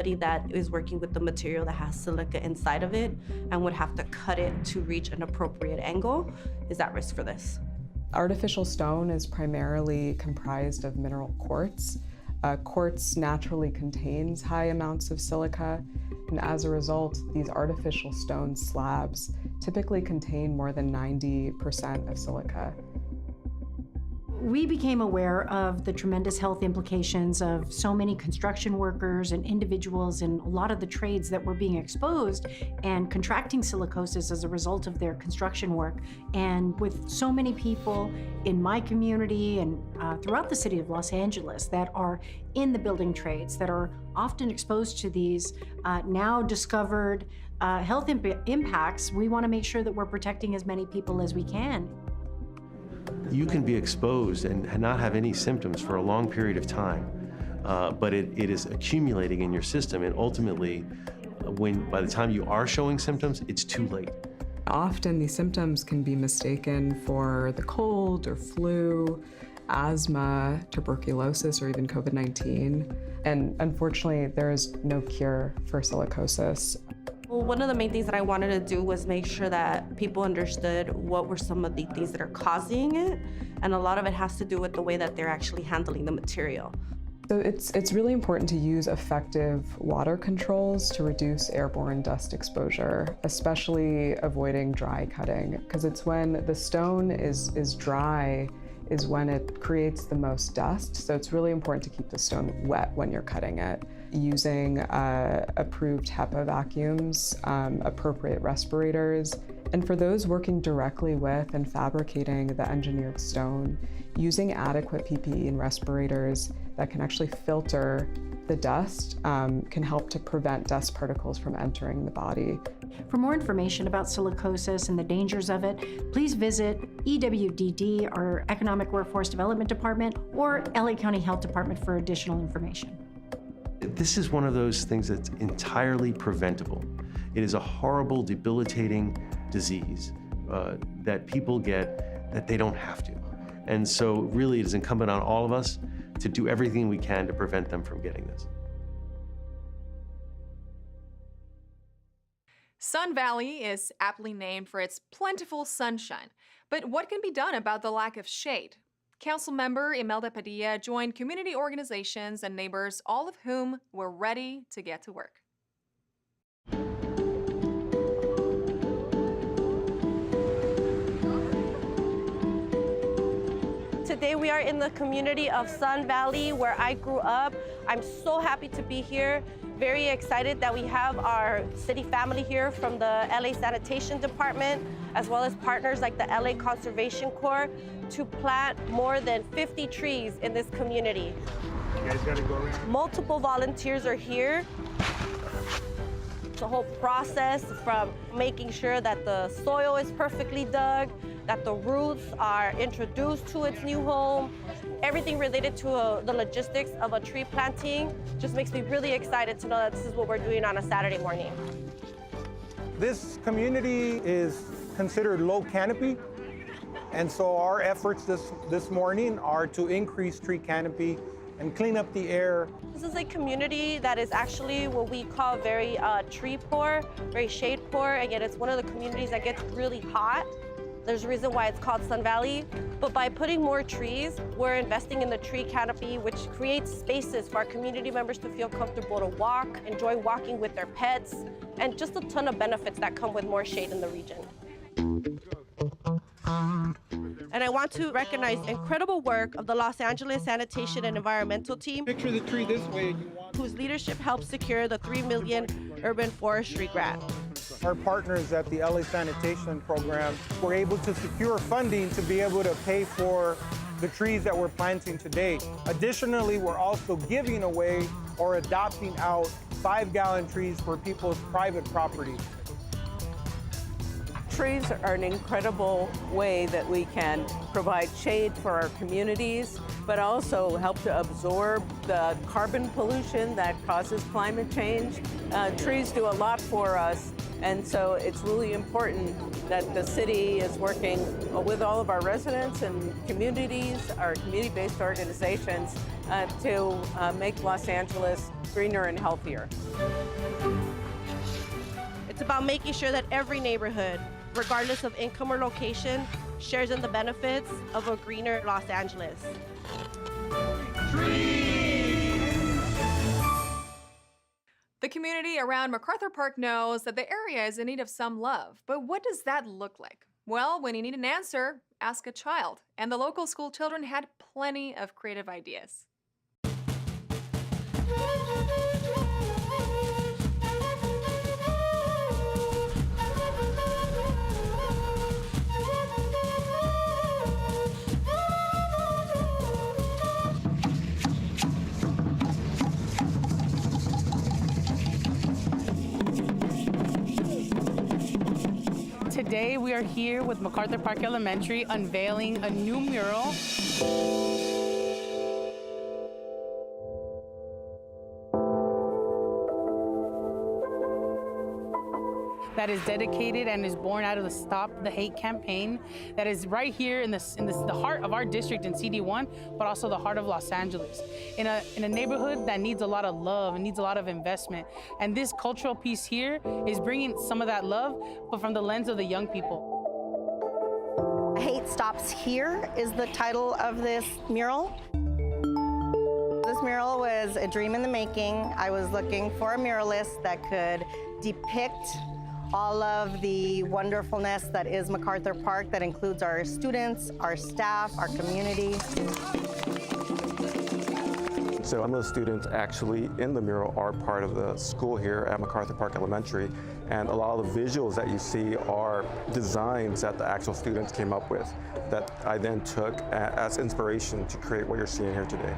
that is working with the material that has silica inside of it and would have to cut it to reach an appropriate angle is at risk for this. Artificial stone is primarily comprised of mineral quartz. Quartz naturally contains high amounts of silica, and as a result, these artificial stone slabs typically contain more than 90% of silica. We became aware of the tremendous health implications of so many construction workers and individuals in a lot of the trades that were being exposed and contracting silicosis as a result of their construction work. And with so many people in my community and throughout the city of Los Angeles that are in the building trades, that are often exposed to these now discovered health impacts, we want to make sure that we're protecting as many people as we can. You can be exposed and not have any symptoms for a long period of time, but it is accumulating in your system, and ultimately, by the time you are showing symptoms, it's too late. Often these symptoms can be mistaken for the cold or flu, asthma, tuberculosis, or even COVID-19. And unfortunately, there is no cure for silicosis. Well, one of the main things that I wanted to do was make sure that people understood what were some of the things that are causing it, and a lot of it has to do with the way that they're actually handling the material. So it's really important to use effective water controls to reduce airborne dust exposure, especially avoiding dry cutting, because it's when the stone is dry is when it creates the most dust. So it's really important to keep the stone wet when you're cutting it. Using approved HEPA vacuums, appropriate respirators, and for those working directly with and fabricating the engineered stone, using adequate PPE and respirators that can actually filter the dust can help to prevent dust particles from entering the body. For more information about silicosis and the dangers of it, please visit EWDD, our Economic Workforce Development Department, or LA County Health Department for additional information. This is one of those things that's entirely preventable. It is a horrible, debilitating disease that people get that they don't have to. And so really it is incumbent on all of us to do everything we can to prevent them from getting this. Sun Valley is aptly named for its plentiful sunshine. But what can be done about the lack of shade? Councilmember Imelda Padilla joined community organizations and neighbors, all of whom were ready to get to work. Today we are in the community of Sun Valley where I grew up. I'm so happy to be here. Very excited that we have our city family here from the LA Sanitation Department, as well as partners like the LA Conservation Corps, to plant more than 50 trees in this community. You guys gotta go around. Multiple volunteers are here. The whole process from making sure that the soil is perfectly dug, that the roots are introduced to its new home, everything related to the logistics of a tree planting just makes me really excited to know that this is what we're doing on a Saturday morning. This community is considered low canopy, and so our efforts this morning are to increase tree canopy and clean up the air. This is a community that is actually what we call very tree poor, very shade poor, and yet it's one of the communities that gets really hot. There's a reason why it's called Sun Valley. But by putting more trees, we're investing in the tree canopy, which creates spaces for our community members to feel comfortable to walk, enjoy walking with their pets, and just a ton of benefits that come with more shade in the region. And I want to recognize the incredible work of the Los Angeles Sanitation and Environmental Team. Picture the tree this way. Whose leadership helped secure the $3 million urban forestry grant. Our partners at the LA Sanitation Program were able to secure funding to be able to pay for the trees that we're planting today. Additionally, we're also giving away or adopting out 5-gallon trees for people's private property. Trees are an incredible way that we can provide shade for our communities, but also help to absorb the carbon pollution that causes climate change. Trees do a lot for us, And so it's really important that the city is working with all of our residents and communities, our community-based organizations, to make Los Angeles greener and healthier. It's about making sure that every neighborhood, regardless of income or location, shares in the benefits of a greener Los Angeles. The community around MacArthur Park knows that the area is in need of some love. But what does that look like? Well, when you need an answer, ask a child. And the local school children had plenty of creative ideas. Today we are here with MacArthur Park Elementary unveiling a new mural. That is dedicated and is born out of the Stop the Hate campaign that is right here in the heart of our district in CD1, but also the heart of Los Angeles, in a neighborhood that needs a lot of love and needs a lot of investment. And this cultural piece here is bringing some of that love, but from the lens of the young people. Hate Stops Here is the title of this mural. This mural was a dream in the making. I was looking for a muralist that could depict all of the wonderfulness that is MacArthur Park, that includes our students, our staff, our community. So some of the students actually in the mural are part of the school here at MacArthur Park Elementary, and a lot of the visuals that you see are designs that the actual students came up with that I then took as inspiration to create what you're seeing here today.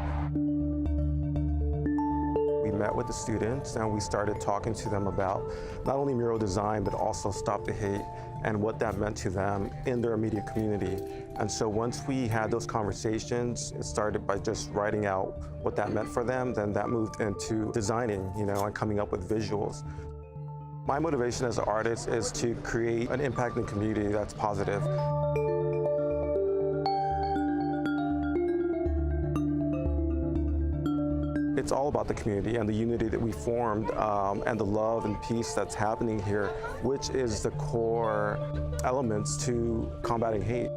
We met with the students and we started talking to them about not only mural design, but also Stop the Hate and what that meant to them in their immediate community. And so once we had those conversations, it started by just writing out what that meant for them, then that moved into designing, and coming up with visuals. My motivation as an artist is to create an impact in the community that's positive. It's all about the community and the unity that we formed and the love and peace that's happening here, which is the core elements to combating hate.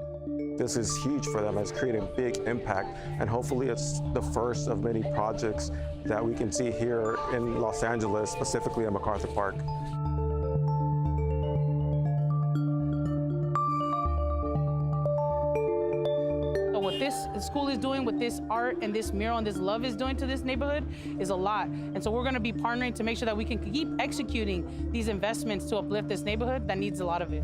This is huge for them. It's creating a big impact, and hopefully it's the first of many projects that we can see here in Los Angeles, specifically at MacArthur Park. What this school is doing, what this art and this mural and this love is doing to this neighborhood is a lot. And so we're going to be partnering to make sure that we can keep executing these investments to uplift this neighborhood that needs a lot of it.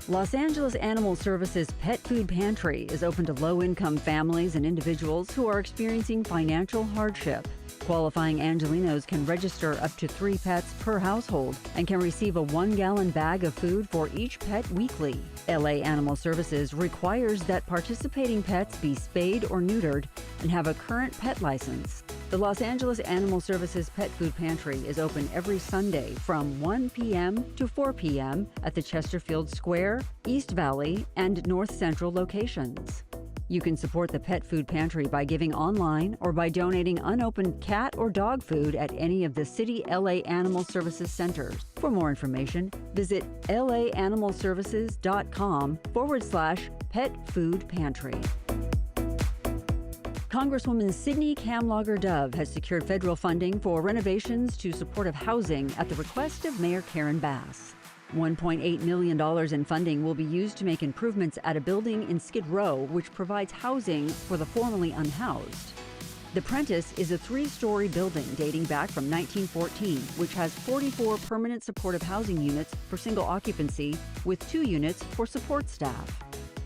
Los Angeles Animal Services Pet Food Pantry is open to low-income families and individuals who are experiencing financial hardship. Qualifying Angelinos can register up to 3 pets per household and can receive a 1-gallon bag of food for each pet weekly. LA Animal Services requires that participating pets be spayed or neutered and have a current pet license. The Los Angeles Animal Services Pet Food Pantry is open every Sunday from 1 p.m. to 4 p.m. at the Chesterfield Square, East Valley, and North Central locations. You can support the Pet Food Pantry by giving online or by donating unopened cat or dog food at any of the City LA Animal Services centers. For more information, visit laanimalservices.com/Pet Food Pantry. Congresswoman Sidney Kamlager Dove has secured federal funding for renovations to supportive housing at the request of Mayor Karen Bass. $1.8 million in funding will be used to make improvements at a building in Skid Row, which provides housing for the formerly unhoused. The Prentice is a 3-story building dating back from 1914, which has 44 permanent supportive housing units for single occupancy, with 2 units for support staff.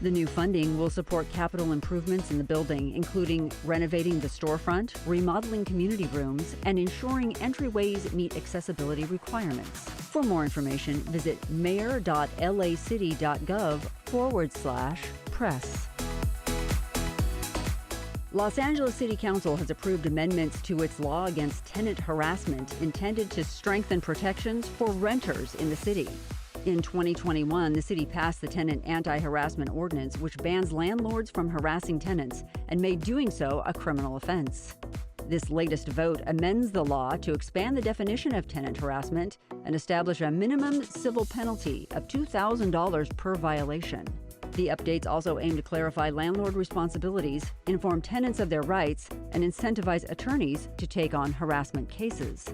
The new funding will support capital improvements in the building, including renovating the storefront, remodeling community rooms, and ensuring entryways meet accessibility requirements. For more information, visit mayor.lacity.gov/press. Los Angeles City Council has approved amendments to its law against tenant harassment intended to strengthen protections for renters in the city. In 2021, the city passed the Tenant Anti-Harassment Ordinance, which bans landlords from harassing tenants and made doing so a criminal offense. This latest vote amends the law to expand the definition of tenant harassment and establish a minimum civil penalty of $2,000 per violation. The updates also aim to clarify landlord responsibilities, inform tenants of their rights, and incentivize attorneys to take on harassment cases.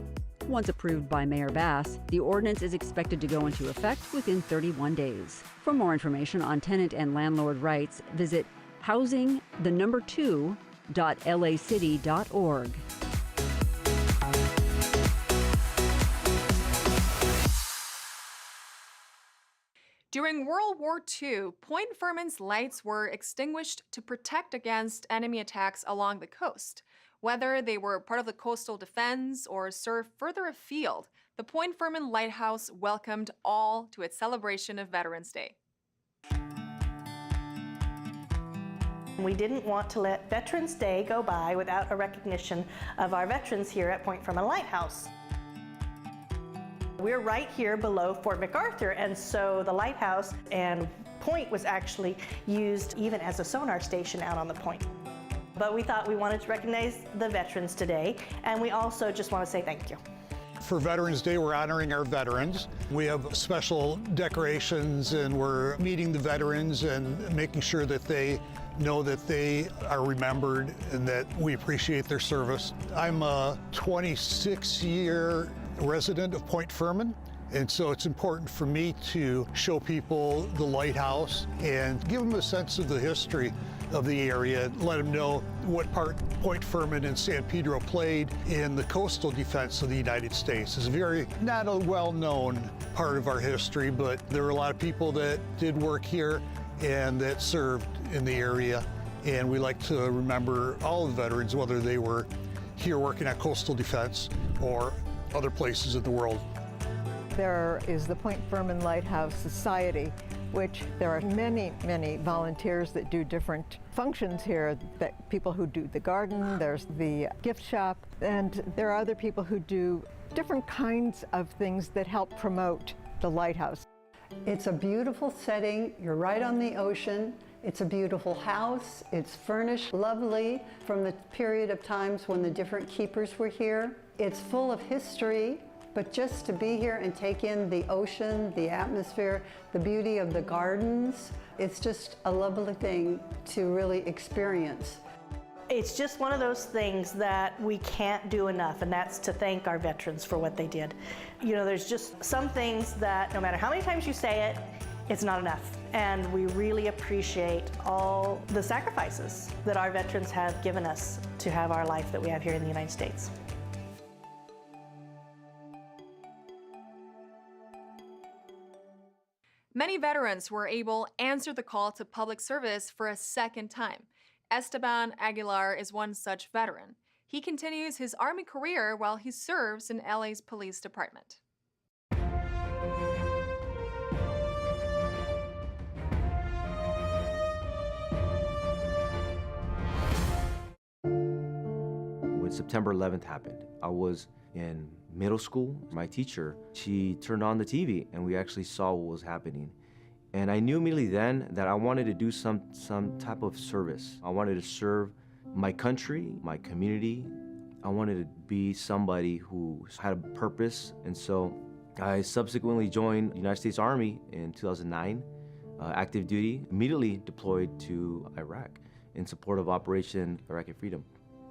Once approved by Mayor Bass, the ordinance is expected to go into effect within 31 days. For more information on tenant and landlord rights, visit housing2.lacity.org. During World War II, Point Fermin's lights were extinguished to protect against enemy attacks along the coast. Whether they were part of the coastal defense or served further afield, the Point Fermin Lighthouse welcomed all to its celebration of Veterans Day. We didn't want to let Veterans Day go by without a recognition of our veterans here at Point Fermin Lighthouse. We're right here below Fort MacArthur, and so the lighthouse and point was actually used even as a sonar station out on the point. But we thought we wanted to recognize the veterans today, and we also just want to say thank you. For Veterans Day, we're honoring our veterans. We have special decorations, and we're meeting the veterans and making sure that they know that they are remembered and that we appreciate their service. I'm a 26-year resident of Point Fermin, and so it's important for me to show people the lighthouse and give them a sense of the history of the area, let them know what part Point Fermin and San Pedro played in the coastal defense of the United States. It's not a well-known part of our history, but there were a lot of people that did work here and that served in the area, and we like to remember all the veterans, whether they were here working at coastal defense or other places in the world. There is the Point Fermin Lighthouse Society, which there are many, many volunteers that do different functions here. That people who do the garden, there's the gift shop, and there are other people who do different kinds of things that help promote the lighthouse. It's a beautiful setting. You're right on the ocean. It's a beautiful house. It's furnished lovely from the period of times when the different keepers were here. It's full of history, but just to be here and take in the ocean, the atmosphere, the beauty of the gardens, it's just a lovely thing to really experience. It's just one of those things that we can't do enough, and that's to thank our veterans for what they did. You know, there's just some things that no matter how many times you say it, it's not enough. And we really appreciate all the sacrifices that our veterans have given us to have our life that we have here in the United States. Many veterans were able to answer the call to public service for a second time. Esteban Aguilar is one such veteran. He continues his Army career while he serves in LA's police department. When September 11th happened, I was in middle school. My teacher, she turned on the TV and we actually saw what was happening. And I knew immediately then that I wanted to do some type of service. I wanted to serve my country, my community. I wanted to be somebody who had a purpose. And so I subsequently joined the United States Army in 2009, active duty, immediately deployed to Iraq in support of Operation Iraqi Freedom.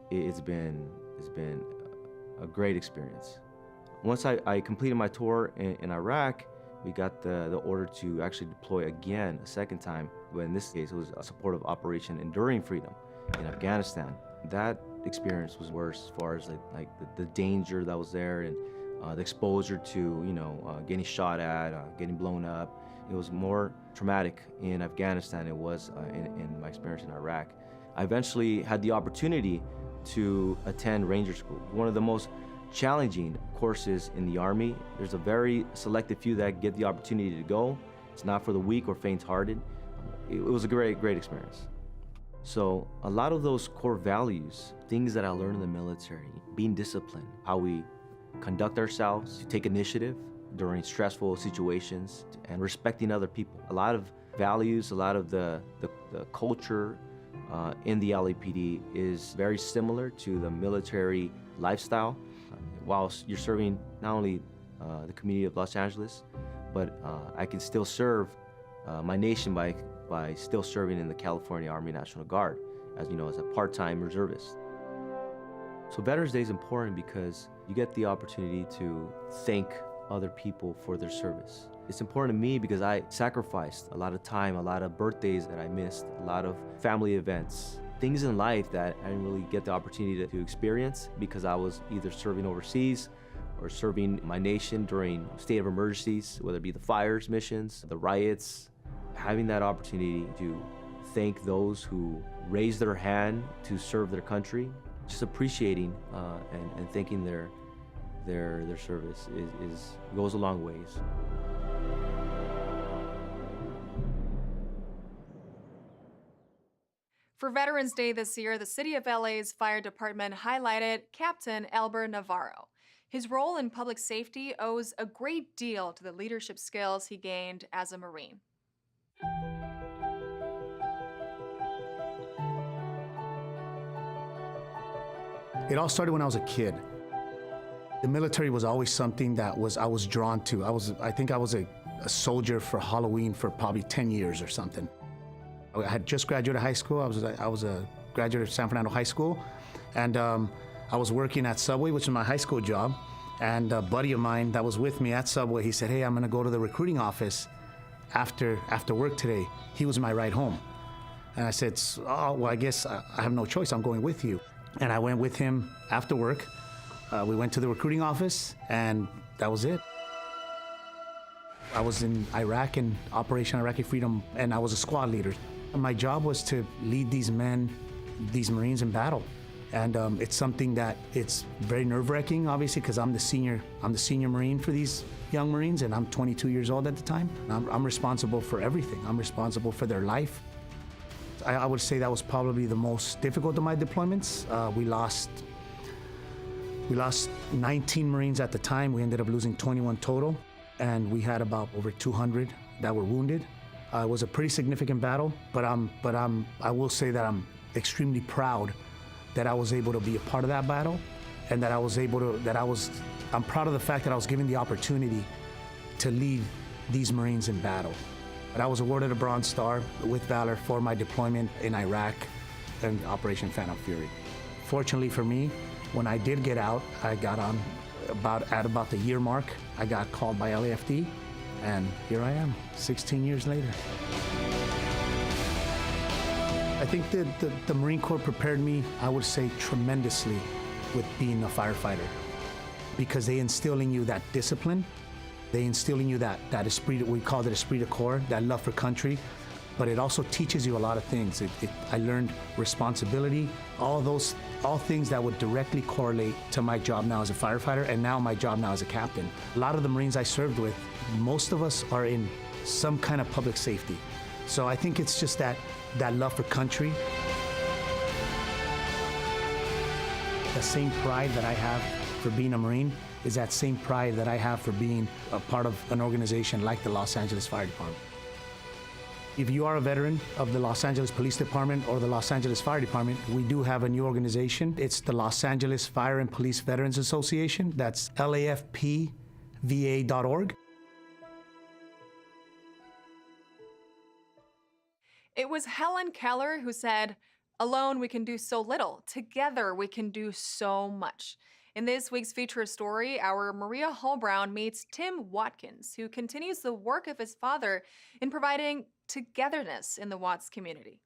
It's been a great experience. Once I completed my tour in Iraq, we got the order to actually deploy again a second time, but in this case it was a support of Operation Enduring Freedom in Afghanistan. That experience was worse as far as like the danger that was there and the exposure to getting shot at, getting blown up. It was more traumatic in Afghanistan than it was in my experience in Iraq. I eventually had the opportunity to attend Ranger School, one of the most challenging courses in the Army. There's a very selected few that get the opportunity to go. It's not for the weak or faint-hearted. It was a great experience. So a lot of those core values, things that I learned in the military, being disciplined, how we conduct ourselves, to take initiative during stressful situations, and respecting other people. A lot of values, a lot of the culture in the LAPD is very similar to the military lifestyle. While you're serving not only the community of Los Angeles, but I can still serve my nation by still serving in the California Army National Guard, as a part-time reservist. So Veterans Day is important because you get the opportunity to thank other people for their service. It's important to me because I sacrificed a lot of time, a lot of birthdays that I missed, a lot of family events, things in life that I didn't really get the opportunity to experience because I was either serving overseas or serving my nation during state of emergencies, whether it be the fires missions, the riots. Having that opportunity to thank those who raised their hand to serve their country, just appreciating and thanking their service goes a long ways. For Veterans Day this year, the City of LA's fire department highlighted Captain Elber Navarro. His role in public safety owes a great deal to the leadership skills he gained as a Marine. It all started when I was a kid. The military was always something that I was drawn to. I think I was a soldier for Halloween for probably 10 years or something. I had just graduated high school. I was a graduate of San Fernando High School, and I was working at Subway, which was my high school job. And a buddy of mine that was with me at Subway, he said, "Hey, I'm gonna go to the recruiting office after work today." He was my ride home. And I said, "Oh, well, I guess I have no choice. I'm going with you." And I went with him after work. We went to the recruiting office, and that was it. I was in Iraq in Operation Iraqi Freedom, and I was a squad leader. My job was to lead these men, these Marines in battle. And it's something that it's very nerve-wracking, obviously, because I'm the senior Marine for these young Marines, and I'm 22 years old at the time. I'm responsible for everything. I'm responsible for their life. I would say that was probably the most difficult of my deployments. We lost 19 Marines at the time. We ended up losing 21 total, and we had about over 200 that were wounded. It was a pretty significant battle, but I will say that I'm extremely proud that I was able to be a part of that battle, and that I'm proud of the fact that I was given the opportunity to lead these Marines in battle. But I was awarded a Bronze Star with Valor for my deployment in Iraq and Operation Phantom Fury. Fortunately for me, when I did get out, I got on at about the year mark. I got called by LAFD, and here I am, 16 years later. I think that the Marine Corps prepared me, I would say, tremendously with being a firefighter, because they instill in you that discipline. They instill in you that esprit, we call it esprit de corps, that love for country, but it also teaches you a lot of things. I learned responsibility, all things that would directly correlate to my job now as a firefighter, and now my job now as a captain. A lot of the Marines I served with, most of us are in some kind of public safety. So I think it's just that love for country. The same pride that I have for being a Marine is that same pride that I have for being a part of an organization like the Los Angeles Fire Department. If you are a veteran of the Los Angeles Police Department or the Los Angeles Fire Department, we do have a new organization. It's the Los Angeles Fire and Police Veterans Association. That's LAFPVA.org. It was Helen Keller who said, "Alone we can do so little. Together we can do so much." In this week's feature story, our Maria Hall-Brown meets Tim Watkins, who continues the work of his father in providing togetherness in the Watts community.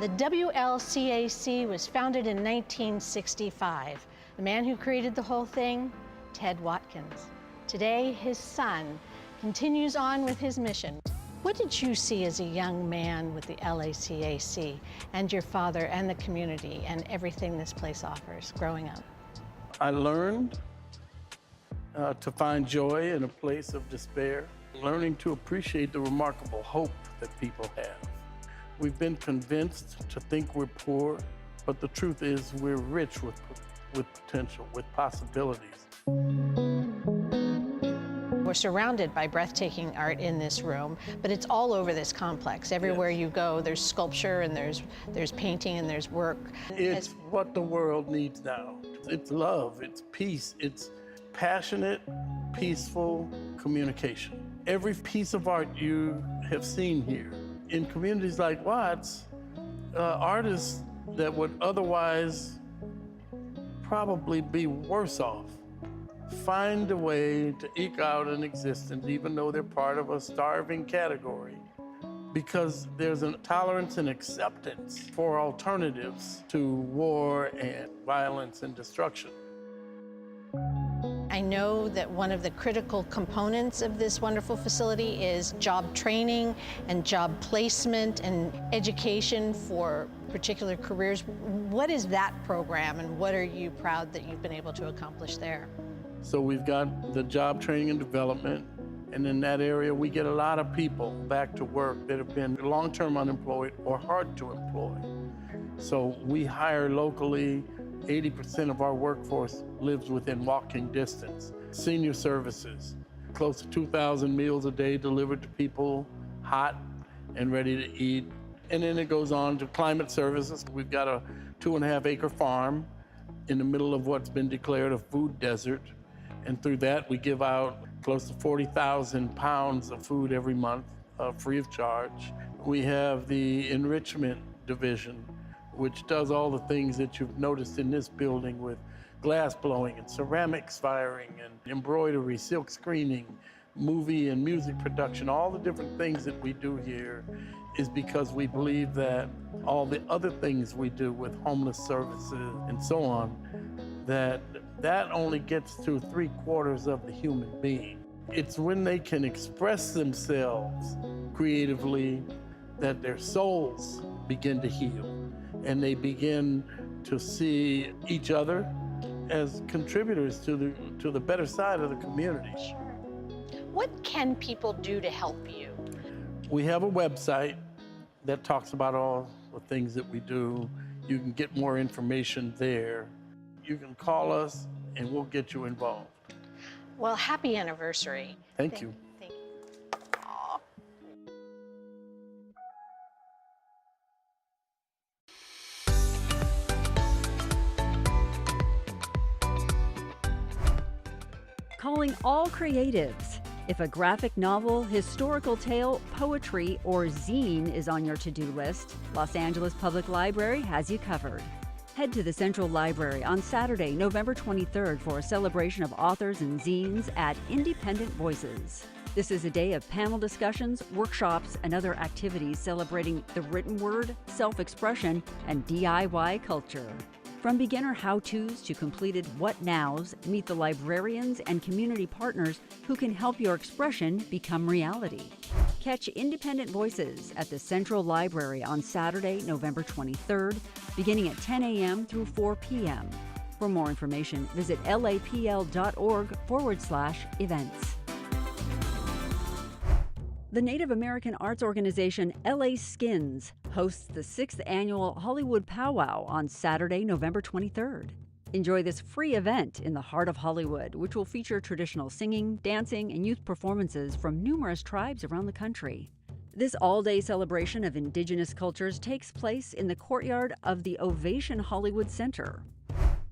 The WLCAC was founded in 1965. The man who created the whole thing, Ted Watkins. Today, his son continues on with his mission. What did you see as a young man with the LACAC and your father and the community and everything this place offers growing up? I learned to find joy in a place of despair, learning to appreciate the remarkable hope that people have. We've been convinced to think we're poor, but the truth is we're rich with potential, with possibilities. We're surrounded by breathtaking art in this room, but it's all over this complex. Everywhere you go, there's sculpture and there's painting and there's work. It's what the world needs now. It's love, it's peace, it's passionate, peaceful communication. Every piece of art you have seen here, in communities like Watts, artists that would otherwise probably be worse off find a way to eke out an existence, even though they're part of a starving category, because there's a tolerance and acceptance for alternatives to war and violence and destruction. I know that one of the critical components of this wonderful facility is job training and job placement and education for particular careers. What is that program, and what are you proud that you've been able to accomplish there? So we've got the job training and development, and in that area we get a lot of people back to work that have been long-term unemployed or hard to employ. So we hire locally. 80% of our workforce lives within walking distance. Senior services, close to 2,000 meals a day delivered to people, hot and ready to eat. And then it goes on to climate services. We've got a 2.5-acre farm in the middle of what's been declared a food desert. And through that, we give out close to 40,000 pounds of food every month, free of charge. We have the enrichment division, which does all the things that you've noticed in this building with glass blowing and ceramics firing and embroidery, silk screening, movie and music production. All the different things that we do here is because we believe that all the other things we do with homeless services and so on, that only gets to 3/4 of the human being. It's when they can express themselves creatively that their souls begin to heal, and they begin to see each other as contributors to the better side of the community. What can people do to help you? We have a website that talks about all the things that we do. You can get more information there. You can call us and we'll get you involved. Well, happy anniversary. Thank you. Thank you. Calling all creatives. If a graphic novel, historical tale, poetry, or zine is on your to-do list, Los Angeles Public Library has you covered. Head to the Central Library on Saturday, November 23rd for a celebration of authors and zines at Independent Voices. This is a day of panel discussions, workshops, and other activities celebrating the written word, self-expression, and DIY culture. From beginner how-tos to completed what-nows, meet the librarians and community partners who can help your expression become reality. Catch Independent Voices at the Central Library on Saturday, November 23rd, beginning at 10 a.m. through 4 p.m. For more information, visit lapl.org/events. The Native American arts organization LA Skins hosts the 6th annual Hollywood Powwow on Saturday, November 23rd. Enjoy this free event in the heart of Hollywood, which will feature traditional singing, dancing, and youth performances from numerous tribes around the country. This all-day celebration of indigenous cultures takes place in the courtyard of the Ovation Hollywood Center.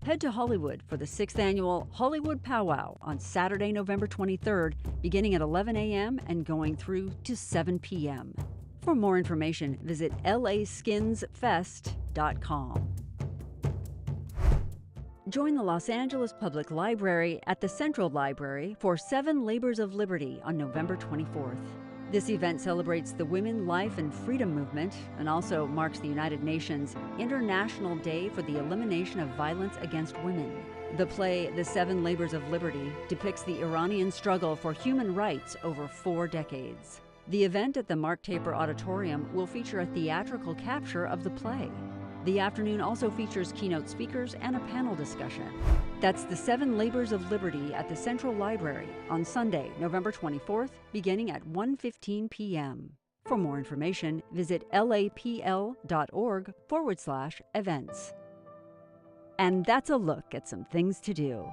Head to Hollywood for the 6th annual Hollywood Powwow on Saturday, November 23rd, beginning at 11 a.m. and going through to 7 p.m. For more information, visit laskinsfest.com. Join the Los Angeles Public Library at the Central Library for 7 Labors of Liberty on November 24th. This event celebrates the Women, Life, and Freedom movement and also marks the United Nations International Day for the Elimination of Violence Against Women. The play, The 7 Labors of Liberty, depicts the Iranian struggle for human rights over 4 decades. The event at the Mark Taper Auditorium will feature a theatrical capture of the play. The afternoon also features keynote speakers and a panel discussion. That's the 7 Labors of Liberty at the Central Library on Sunday, November 24th, beginning at 1:15 p.m. For more information, visit lapl.org/events. And that's a look at some things to do.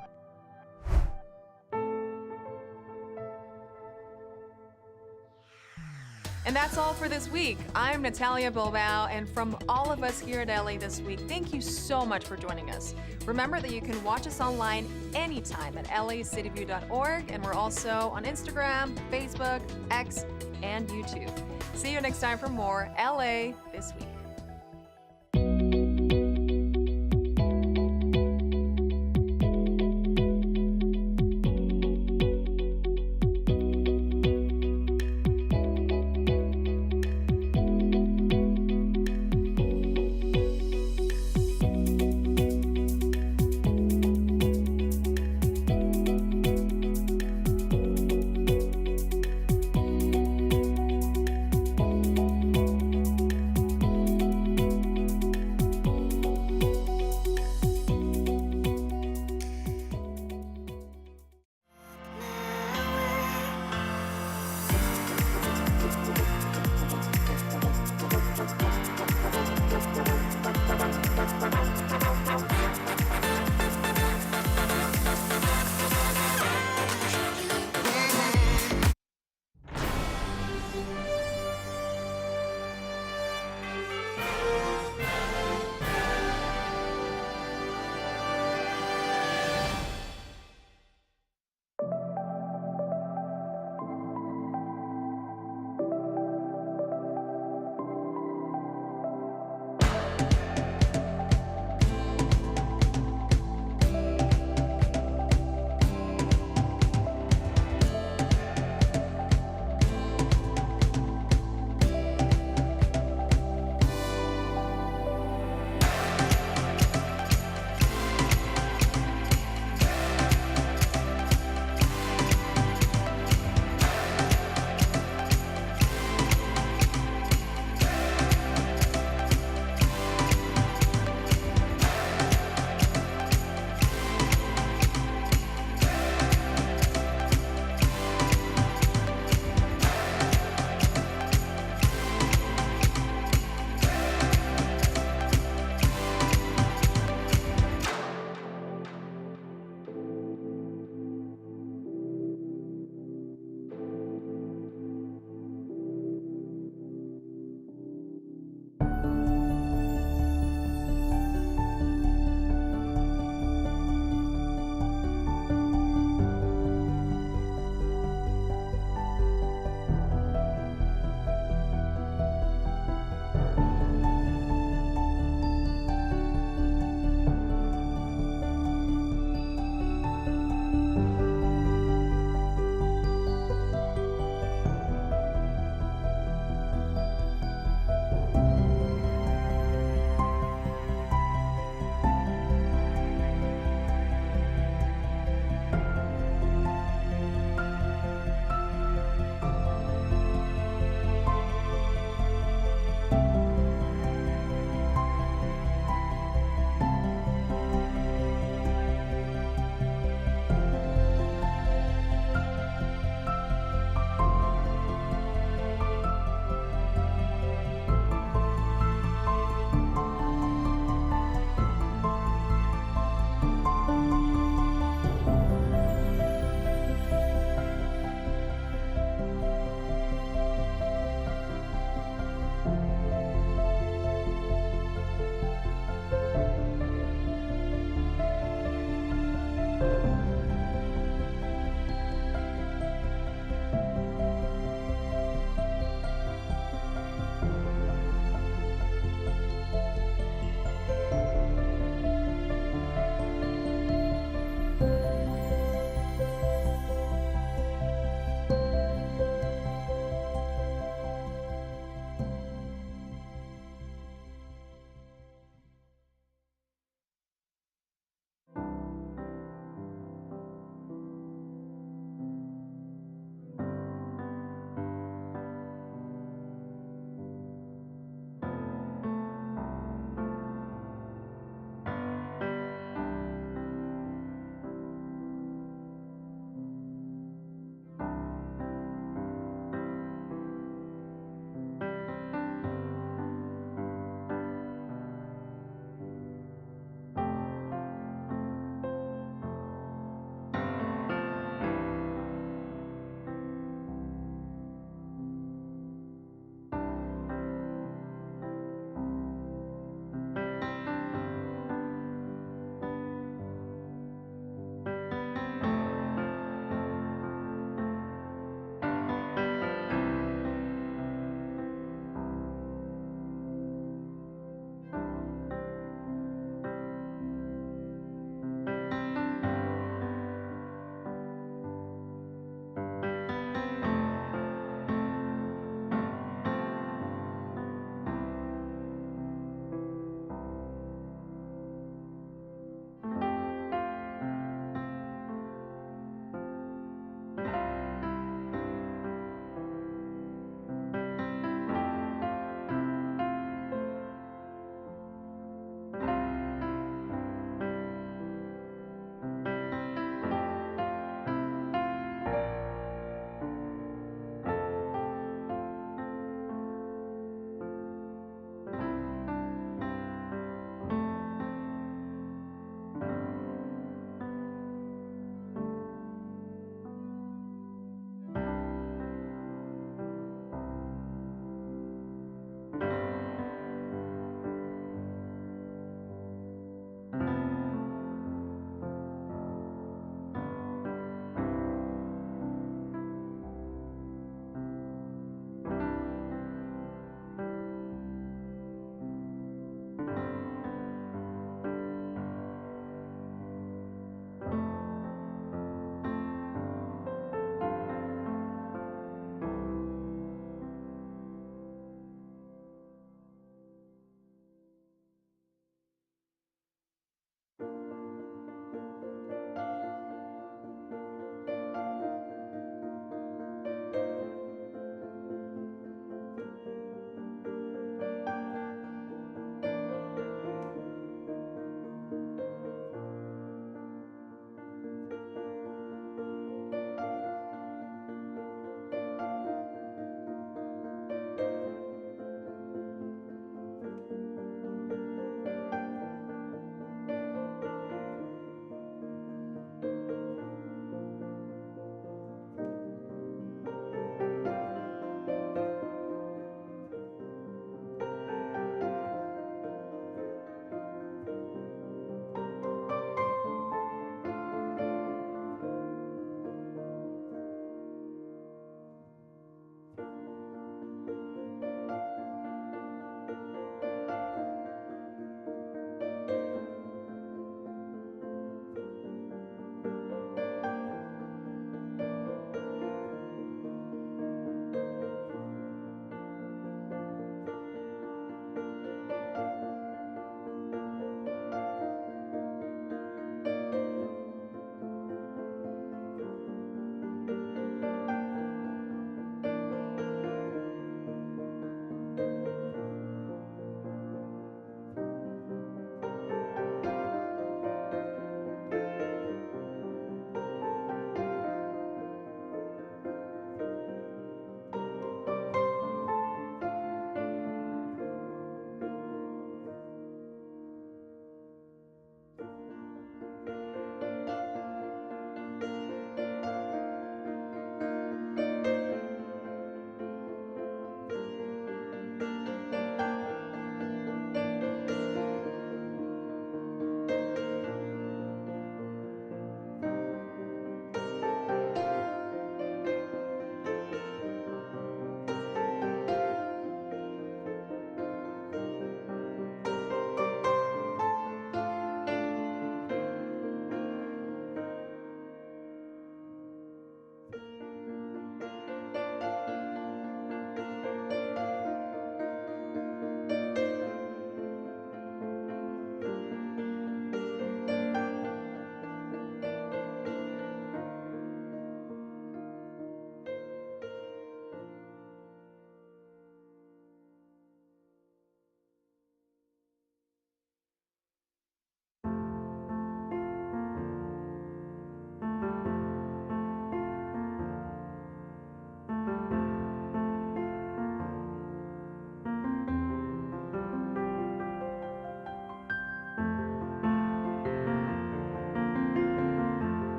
And that's all for this week. I'm Natalia Bilbao, and from all of us here at LA This Week, thank you so much for joining us. Remember that you can watch us online anytime at lacityview.org, and we're also on Instagram, Facebook, X, and YouTube. See you next time for more LA This Week.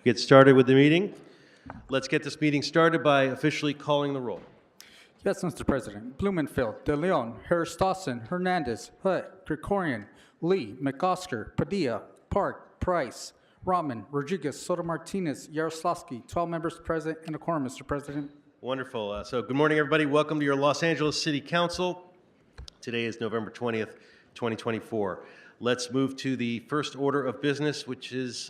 Get started with the meeting. Let's get this meeting started by officially calling the roll. Yes, Mr. President. Blumenfield, De Leon, Harris-Dawson, Hernandez, Hutt, Krikorian, Lee, McOsker, Padilla, Park, Price, Rahman, Rodriguez, Soto Martinez, Yaroslavsky, 12 members present and a quorum, Mr. President. Wonderful. So good morning, everybody. Welcome to your Los Angeles City Council. Today is November 20th, 2024. Let's move to the first order of business, which is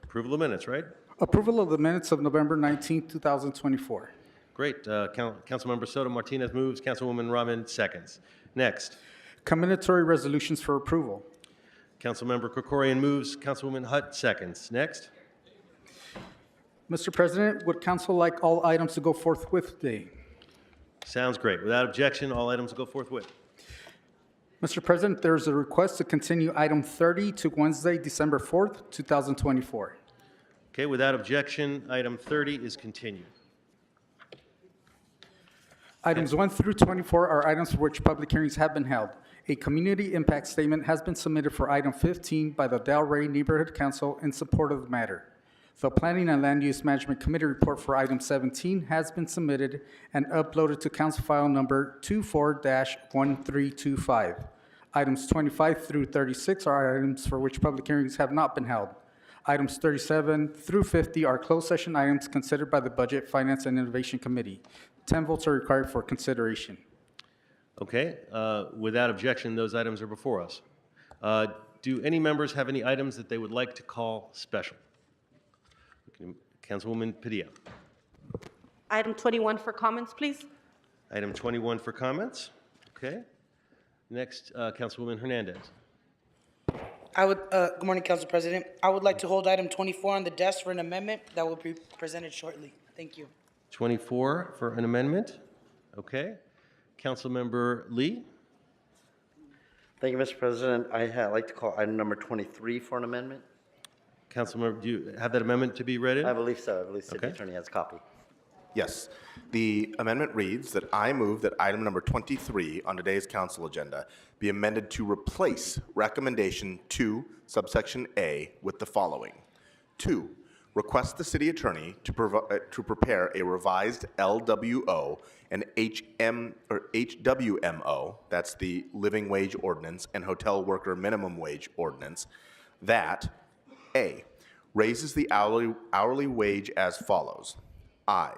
approval of minutes, right? Approval of the minutes of November 19th, 2024. Great. Councilmember Soto Martinez moves. Councilwoman Rahman seconds. Next. Commendatory resolutions for approval. Councilmember Krikorian moves. Councilwoman Hutt seconds. Next. Mr. President, would council like all items to go forthwith today? Sounds great. Without objection, all items go forthwith. Mr. President, there's a request to continue item 30 to Wednesday, December 4th, 2024. Okay, without objection, item 30 is continued. Items 1 through 24 are items for which public hearings have been held. A community impact statement has been submitted for item 15 by the Del Rey Neighborhood Council in support of the matter. The Planning and Land Use Management Committee report for item 17 has been submitted and uploaded to council file number 24-1325. Items 25 through 36 are items for which public hearings have not been held. Items 37 through 50 are closed session items considered by the Budget, Finance, and Innovation Committee. 10 votes are required for consideration. Okay, without objection, those items are before us. Do any members have any items that they would like to call special? Councilwoman Padilla. Item 21 for comments, please. Item 21 for comments. Okay. Next, Councilwoman Hernandez. Good morning, Council President. I would like to hold item 24 on the desk for an amendment that will be presented shortly. Thank you. 24 for an amendment. Okay. Councilmember Lee. Thank you, Mr. President. I'd like to call item number 23 for an amendment. Councilmember, do you have that amendment to be read in? I believe so. I believe the City Attorney has a copy. Yes. The amendment reads that I move that item number 23 on today's council agenda be amended to replace recommendation 2, subsection A, with the following. 2, request the city attorney to prepare a revised LWO and HWMO, that's the living wage ordinance and hotel worker minimum wage ordinance, that A, raises the hourly wage as follows. I,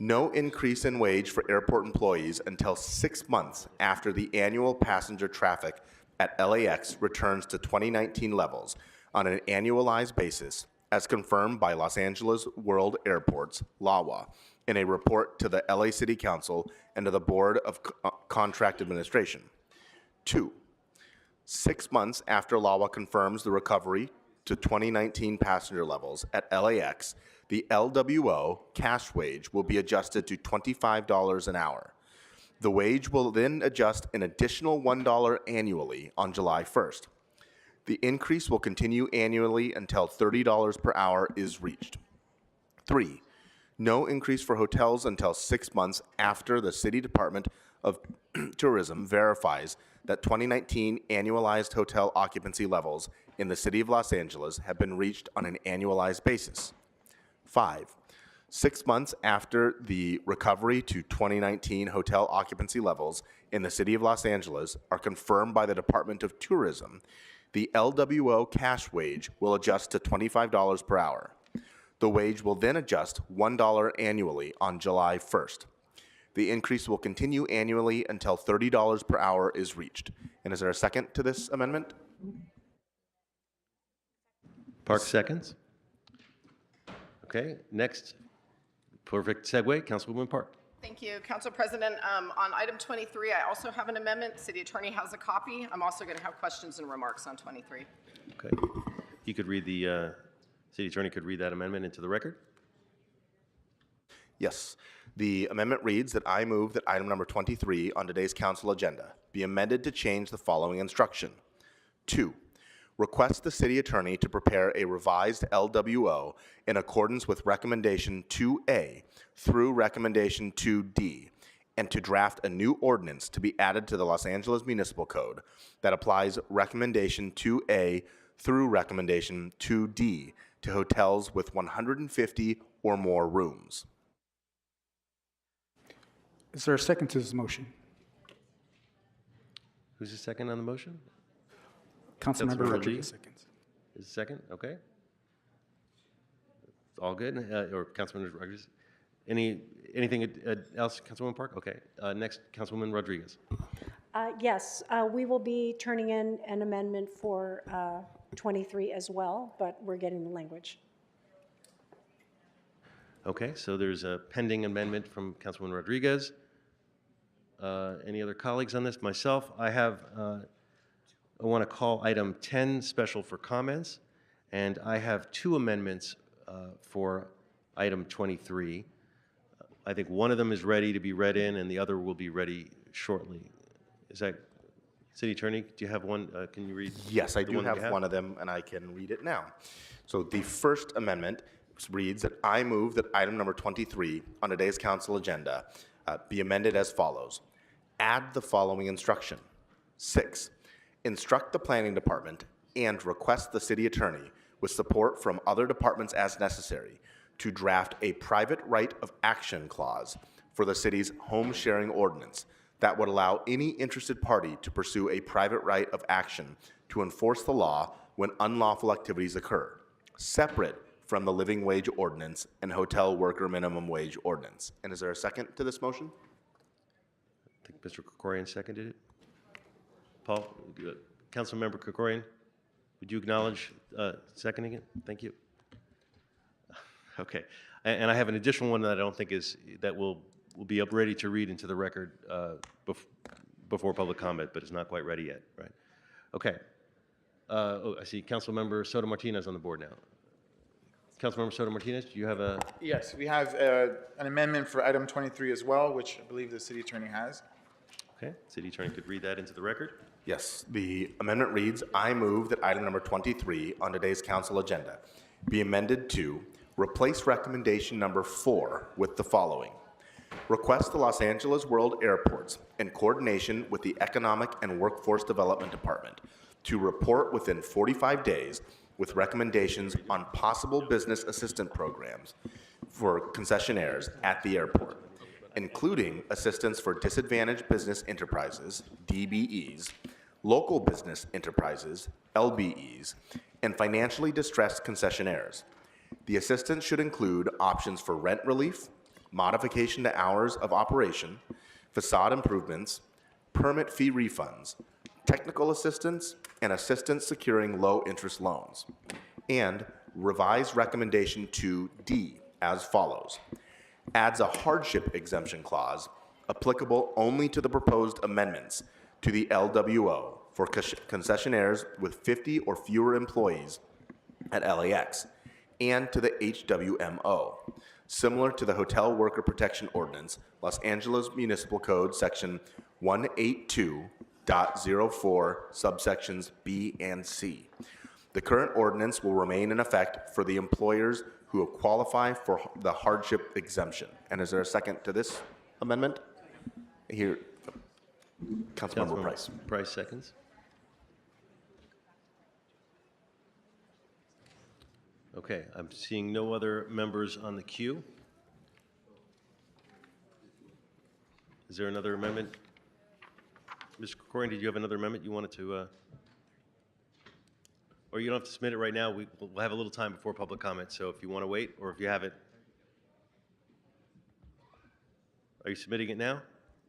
no increase in wage for airport employees until 6 months after the annual passenger traffic at LAX returns to 2019 levels on an annualized basis, as confirmed by Los Angeles World Airports, LAWA, in a report to the LA City Council and to the Board of Contract Administration. 2, 6 months after LAWA confirms the recovery to 2019 passenger levels at LAX, the LWO cash wage will be adjusted to $25 an hour. The wage will then adjust an additional $1 annually on July 1st. The increase will continue annually until $30 per hour is reached. 3, no increase for hotels until 6 months after the City Department of Tourism verifies that 2019 annualized hotel occupancy levels in the City of Los Angeles have been reached on an annualized basis. 5, 6 months after the recovery to 2019 hotel occupancy levels in the City of Los Angeles are confirmed by the Department of Tourism, the LWO cash wage will adjust to $25 per hour. The wage will then adjust $1 annually on July 1st. The increase will continue annually until $30 per hour is reached. And is there a second to this amendment? Park seconds. Okay, next, perfect segue, Councilwoman Park. Thank you, Council President. On item 23, I also have an amendment. City Attorney has a copy. I'm also going to have questions and remarks on 23. Okay, you could read the, City Attorney could read that amendment into the record? Yes. The amendment reads that I move that item number 23 on today's council agenda be amended to change the following instruction. 2, request the city attorney to prepare a revised LWO in accordance with recommendation 2A through recommendation 2D, and to draft a new ordinance to be added to the Los Angeles Municipal Code that applies recommendation 2A through recommendation 2D to hotels with 150 or more rooms. Is there a second to this motion? Who's the second on the motion? Councilmember Councilmember Rodriguez Lee? seconds. Is the second? Okay. All good? Or Councilman Rodriguez? Anything else, Councilwoman Park? Okay. Next, Councilwoman Rodriguez. Yes, we will be turning in an amendment for 23 as well, but we're getting the language. Okay, so there's a pending amendment from Councilwoman Rodriguez. Any other colleagues on this? Myself, I want to call item 10 special for comments, and I have two amendments for item 23. I think one of them is ready to be read in, and the other will be ready shortly. Is that, City Attorney, do you have one? Can you read? Yes, I the do one that have you one of them, and I can read it now. So the first amendment reads that I move that item number 23 on today's council agenda be amended as follows. Add the following instruction. 6, instruct the planning department and request the city attorney with support from other departments as necessary to draft a private right of action clause for the city's home sharing ordinance that would allow any interested party to pursue a private right of action to enforce the law when unlawful activities occur, separate from the living wage ordinance and hotel worker minimum wage ordinance. And is there a second to this motion? I think Mr. Krikorian seconded it. Paul, Councilmember Krikorian, would you acknowledge seconding it? Thank you. Okay, and I have an additional one that I don't think that will be up ready to read into the record before public comment, but it's not quite ready yet, right? Okay. I see Councilmember Soto Martinez on the board now. Councilmember Soto Martinez, do you have a? Yes, we have an amendment for item 23 as well, which I believe the city attorney has. Okay, city attorney could read that into the record. Yes, the amendment reads, I move that item number 23 on today's council agenda be amended to replace recommendation number 4 with the following. Request the Los Angeles World Airports, in coordination with the Economic and Workforce Development Department, to report within 45 days with recommendations on possible business assistance programs for concessionaires at the airport, including assistance for disadvantaged business enterprises, DBEs, local business enterprises, LBEs, and financially distressed concessionaires. The assistance should include options for rent relief, modification to hours of operation, facade improvements, permit fee refunds, technical assistance, and assistance securing low-interest loans. And revised recommendation 2D as follows. Adds a hardship exemption clause applicable only to the proposed amendments to the LWO for concessionaires with 50 or fewer employees at LAX and to the HWMO, similar to the Hotel Worker Protection Ordinance, Los Angeles Municipal Code, Section 182.04, subsections B and C. The current ordinance will remain in effect for the employers who qualify for the hardship exemption. And is there a second to this amendment? Here, Councilmember Price. Price seconds. Okay, I'm seeing no other members on the queue. Is there another amendment? Mr. Krikorian, did you have another amendment you wanted to, or you don't have to submit it right now. We'll have a little time before public comment, so if you want to wait, or if you have it. Are you submitting it now,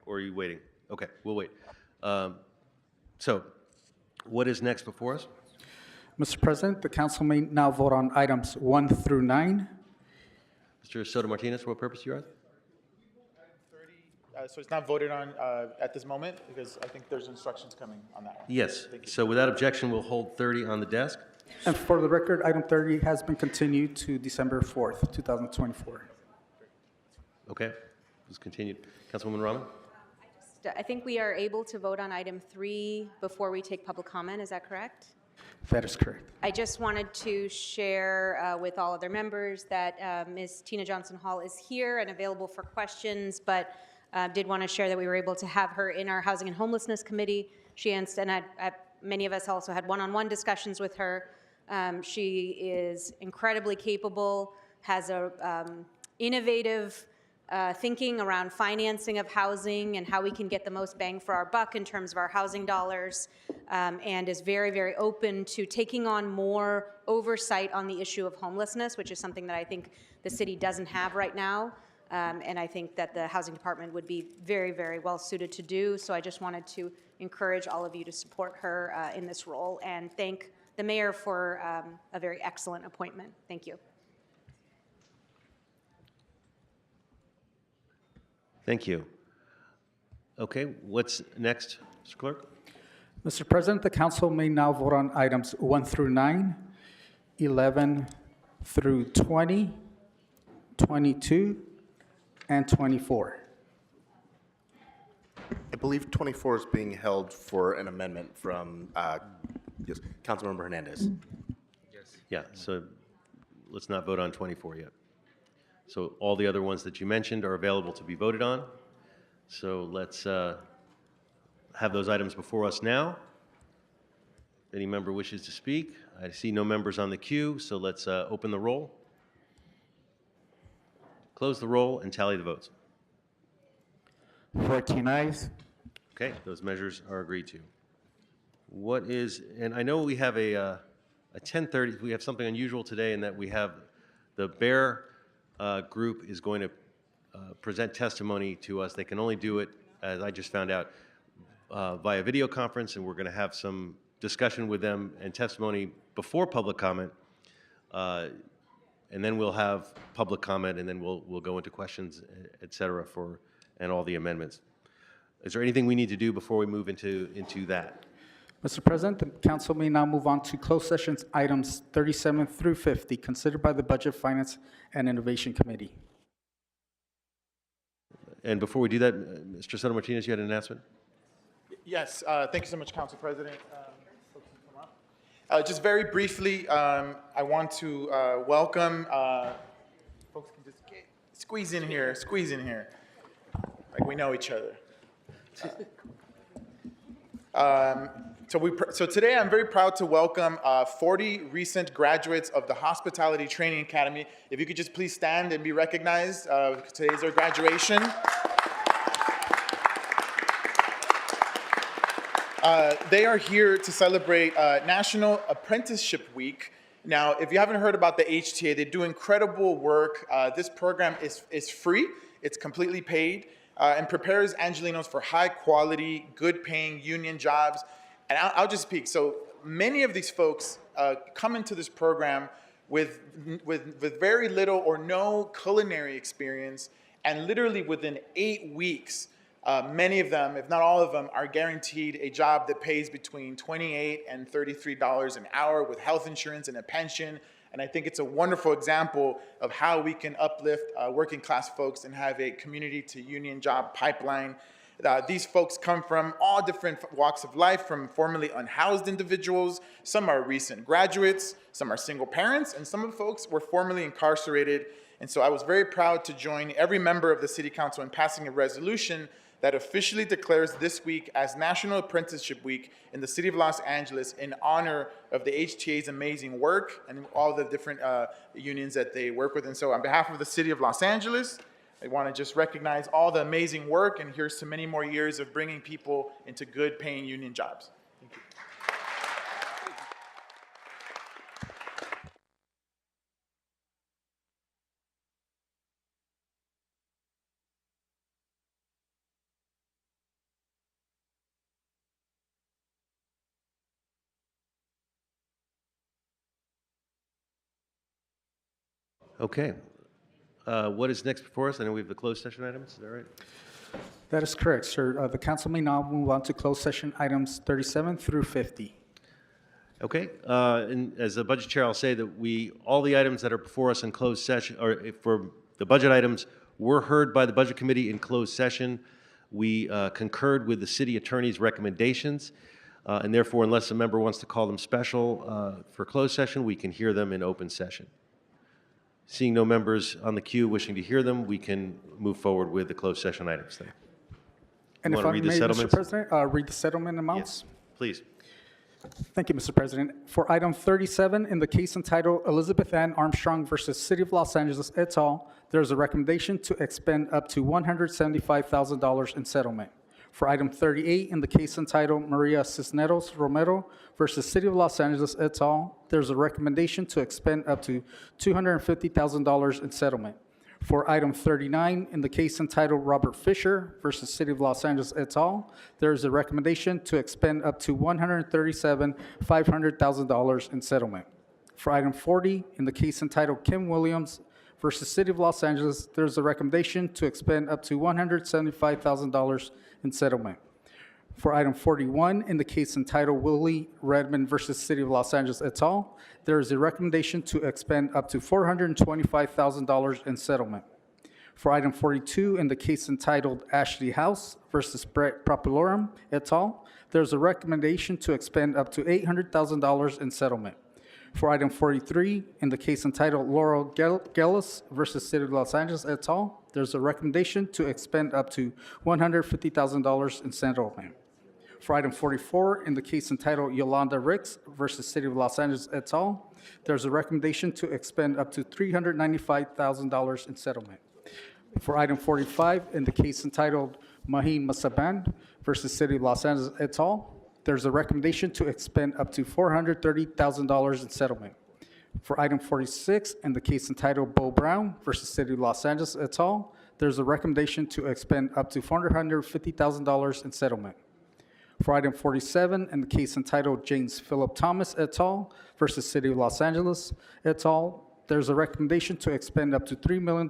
or are you waiting? Okay, we'll wait. So, what is next before us? Mr. President, the council may now vote on items 1 through 9. Mr. Soto Martinez, for what purpose you are? So it's not voted on at this moment because I think there's instructions coming on that one. Yes. So without objection, we'll hold 30 on the desk. And for the record, item 30 has been continued to December 4th, 2024. Okay, it's continued. Councilwoman Rahman? I think we are able to vote on item 3 before we take public comment. Is that correct? That is correct. I just wanted to share with all other members that Ms. Tina Johnson-Hall is here and available for questions, but did want to share that we were able to have her in our Housing and Homelessness Committee. She and many of us also had one-on-one discussions with her. She is incredibly capable, has a innovative thinking around financing of housing and how we can get the most bang for our buck in terms of our housing dollars, and is very, very open to taking on more oversight on the issue of homelessness, which is something that I think the city doesn't have right now. And I think that the housing department would be very, very well suited to do. So I just wanted to encourage all of you to support her in this role and thank the mayor for a very excellent appointment. Thank you. Thank you. Okay, what's next, Mr. Clerk? Mr. President, the council may now vote on items 1 through 9, 11 through 20, 22, and 24. I believe 24 is being held for an amendment from yes, Councilmember Hernandez. Yeah, so let's not vote on 24 yet. So all the other ones that you mentioned are available to be voted on. So let's have those items before us now. If any member wishes to speak, I see no members on the queue, so let's open the roll, close the roll, and tally the votes. 14 ayes. Okay, those measures are agreed to. What is, and I know we have a 10:30, we have something unusual today in that we have the Bear group is going to present testimony to us. They can only do it, as I just found out, via video conference, and we're going to have some discussion with them and testimony before public comment, and then we'll have public comment, and then we'll go into questions, et cetera, and all the amendments. Is there anything we need to do before we move into that? Mr. President, the council may now move on to closed sessions items 37 through 50, considered by the Budget, Finance, and Innovation Committee. And before we do that, Mr. Soto Martinez, you had an announcement? Yes, thank you so much, Council President. Folks can come up. Just very briefly, I want to welcome, folks can just squeeze in here, like we know each other. So today I'm very proud to welcome 40 recent graduates of the Hospitality Training Academy. If you could just please stand and be recognized. Today's their graduation. They are here to celebrate National Apprenticeship Week. Now, if you haven't heard about the HTA, they do incredible work. This program is free. It's completely paid. And prepares Angelenos for high quality, good paying union jobs. And I'll just speak. So many of these folks come into this program with very little or no culinary experience, and literally within 8 weeks, many of them, if not all of them, are guaranteed a job that pays between $28 and $33 an hour with health insurance and a pension. And I think it's a wonderful example of how we can uplift working class folks and have a community to union job pipeline. These folks come from all different walks of life, from formerly unhoused individuals. Some are recent graduates, some are single parents, and some of the folks were formerly incarcerated. And so I was very proud to join every member of the City Council in passing a resolution that officially declares this week as National Apprenticeship Week in the city of Los Angeles in honor of the HTA's amazing work and all the different unions that they work with. And so on behalf of the city of Los Angeles, I want to just recognize all the amazing work, and here's to many more years of bringing people into good paying union jobs. Thank you. Okay. What is next before us? I know we have the closed session items. Is that right? That is correct, sir. The council may now move on to closed session items 37 through 50. Okay. And as the budget chair, I'll say that all the items that are before us in closed session, or for the budget items, were heard by the Budget Committee in closed session. We concurred with the city attorney's recommendations, and therefore, unless a member wants to call them special for closed session, we can hear them in open session. Seeing no members on the queue wishing to hear them, we can move forward with the closed session items then. And if I may, Mr. President, read the settlement amounts. Yes, please. Thank you, Mr. President. For item 37, in the case entitled Elizabeth Ann Armstrong versus City of Los Angeles et al., there is a recommendation to expend up to $175,000 in settlement. For item 38, in the case entitled Maria Cisneros Romero versus City of Los Angeles et al., there's a recommendation to expend up to $250,000 in settlement. For item 39, in the case entitled Robert Fisher versus City of Los Angeles et al., there is a recommendation to expend up to $137,500,000 in settlement. For item 40, in the case entitled Kim Williams versus City of Los Angeles, there's a recommendation to expend up to $175,000 in settlement. For item 41, in the case entitled Willie Redmond versus City of Los Angeles et al., there is a recommendation to expend up to $425,000 in settlement. For item 42, in the case entitled Ashley House versus Brett Populorum et al., there's a recommendation to expend up to $800,000 in settlement. For item 43, in the case entitled Laurel Gellis versus City of Los Angeles et al., there's a recommendation to expend up to $150,000 in settlement. For item 44, in the case entitled Yolanda Ricks versus City of Los Angeles et al., there's a recommendation to expend up to $395,000 in settlement. For item 45, in the case entitled Mahin Masaban versus City of Los Angeles et al., there's a recommendation to expend up to $430,000 in settlement. For item 46, in the case entitled Bo Brown versus City of Los Angeles et al., there's a recommendation to expend up to $450,000 in settlement. For item 47, in the case entitled James Philip Thomas et al. Versus City of Los Angeles et al., there's a recommendation to expend up to $3 million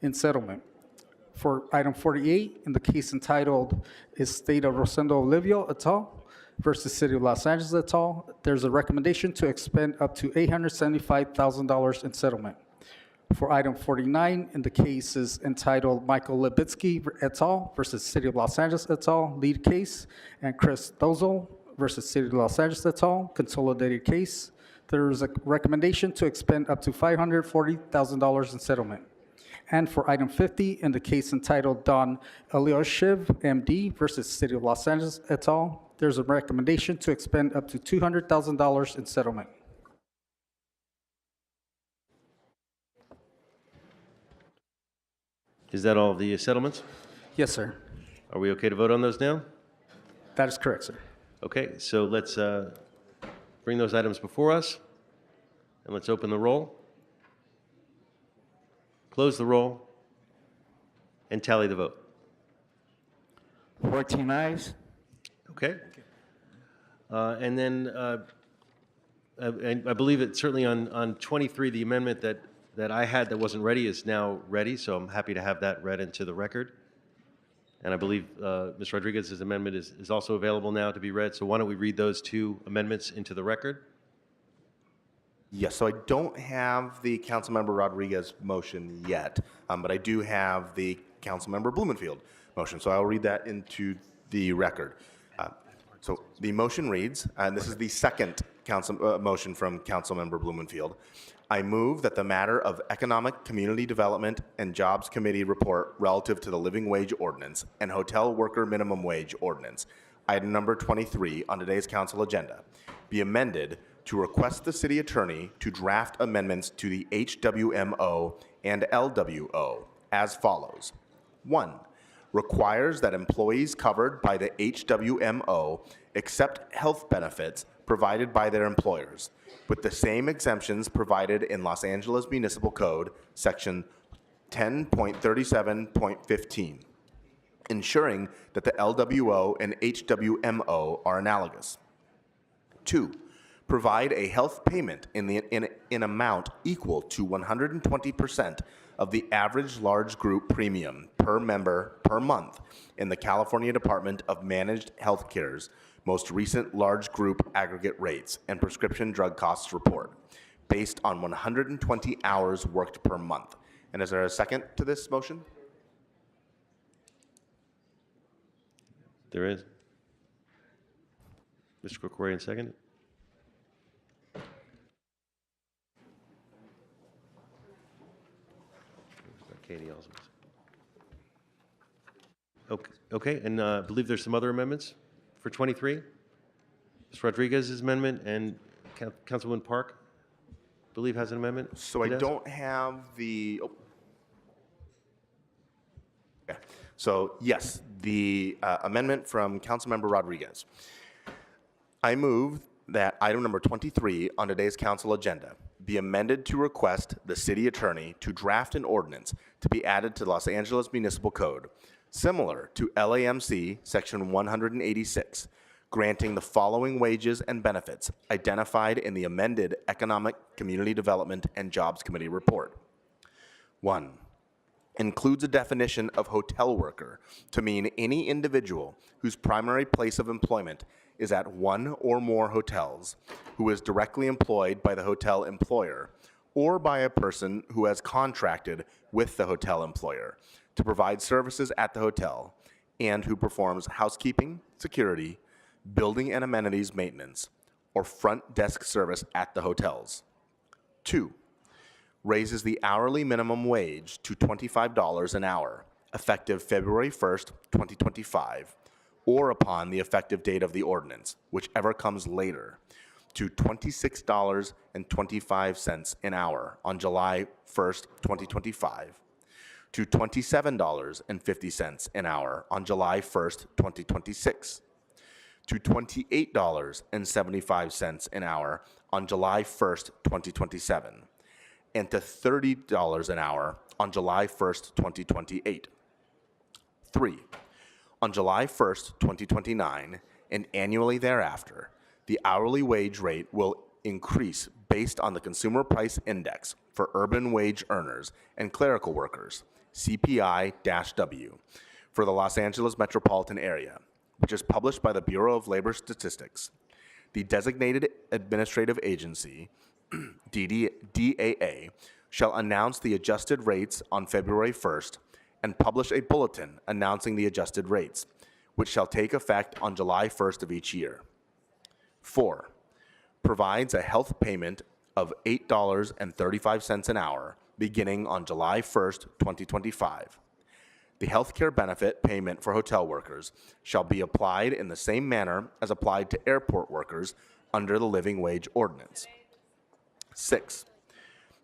in settlement. For item 48, in the case entitled Estate of Rosendo Olivio et al. Versus City of Los Angeles et al., there's a recommendation to expend up to $875,000 in settlement. For item 49, in the cases entitled Michael Lebitsky et al. Versus City of Los Angeles et al., lead case, and Chris Dozel versus City of Los Angeles et al., consolidated case, there is a recommendation to expend up to $540,000 in settlement. And for item 50, in the case entitled Don Elioshev, MD versus City of Los Angeles et al., there's a recommendation to expend up to $200,000 in settlement. Is that all of the settlements? Yes, sir. Are we okay to vote on those now? That is correct, sir. Okay, so let's bring those items before us, and let's open the roll, close the roll, and tally the vote. 14 ayes. Okay. And then I believe that certainly on 23, the amendment that I had that wasn't ready is now ready, so I'm happy to have that read into the record. And I believe Ms. Rodriguez's amendment is also available now to be read, so why don't we read those two amendments into the record? Yes, so I don't have the Councilmember Rodriguez motion yet, but I do have the Councilmember Blumenfield motion, so I'll read that into the record. So the motion reads, and this is the second motion from Councilmember Blumenfield. I move that the matter of Economic Community Development and Jobs Committee report relative to the Living Wage Ordinance and Hotel Worker Minimum Wage Ordinance, item number 23 on today's council agenda, be amended to request the city attorney to draft amendments to the HWMO and LWO as follows. 1. Requires that employees covered by the HWMO accept health benefits provided by their employers, with the same exemptions provided in Los Angeles Municipal Code, Section 10.37.15, ensuring that the LWO and HWMO are analogous. 2. Provide a health payment in amount equal to 120% of the average large group premium per member per month in the California Department of Managed Healthcare's most recent large group aggregate rates and prescription drug costs report, based on 120 hours worked per month. And is there a second to this motion? There is. Mr. Krikorian, second. Katie Ellsworth. Okay, and I believe there's some other amendments for 23. Ms. Rodriguez's amendment and Councilwoman Park, I believe, has an amendment. So I He does? don't have the, oh. Yeah. So yes, the amendment from Councilmember Rodriguez. I move that item number 23 on today's council agenda be amended to request the city attorney to draft an ordinance to be added to the Los Angeles Municipal Code, similar to LAMC Section 186, granting the following wages and benefits identified in the amended Economic, Community Development, and Jobs Committee report. 1. Includes a definition of hotel worker to mean any individual whose primary place of employment is at one or more hotels, who is directly employed by the hotel employer or by a person who has contracted with the hotel employer to provide services at the hotel and who performs housekeeping, security, building and amenities maintenance, or front desk service at the hotels. 2. Raises the hourly minimum wage to $25 an hour, effective February 1st, 2025, or upon the effective date of the ordinance, whichever comes later, to $26.25 an hour on July 1st, 2025, to $27.50 an hour on July 1st, 2026, to $28.75 an hour on July 1st, 2027, and to $30 an hour on July 1st, 2028. 3. On July 1st, 2029, and annually thereafter, the hourly wage rate will increase based on the Consumer Price Index for urban wage earners and clerical workers, CPI-W, for the Los Angeles metropolitan area, which is published by the Bureau of Labor Statistics. The designated administrative agency, DAA, shall announce the adjusted rates on February 1st and publish a bulletin announcing the adjusted rates, which shall take effect on July 1st of each year. 4. Provides a health payment of $8.35 an hour beginning on July 1st, 2025. The health care benefit payment for hotel workers shall be applied in the same manner as applied to airport workers under the Living Wage Ordinance. 6.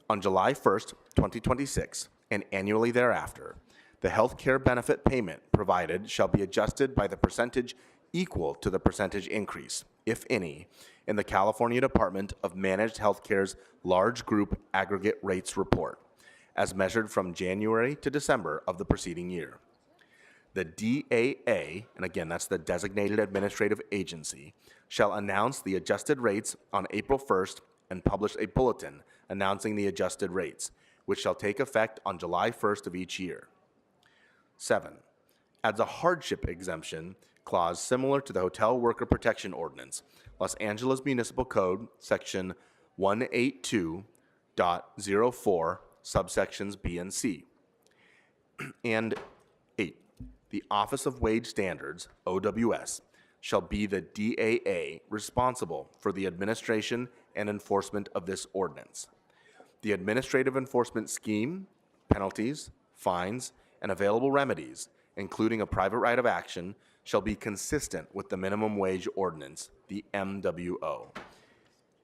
On July 1st, 2026, and annually thereafter, the health care benefit payment provided shall be adjusted by the percentage equal to the percentage increase, if any, in the California Department of Managed Healthcare's Large Group Aggregate Rates Report, as measured from January to December of the preceding year. The DAA, and again, that's the designated administrative agency, shall announce the adjusted rates on April 1st and publish a bulletin announcing the adjusted rates, which shall take effect on July 1st of each year. 7. Adds a hardship exemption clause similar to the Hotel Worker Protection Ordinance, Los Angeles Municipal Code, Section 182.04, subsections B and C. And 8. The Office of Wage Standards, OWS, shall be the DAA responsible for the administration and enforcement of this ordinance. The administrative enforcement scheme, penalties, fines, and available remedies, including a private right of action, shall be consistent with the minimum wage ordinance, the MWO.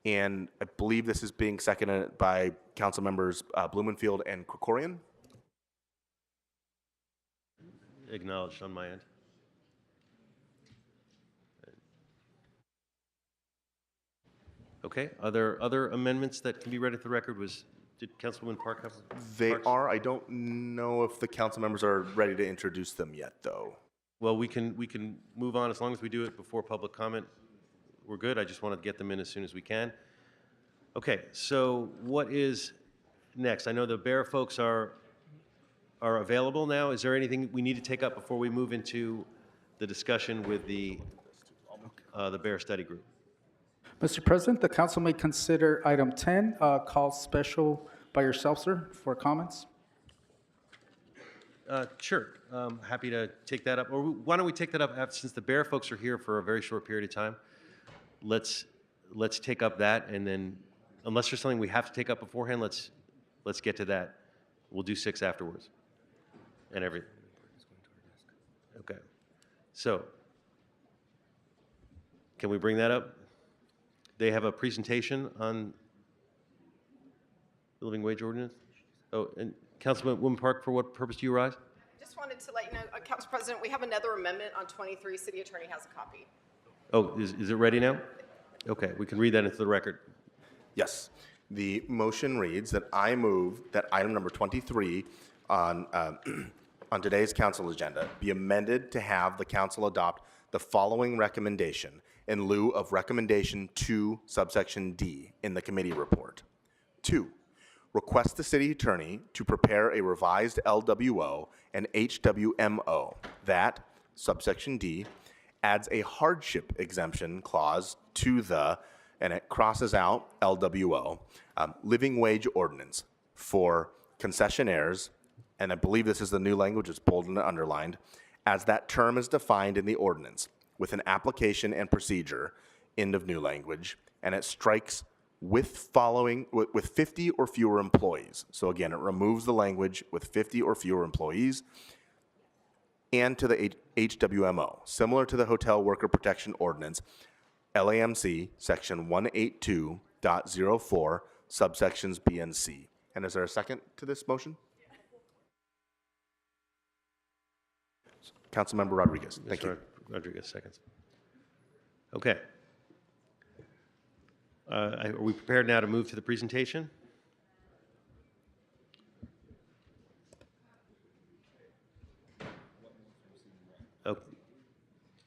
And I believe this is being seconded by Council Members Blumenfield and Krikorian. Acknowledged on my end. Okay, are there other amendments that can be read at the record? Did Councilwoman Park have? They are. I don't know if the council members are ready to introduce them yet, though. Well, we can move on as long as we do it before public comment. We're good. I just want to get them in as soon as we can. Okay, so what is next? I know the Bear folks are available now. Is there anything we need to take up before we move into the discussion with the Bear Study Group? Mr. President, the council may consider item 10, called special by yourself, sir, for comments. Sure. Happy to take that up. Or why don't we take that up since the Bear folks are here for a very short period of time. Let's take up that, and then unless there's something we have to take up beforehand, let's get to that. We'll do 6 afterwards. And everything. Okay. So, can we bring that up? They have a presentation on the living wage ordinance. Oh, and Councilwoman Park, for what purpose do you rise? Just wanted to let you know, Council President, we have another amendment on 23. City Attorney has a copy. Oh, is it ready now? Okay, we can read that into the record. Yes. The motion reads that I move that item number 23 on, on today's council agenda be amended to have the council adopt the following recommendation in lieu of recommendation 2, subsection D in the committee report. 2, request the city attorney to prepare a revised LWO and HWMO that, subsection D, adds a hardship exemption clause to the, and it crosses out LWO, living wage ordinance for concessionaires, and I believe this is the new language, it's bold and underlined, as that term is defined in the ordinance with an application and procedure, end of new language, and it strikes with 50 or fewer employees. So again, it removes the language with 50 or fewer employees and to the HWMO, similar to the Hotel Worker Protection Ordinance, LAMC, section 182.04, subsections B and C. And is there a second to this motion? Councilmember Rodriguez, thank you. Rodriguez, seconds. Okay. Are we prepared now to move to the presentation? Oh,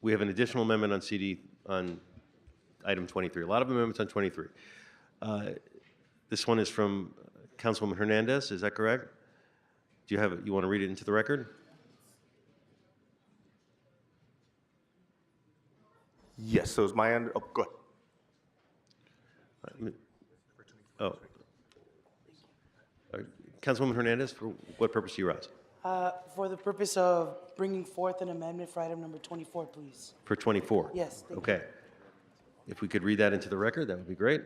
we have an additional amendment on CD on item 23. A lot of amendments on 23. This one is from Councilwoman Hernandez. Is that correct? Do you have it? You want to read it into the record? Yes. So is my under. Oh, go ahead. Oh. Councilwoman Hernandez, for what purpose do you rise? For the purpose of bringing forth an amendment for item number 24, please. For 24? Yes. Thank Okay. If we could read that into the record, that would be great.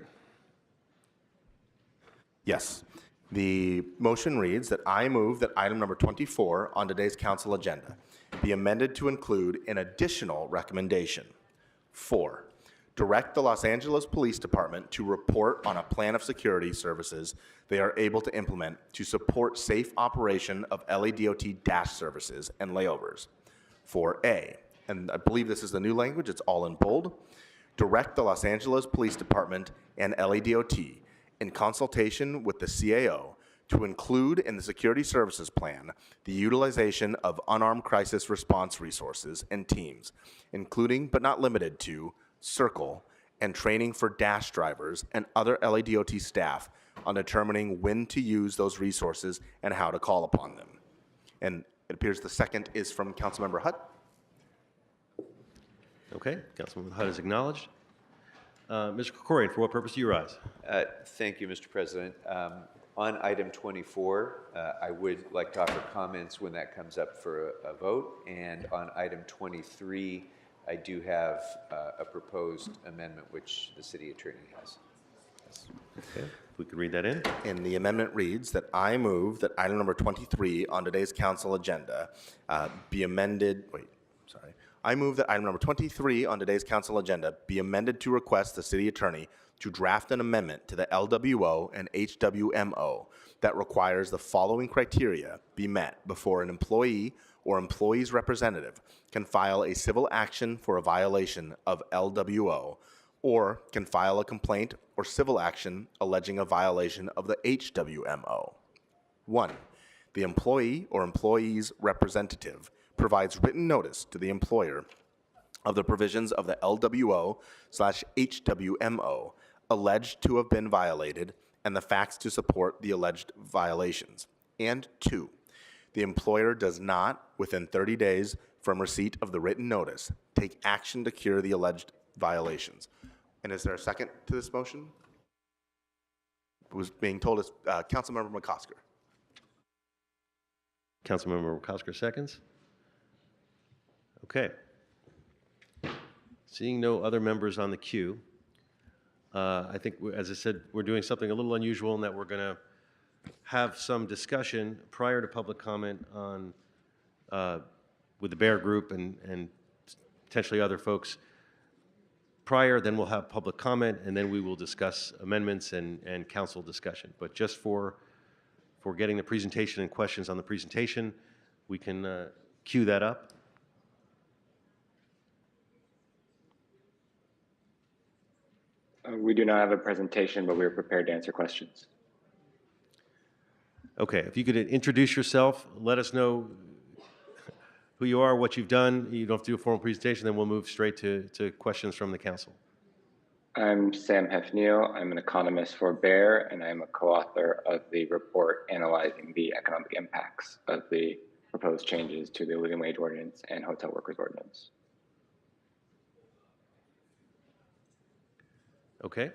Yes. The motion reads that I move that item number 24 on today's council agenda be amended to include an additional recommendation. 4, direct the Los Angeles Police Department to report on a plan of security services they are able to implement to support safe operation of LADOT dash services and layovers. 4A, and I believe this is the new language, it's all in bold, direct the Los Angeles Police Department and LADOT in consultation with the CAO to include in the security services plan the utilization of unarmed crisis response resources and teams, including but not limited to circle and training for dash drivers and other LADOT staff on determining when to use those resources and how to call upon them. And it appears the second is from Councilmember Hutt. Okay, Councilmember Hutt is acknowledged. Mr. Krikorian, for what purpose do you rise? Thank you, Mr. President. On item 24, I would like to offer comments when that comes up for a vote. And on item 23, I do have a proposed amendment which the city attorney has. Yes. Okay, if we could read that in. And the amendment reads that I move that item number 23 on today's council agenda be amended, I move that item number 23 on today's council agenda be amended to request the city attorney to draft an amendment to the LWO and HWMO that requires the following criteria be met before an employee or employee's representative can file a civil action for a violation of LWO or can file a complaint or civil action alleging a violation of the HWMO. 1, the employee or employee's representative provides written notice to the employer of the provisions of the LWO/HWMO alleged to have been violated and the facts to support the alleged violations. And 2, the employer does not, within 30 days from receipt of the written notice, take action to cure the alleged violations. And is there a second to this motion? It was being told as Councilmember McCosker. Councilmember McCosker seconds. Okay. Seeing no other members on the queue, I think, as I said, we're doing something a little unusual in that we're going to have some discussion prior to public comment on with the Bear Group and potentially other folks prior, then we'll have public comment, and then we will discuss amendments and council discussion. But just for getting the presentation and questions on the presentation, we can queue that up. We do not have a presentation, but we are prepared to answer questions. Okay, if you could introduce yourself, let us know who you are, what you've done. You don't have to do a formal presentation, then we'll move straight to questions from the council. I'm Sam Hefneal. I'm an economist for Bear, and I'm a co-author of the report analyzing the economic impacts of the proposed changes to the living wage ordinance and hotel workers ordinance. Okay.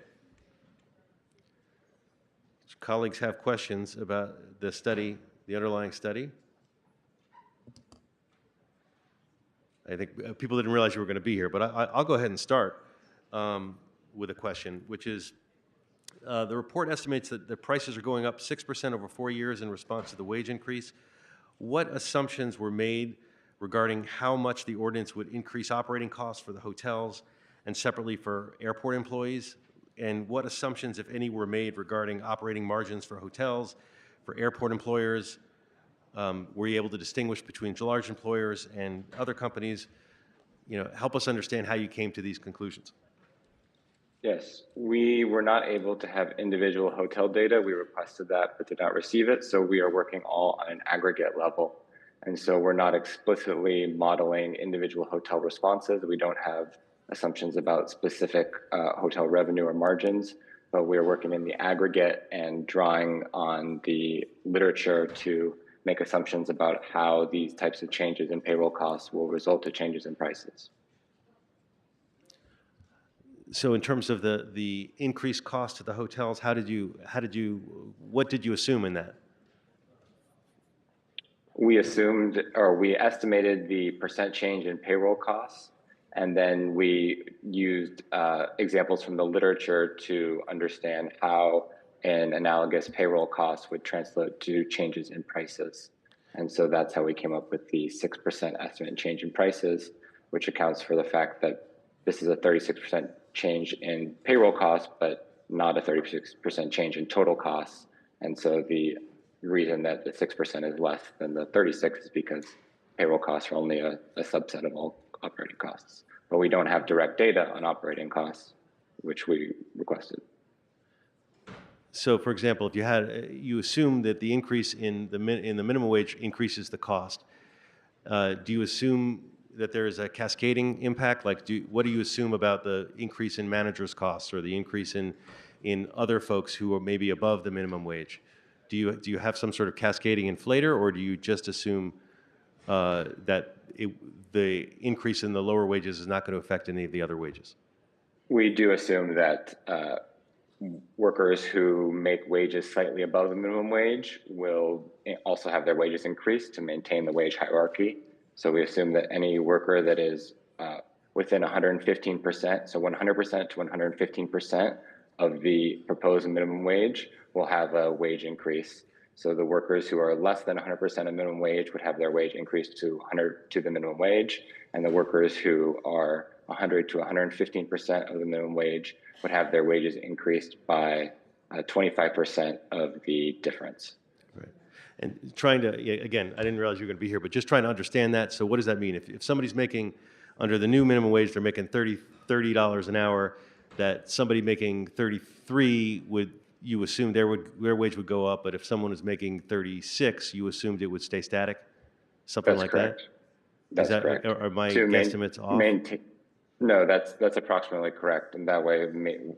Colleagues have questions about the study, the underlying study? I think people didn't realize you were going to be here, but I'll go ahead and start with a question, which is, the report estimates that the prices are going up 6% over 4 years in response to the wage increase. What assumptions were made regarding how much the ordinance would increase operating costs for the hotels and separately for airport employees? And what assumptions, if any, were made regarding operating margins for hotels, for airport employers? Were you able to distinguish between large employers and other companies? Help us understand how you came to these conclusions. Yes, we were not able to have individual hotel data. We requested that, but did not receive it. So we are working all on an aggregate level. And so we're not explicitly modeling individual hotel responses. We don't have assumptions about specific hotel revenue or margins, but we're working in the aggregate and drawing on the literature to make assumptions about how these types of changes in payroll costs will result to changes in prices. So in terms of the increased cost to the hotels, what did you assume in that? We assumed, or we estimated the percent change in payroll costs, and then we used examples from the literature to understand how an analogous payroll cost would translate to changes in prices. And so that's how we came up with the 6% estimate change in prices, which accounts for the fact that this is a 36% change in payroll costs, but not a 36% change in total costs. And so the reason that the 6% is less than the 36 is because payroll costs are only a subset of all operating costs. But we don't have direct data on operating costs, which we requested. So, for example, if you assume that the increase in the minimum wage increases the cost, do you assume that there is a cascading impact? Like, what do you assume about the increase in managers' costs or the increase in other folks who are maybe above the minimum wage? Do you have some sort of cascading inflator, or do you just assume that the increase in the lower wages is not going to affect any of the other wages? We do assume that workers who make wages slightly above the minimum wage will also have their wages increased to maintain the wage hierarchy. So we assume that any worker that is within 115%, so 100% to 115% of the proposed minimum wage will have a wage increase. So the workers who are less than 100% of minimum wage would have their wage increased to 100 to the minimum wage, and the workers who are 100 to 115% of the minimum wage would have their wages increased by 25% of the difference. Right. And trying to, again, I didn't realize you were going to be here, but just trying to understand that. So what does that mean? If somebody's making, under the new minimum wage, they're making $30 an hour, that somebody making 33 you assume their wage would go up, but if someone was making 36, you assumed it would stay static? Something That's like correct. that? That's correct. Are my guesstimates off? No, that's approximately correct, and that way it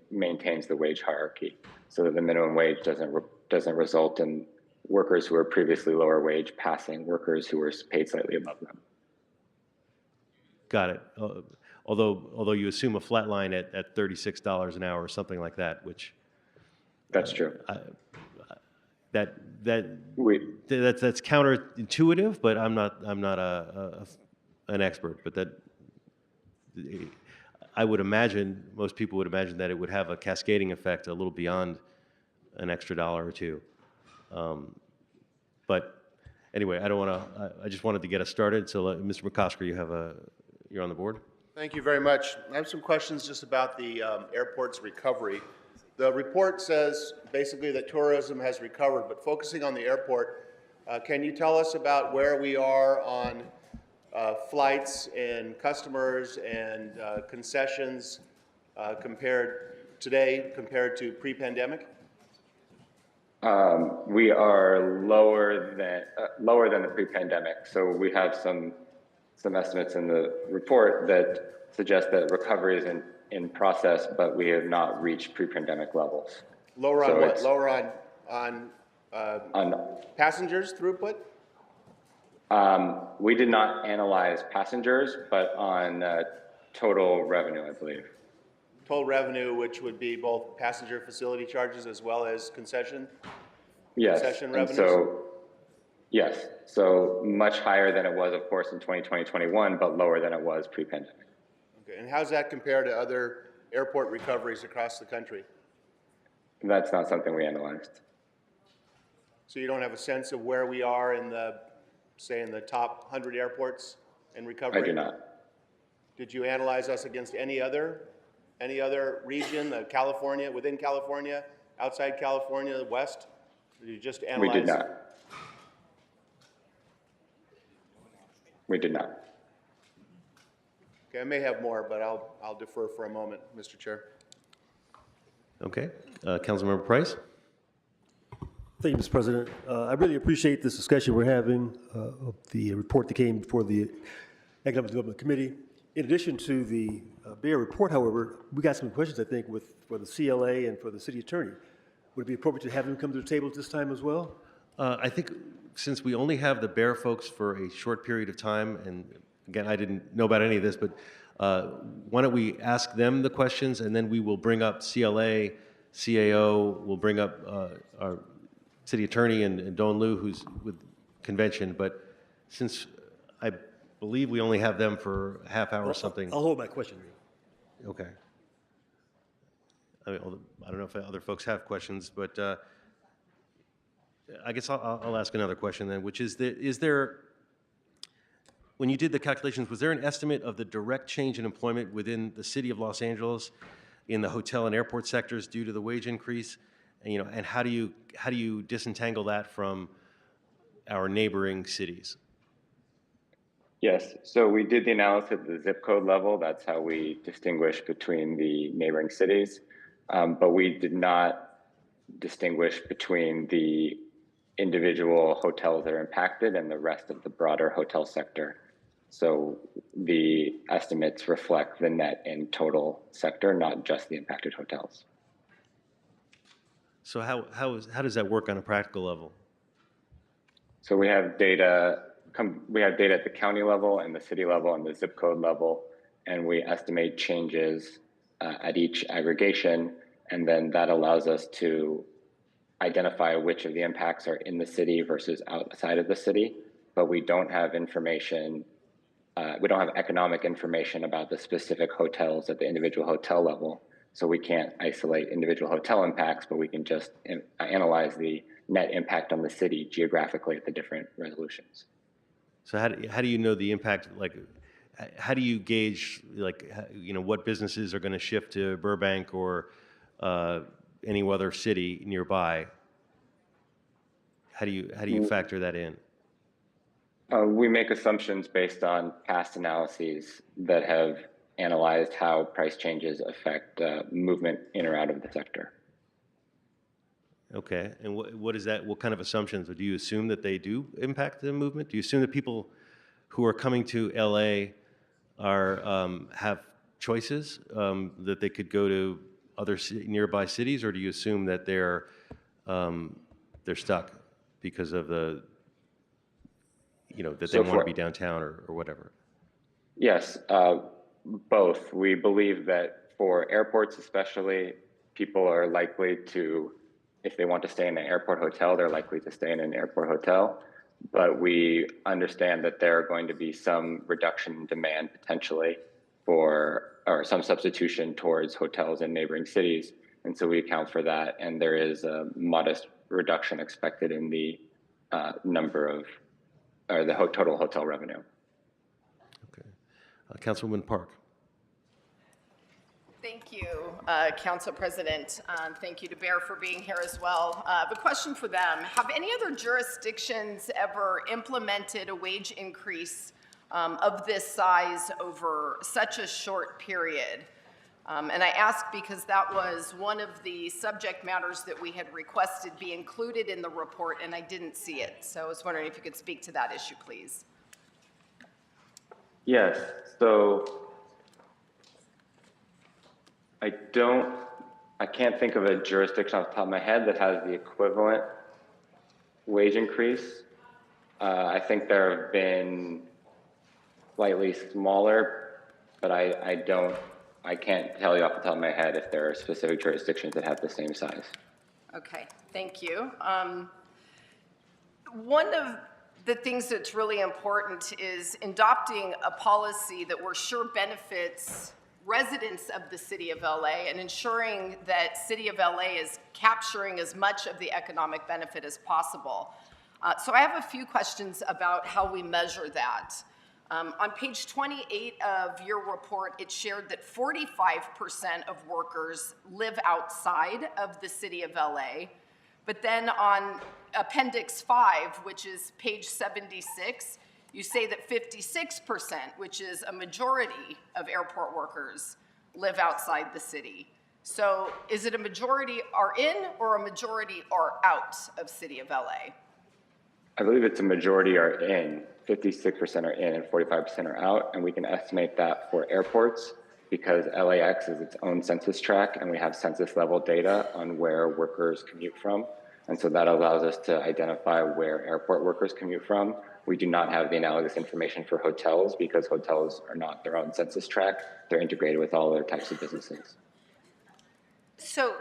maintains the wage hierarchy, so that the minimum wage doesn't result in workers who are previously lower wage passing workers who are paid slightly above them. Got it. Although you assume a flat line at $36 an hour or something like that, which that's true. That's counterintuitive, but I'm not an expert, but that I would imagine, most people would imagine that it would have a cascading effect a little beyond an extra dollar or two. But anyway, I just wanted to get us started. So Mr. McCosker, you're on the board. Thank you very much. I have some questions just about the airport's recovery. The report says basically that tourism has recovered, but focusing on the airport, can you tell us about where we are on flights and customers and concessions compared to pre-pandemic? We are lower than the pre-pandemic. So we have some estimates in the report that suggest that recovery is in process, but we have not reached pre-pandemic levels. Lower on So what? it's- Lower on passengers throughput? We did not analyze passengers, but on total revenue, I believe. Total revenue, which would be both passenger facility charges as well as concession Yes, and revenues? Yes, so much higher than it was, of course, in 2020-21, but lower than it was pre-pandemic. Okay, and how's that compare to other airport recoveries across the country? That's not something we analyzed. So you don't have a sense of where we are in say, in the top 100 airports in recovery? I do not. Did you analyze us against any other region, California, within California, outside California, the West? Did you just analyze? We did not. We did not. Okay, I may have more, but I'll defer for a moment, Mr. Chair. Okay, Councilmember Price. Thank you, Mr. President. I really appreciate this discussion we're having of the report that came before the Economic Development Committee. In addition to the Bear report, however, we got some questions, I think, for the CLA and for the city attorney. Would it be appropriate to have them come to the table at this time as well? I think since we only have the Bear folks for a short period of time, and again, I didn't know about any of this, but why don't we ask them the questions, and then we will bring up CLA, CAO, we'll bring up our city attorney and Don Liu, who's with convention, but since I believe we only have them for a half hour or something. I'll hold my question. Okay. I don't know if other folks have questions, but I guess I'll ask another question then, which is there, when you did the calculations, was there an estimate of the direct change in employment within the city of Los Angeles in the hotel and airport sectors due to the wage increase? And, and how do you disentangle that from our neighboring cities? Yes, so we did the analysis at the zip code level. That's how we distinguish between the neighboring cities. But we did not distinguish between the individual hotels that are impacted and the rest of the broader hotel sector. So the estimates reflect the net and total sector, not just the impacted hotels. So how does that work on a practical level? So we have data. We have data at the county level and the city level and the zip code level, and we estimate changes at each aggregation, and then that allows us to identify which of the impacts are in the city versus outside of the city. But we don't have information. We don't have economic information about the specific hotels at the individual hotel level. So we can't isolate individual hotel impacts, but we can just analyze the net impact on the city geographically at the different resolutions. So how do you know the impact? Like, how do you gauge, like, what businesses are going to shift to Burbank or any other city nearby? How do you factor that in? We make assumptions based on past analyses that have analyzed how price changes affect movement in or out of the sector. Okay, and what is that? What kind of assumptions? Do you assume that they do impact the movement? Do you assume that people who are coming to LA have choices that they could go to other nearby cities, or do you assume that they're stuck because of the that they want to be downtown or whatever? Yes, both. We believe that for airports especially, people are likely to, if they want to stay in an airport hotel, they're likely to stay in an airport hotel. But we understand that there are going to be some reduction in demand potentially or some substitution towards hotels in neighboring cities. And so we account for that. And there is a modest reduction expected in the total hotel revenue. Okay. Councilwoman Park. Thank you, Council President. Thank you to Bear for being here as well. I have a question for them. Have any other jurisdictions ever implemented a wage increase of this size over such a short period? And I ask because that was one of the subject matters that we had requested be included in the report, and I didn't see it. So I was wondering if you could speak to that issue, please. Yes, so I can't think of a jurisdiction off the top of my head that has the equivalent wage increase. I think there have been slightly smaller, but I can't tell you off the top of my head if there are specific jurisdictions that have the same size. Okay, thank you. One of the things that's really important is adopting a policy that we're sure benefits residents of the City of LA and ensuring that City of LA is capturing as much of the economic benefit as possible. So I have a few questions about how we measure that. On page 28 of your report, it shared that 45% of workers live outside of the City of LA. But then on Appendix 5, which is page 76, you say that 56%, which is a majority of airport workers, live outside the city. So is it a majority are in or a majority are out of City of LA? I believe it's a majority are in, 56% are in and 45% are out, and we can estimate that for airports because LAX is its own census tract and we have census level data on where workers commute from. And so that allows us to identify where airport workers commute from. We do not have the analogous information for hotels because hotels are not their own census tract. They're integrated with all other types of businesses. So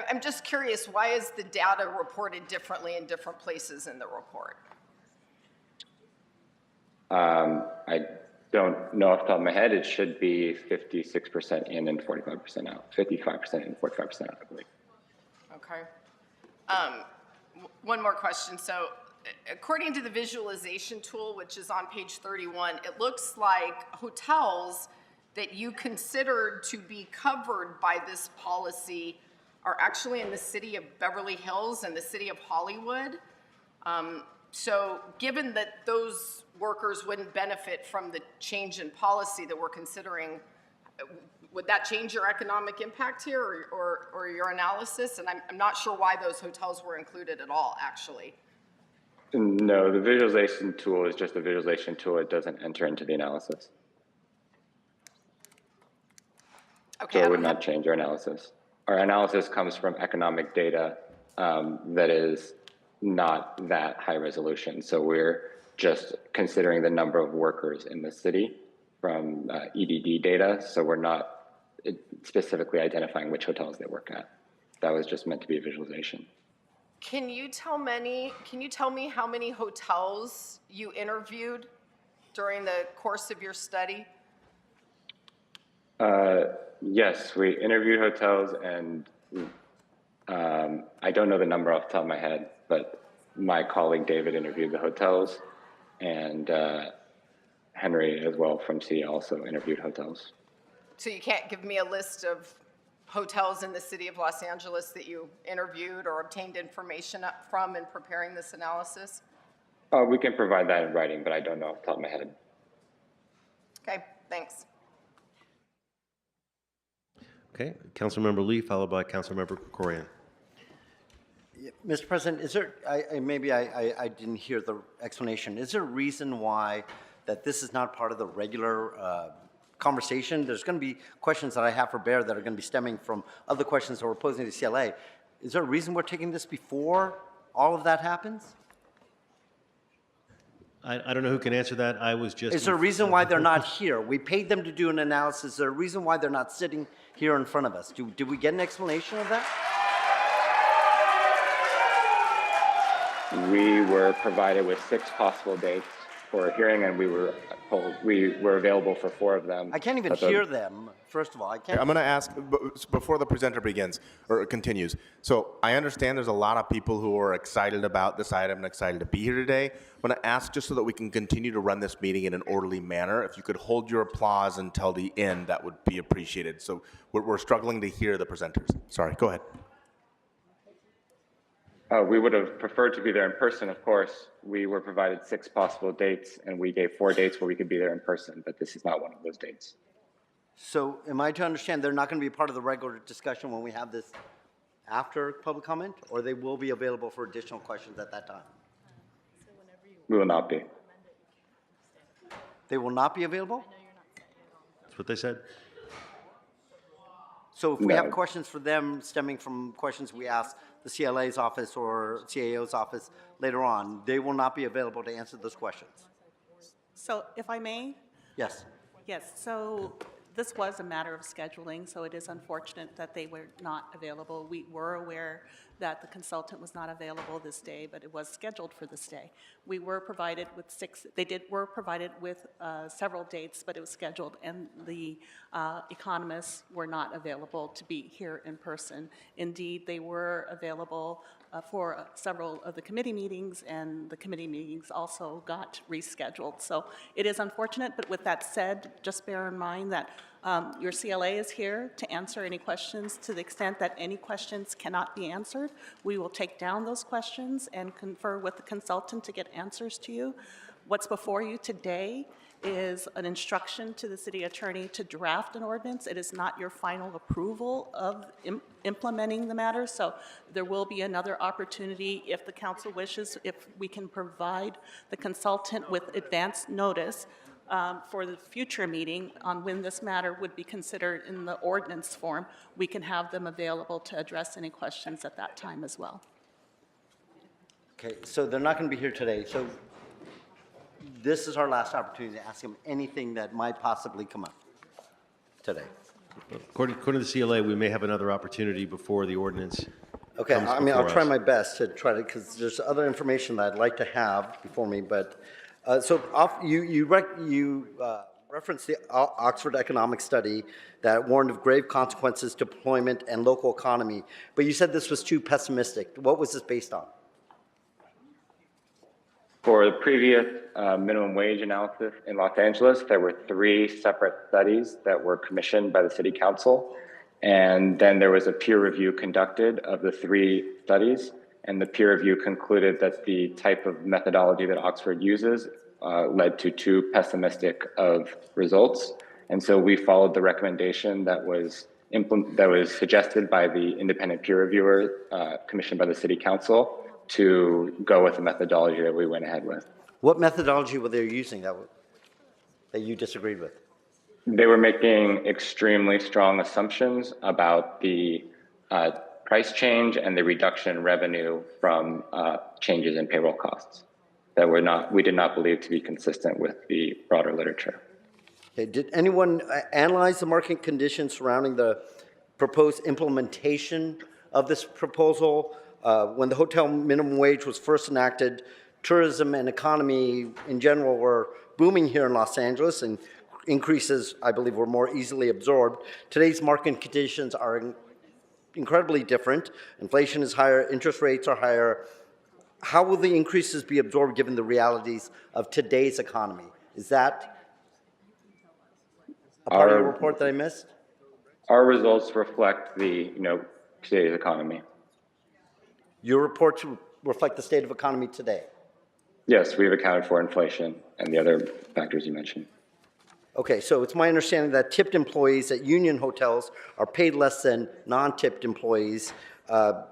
I'm just curious, why is the data reported differently in different places in the report? I don't know off the top of my head. It should be 56% in and 45% out. 55% in and 45% out, I believe. Okay. One more question. So according to the visualization tool, which is on page 31, it looks like hotels that you considered to be covered by this policy are actually in the city of Beverly Hills and the city of Hollywood. So given that those workers wouldn't benefit from the change in policy that we're considering, would that change your economic impact here or your analysis? And I'm not sure why those hotels were included at all, actually. No, the visualization tool is just a visualization tool. It doesn't enter into the analysis. Okay, so it would not change our analysis. Our analysis comes from economic data that is not that high resolution. So we're just considering the number of workers in the city from EDD data. So we're not specifically identifying which hotels they work at. That was just meant to be a visualization. Can you tell me how many hotels you interviewed during the course of your study? Yes, we interviewed hotels, and I don't know the number off the top of my head, but my colleague David interviewed the hotels, and Henry as well from C also interviewed hotels. So you can't give me a list of hotels in the city of Los Angeles that you interviewed or obtained information from in preparing this analysis? We can provide that in writing, but I don't know off the top of my head. Okay, thanks. Okay, Councilmember Lee, followed by Councilmember Corian. Mr. President, is there, maybe I didn't hear the explanation. Is there a reason why that this is not part of the regular conversation? There's going to be questions that I have for Bear that are going to be stemming from other questions that we're posing to CLA. Is there a reason we're taking this before all of that happens? I don't know who can answer that. I was just... Is there a reason why they're not here? We paid them to do an analysis. Is there a reason why they're not sitting here in front of us? Did we get an explanation of that? We were provided with 6 possible dates for a hearing, and we were told we were available for 4 of them. I can't even but the- hear them, first of all. I can't. I'm going to ask, before the presenter begins, or continues, so I understand there's a lot of people who are excited about this item and excited to be here today. I'm going to ask, just so that we can continue to run this meeting in an orderly manner, if you could hold your applause until the end, that would be appreciated. So we're struggling to hear the presenters. Sorry, go ahead. We would have preferred to be there in person, of course. We were provided 6 possible dates, and we gave 4 dates where we could be there in person, but this is not one of those dates. So am I to understand they're not going to be part of the regular discussion when we have this after public comment, or they will be available for additional questions at that time? We will not be. They will not be available? That's what they said. So if we have No. questions for them stemming from questions we ask the CLA's office or CAO's office later on, they will not be available to answer those questions? So if I may? Yes. Yes, so this was a matter of scheduling, so it is unfortunate that they were not available. We were aware that the consultant was not available this day, but it was scheduled for this day. We were provided with were provided with several dates, but it was scheduled, and the economists were not available to be here in person. Indeed, they were available for several of the committee meetings, and the committee meetings also got rescheduled. So it is unfortunate, but with that said, just bear in mind that your CLA is here to answer any questions. To the extent that any questions cannot be answered, we will take down those questions and confer with the consultant to get answers to you. What's before you today is an instruction to the city attorney to draft an ordinance. It is not your final approval of implementing the matter, so there will be another opportunity if the council wishes, if we can provide the consultant with advance notice for the future meeting on when this matter would be considered in the ordinance form. We can have them available to address any questions at that time as well. Okay, so they're not going to be here today. So this is our last opportunity to ask them anything that might possibly come up today. According to the CLA, we may have another opportunity before the ordinance. Okay, comes I mean, I'll before try us. my best to try to, because there's other information that I'd like to have before me, but, you referenced the Oxford economic study that warned of grave consequences to employment and local economy, but you said this was too pessimistic. What was this based on? For the previous minimum wage analysis in Los Angeles, there were 3 separate studies that were commissioned by the city council. And then there was a peer review conducted of the 3 studies. And the peer review concluded that the type of methodology that Oxford uses led to too pessimistic of results. And so we followed the recommendation that was suggested by the independent peer reviewer commissioned by the city council to go with the methodology that we went ahead with. What methodology were they using that you disagreed with? They were making extremely strong assumptions about the price change and the reduction in revenue from changes in payroll costs that we did not believe to be consistent with the broader literature. Okay, did anyone analyze the market conditions surrounding the proposed implementation of this proposal? When the hotel minimum wage was first enacted, tourism and economy in general were booming here in Los Angeles, and increases, I believe, were more easily absorbed. Today's market conditions are incredibly different. Inflation is higher, interest rates are higher. How will the increases be absorbed given the realities of today's economy? Is that a part of your report that I missed? Our results reflect today's economy. Your report to reflect the state of economy today? Yes, we've accounted for inflation and the other factors you mentioned. Okay, so it's my understanding that tipped employees at union hotels are paid less than non-tipped employees. Why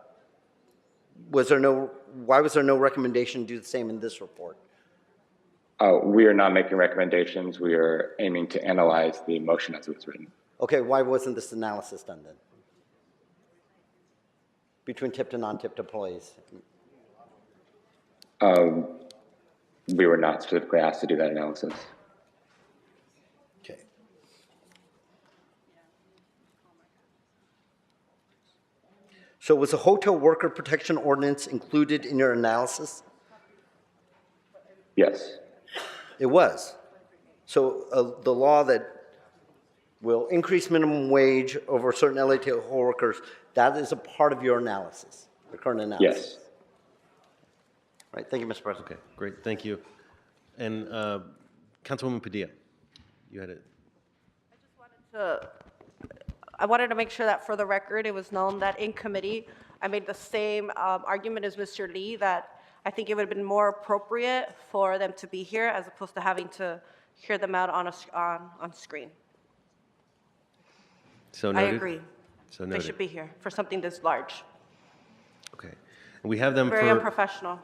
was there no recommendation to do the same in this report? We are not making recommendations. We are aiming to analyze the motion as it was written. Okay, why wasn't this analysis done then? Between tipped and non-tipped employees? We were not specifically asked to do that analysis. Okay. So was the hotel worker protection ordinance included in your analysis? Yes. It was. So the law that will increase minimum wage over certain LA Tahoe workers, that is a part of your analysis, the current analysis? Yes. Right, thank you, Mr. President. Okay, great, thank you. And Councilwoman Padilla, you had it. I wanted to make sure that for the record, it was known that in committee, I made the same argument as Mr. Lee, that I think it would have been more appropriate for them to be here as opposed to having to hear them out on screen. So I noted. agree. So They noted. should be here for something this large. Okay. And we have them Very for unprofessional.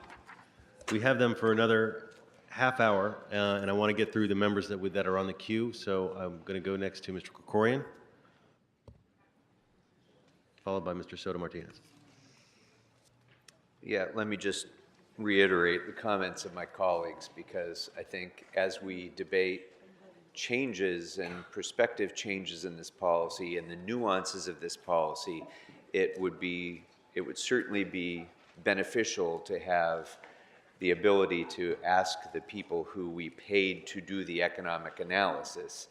we have them for another half hour, and I want to get through the members that are on the queue. So I'm going to go next to Mr. Krikorian, followed by Mr. Soto Martinez. Yeah, let me just reiterate the comments of my colleagues, because I think as we debate changes and prospective changes in this policy and the nuances of this policy, it would certainly be beneficial to have the ability to ask the people who we paid to do the economic analysis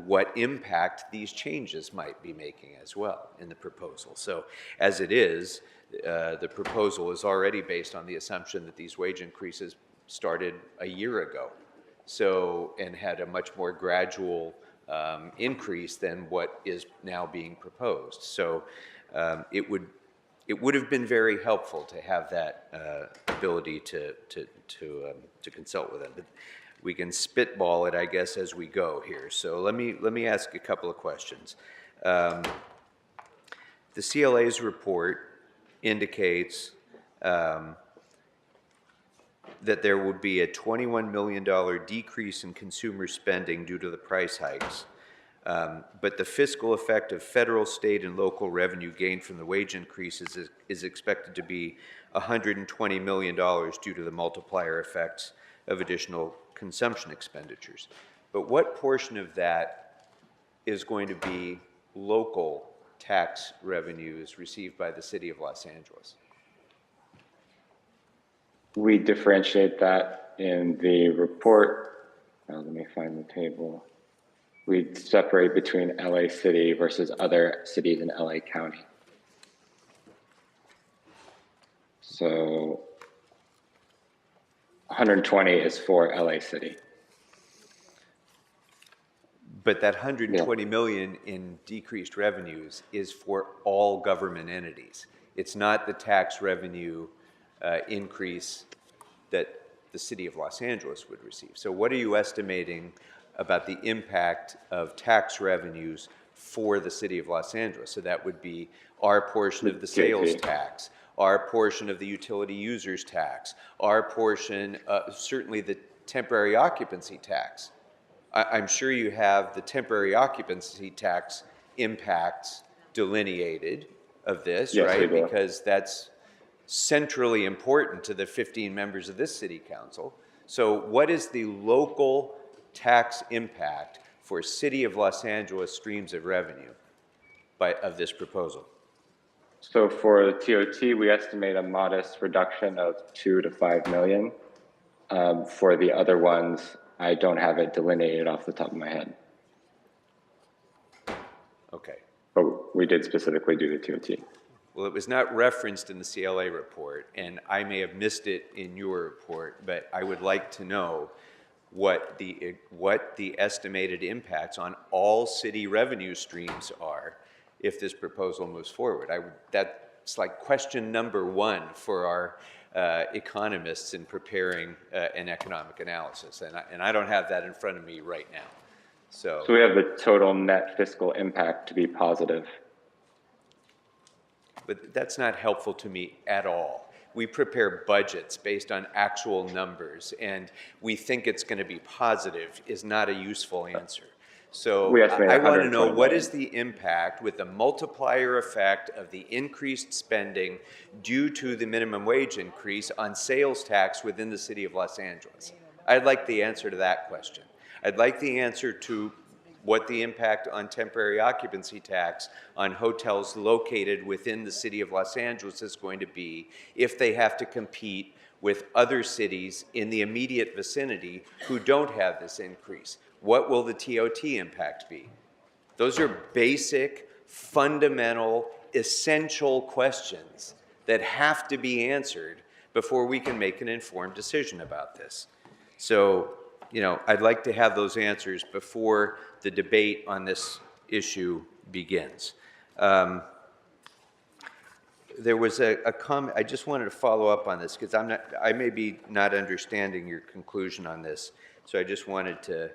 what impact these changes might be making as well in the proposal. So as it is, the proposal is already based on the assumption that these wage increases started a year ago, and had a much more gradual increase than what is now being proposed. So it would have been very helpful to have that ability to consult with them. But we can spitball it, I guess, as we go here. So let me ask a couple of questions. The CLA's report indicates that there would be a $21 million decrease in consumer spending due to the price hikes. But the fiscal effect of federal, state, and local revenue gained from the wage increases is expected to be $120 million due to the multiplier effects of additional consumption expenditures. But what portion of that is going to be local tax revenues received by the City of Los Angeles? We differentiate that in the report. Let me find the table. We separate between LA City versus other cities in LA County. So 120 is for LA City. But that 120 million in decreased revenues is for all government entities. It's not the tax revenue increase that the City of Los Angeles would receive. So what are you estimating about the impact of tax revenues for the City of Los Angeles? So that would be our portion of the sales tax, our portion of the utility users tax, our portion, certainly the temporary occupancy tax. I'm sure you have the temporary occupancy tax impacts delineated of this, yes, right? Because that's centrally important to the 15 members of this City Council. So what is the local tax impact for City of Los Angeles streams of revenue of this proposal? So for the TOT, we estimate a modest reduction of 2 to 5 million. For the other ones, I don't have it delineated off the top of my head. Okay. But we did specifically do the TOT. Well, it was not referenced in the CLA report, and I may have missed it in your report, but I would like to know what the estimated impacts on all city revenue streams are if this proposal moves forward. That's like question number one for our economists in preparing an economic analysis, and I don't have that in front of me right now. So we have the total net fiscal impact to be positive. But that's not helpful to me at all. We prepare budgets based on actual numbers, and we think it's going to be positive is not a useful answer. So I want to know, what is the impact with the multiplier effect of the increased spending due to the minimum wage increase on sales tax within the City of Los Angeles? I'd like the answer to that question. I'd like the answer to what the impact on temporary occupancy tax on hotels located within the City of Los Angeles is going to be if they have to compete with other cities in the immediate vicinity who don't have this increase? What will the TOT impact be? Those are basic, fundamental, essential questions that have to be answered before we can make an informed decision about this. So, you know, I'd like to have those answers before the debate on this issue begins. There was a comment, I just wanted to follow up on this because I may be not understanding your conclusion on this, so I just wanted to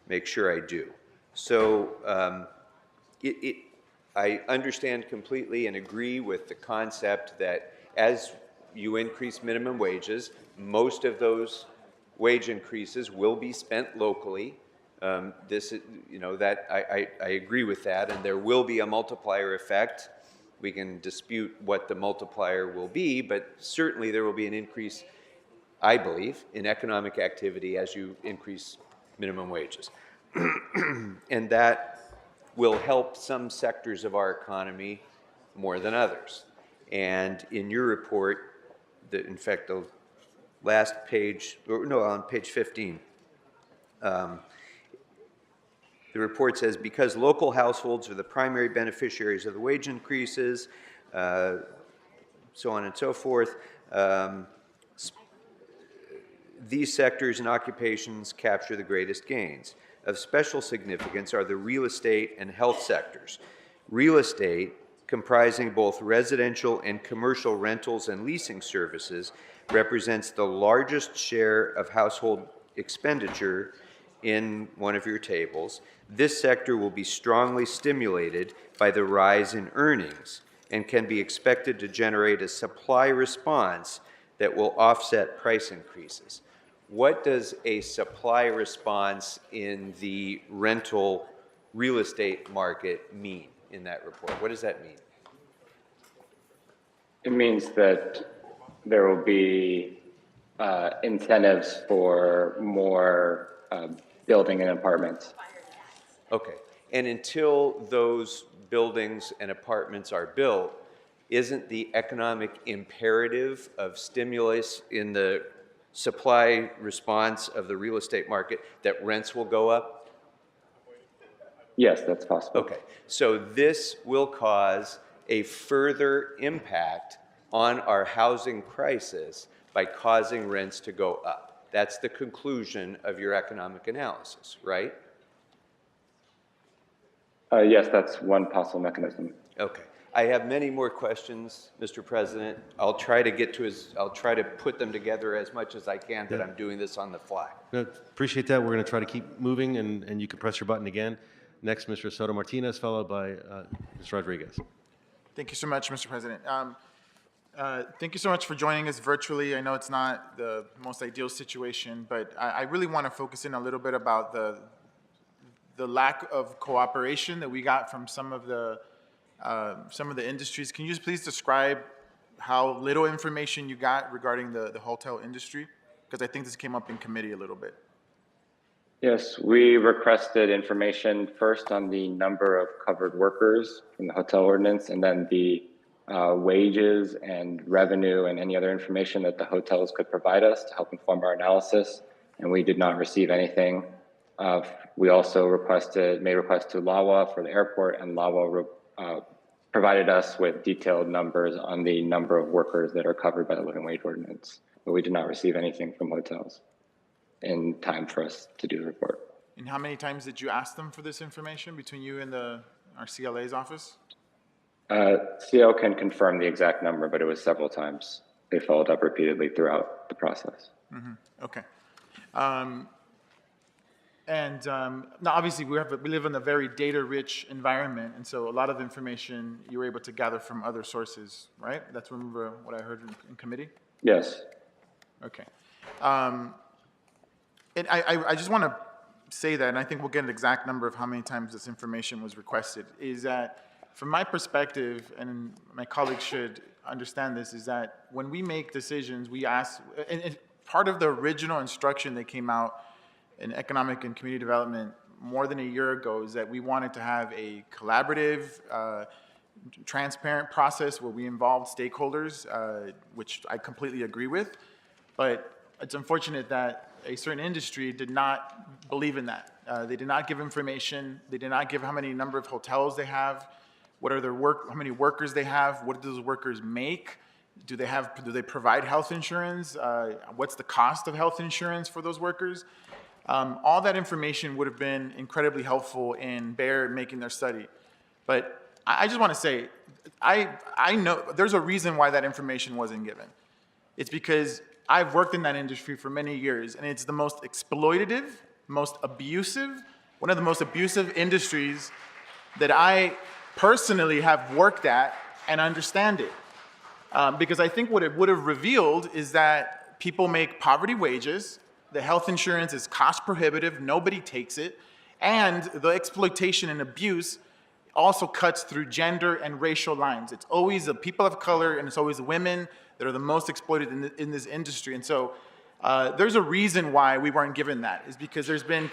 make sure I do. So I understand completely and agree with the concept that as you increase minimum wages, most of those wage increases will be spent locally. You know, that I agree with that, and there will be a multiplier effect. We can dispute what the multiplier will be, but certainly there will be an increase, I believe, in economic activity as you increase minimum wages. And that will help some sectors of our economy more than others. And in your report, in fact, the last page, or no, on page 15, the report says, because local households are the primary beneficiaries of the wage increases, so on and so forth, these sectors and occupations capture the greatest gains. Of special significance are the real estate and health sectors. Real estate, comprising both residential and commercial rentals and leasing services, represents the largest share of household expenditure in one of your tables. This sector will be strongly stimulated by the rise in earnings and can be expected to generate a supply response that will offset price increases. What does a supply response in the rental real estate market mean in that report? What does that mean? It means that there will be incentives for more building and apartments. Okay, and until those buildings and apartments are built, isn't the economic imperative of stimulus in the supply response of the real estate market that rents will go up? Yes, that's possible. Okay, so this will cause a further impact on our housing crisis by causing rents to go up. That's the conclusion of your economic analysis, right? Yes, that's one possible mechanism. Okay. I have many more questions, Mr. President. I'll try to put them together as much as I can, but I'm doing this on the fly. No, appreciate that. We're going to try to keep moving, and you can press your button again. Next, Mr. Soto Martinez, followed by Ms. Rodriguez. Thank you so much, Mr. President. Thank you so much for joining us virtually. I know it's not the most ideal situation, but I really want to focus in a little bit about the lack of cooperation that we got from some of the industries. Can you just please describe how little information you got regarding the hotel industry? Because I think this came up in committee a little bit. Yes, we requested information first on the number of covered workers in the hotel ordinance, and then the wages and revenue and any other information that the hotels could provide us to help inform our analysis, and we did not receive anything. We also made requests to LAWA for the airport, and LAWA provided us with detailed numbers on the number of workers that are covered by the living wage ordinance, but we did not receive anything from hotels in time for us to do the report. And how many times did you ask them for this information between you and our CLA's office? CO can confirm the exact number, but it was several times. They followed up repeatedly throughout the process. Mm-hmm. Okay. Now, obviously, we live in a very data-rich environment, and so a lot of information you were able to gather from other sources, right? That's what I heard in committee? Yes. Okay. And I just want to say that, and I think we'll get an exact number of how many times this information was requested, is that from my perspective, and my colleagues should understand this, is that when we make decisions, we ask, and part of the original instruction that came out in economic and community development more than a year ago is that we wanted to have a collaborative, transparent process where we involved stakeholders, which I completely agree with. But it's unfortunate that a certain industry did not believe in that. They did not give information. They did not give how many number of hotels they have, what are their how many workers they have, what do those workers make, do they provide health insurance, what's the cost of health insurance for those workers. All that information would have been incredibly helpful in Bayer making their study. But I just want to say, I know there's a reason why that information wasn't given. It's because I've worked in that industry for many years, and it's the most exploitative, most abusive, one of the most abusive industries that I personally have worked at and understand it. Because I think what it would have revealed is that people make poverty wages, the health insurance is cost prohibitive, nobody takes it, and the exploitation and abuse also cuts through gender and racial lines. It's always the people of color and it's always the women that are the most exploited in this industry. And so there's a reason why we weren't given that, is because there's been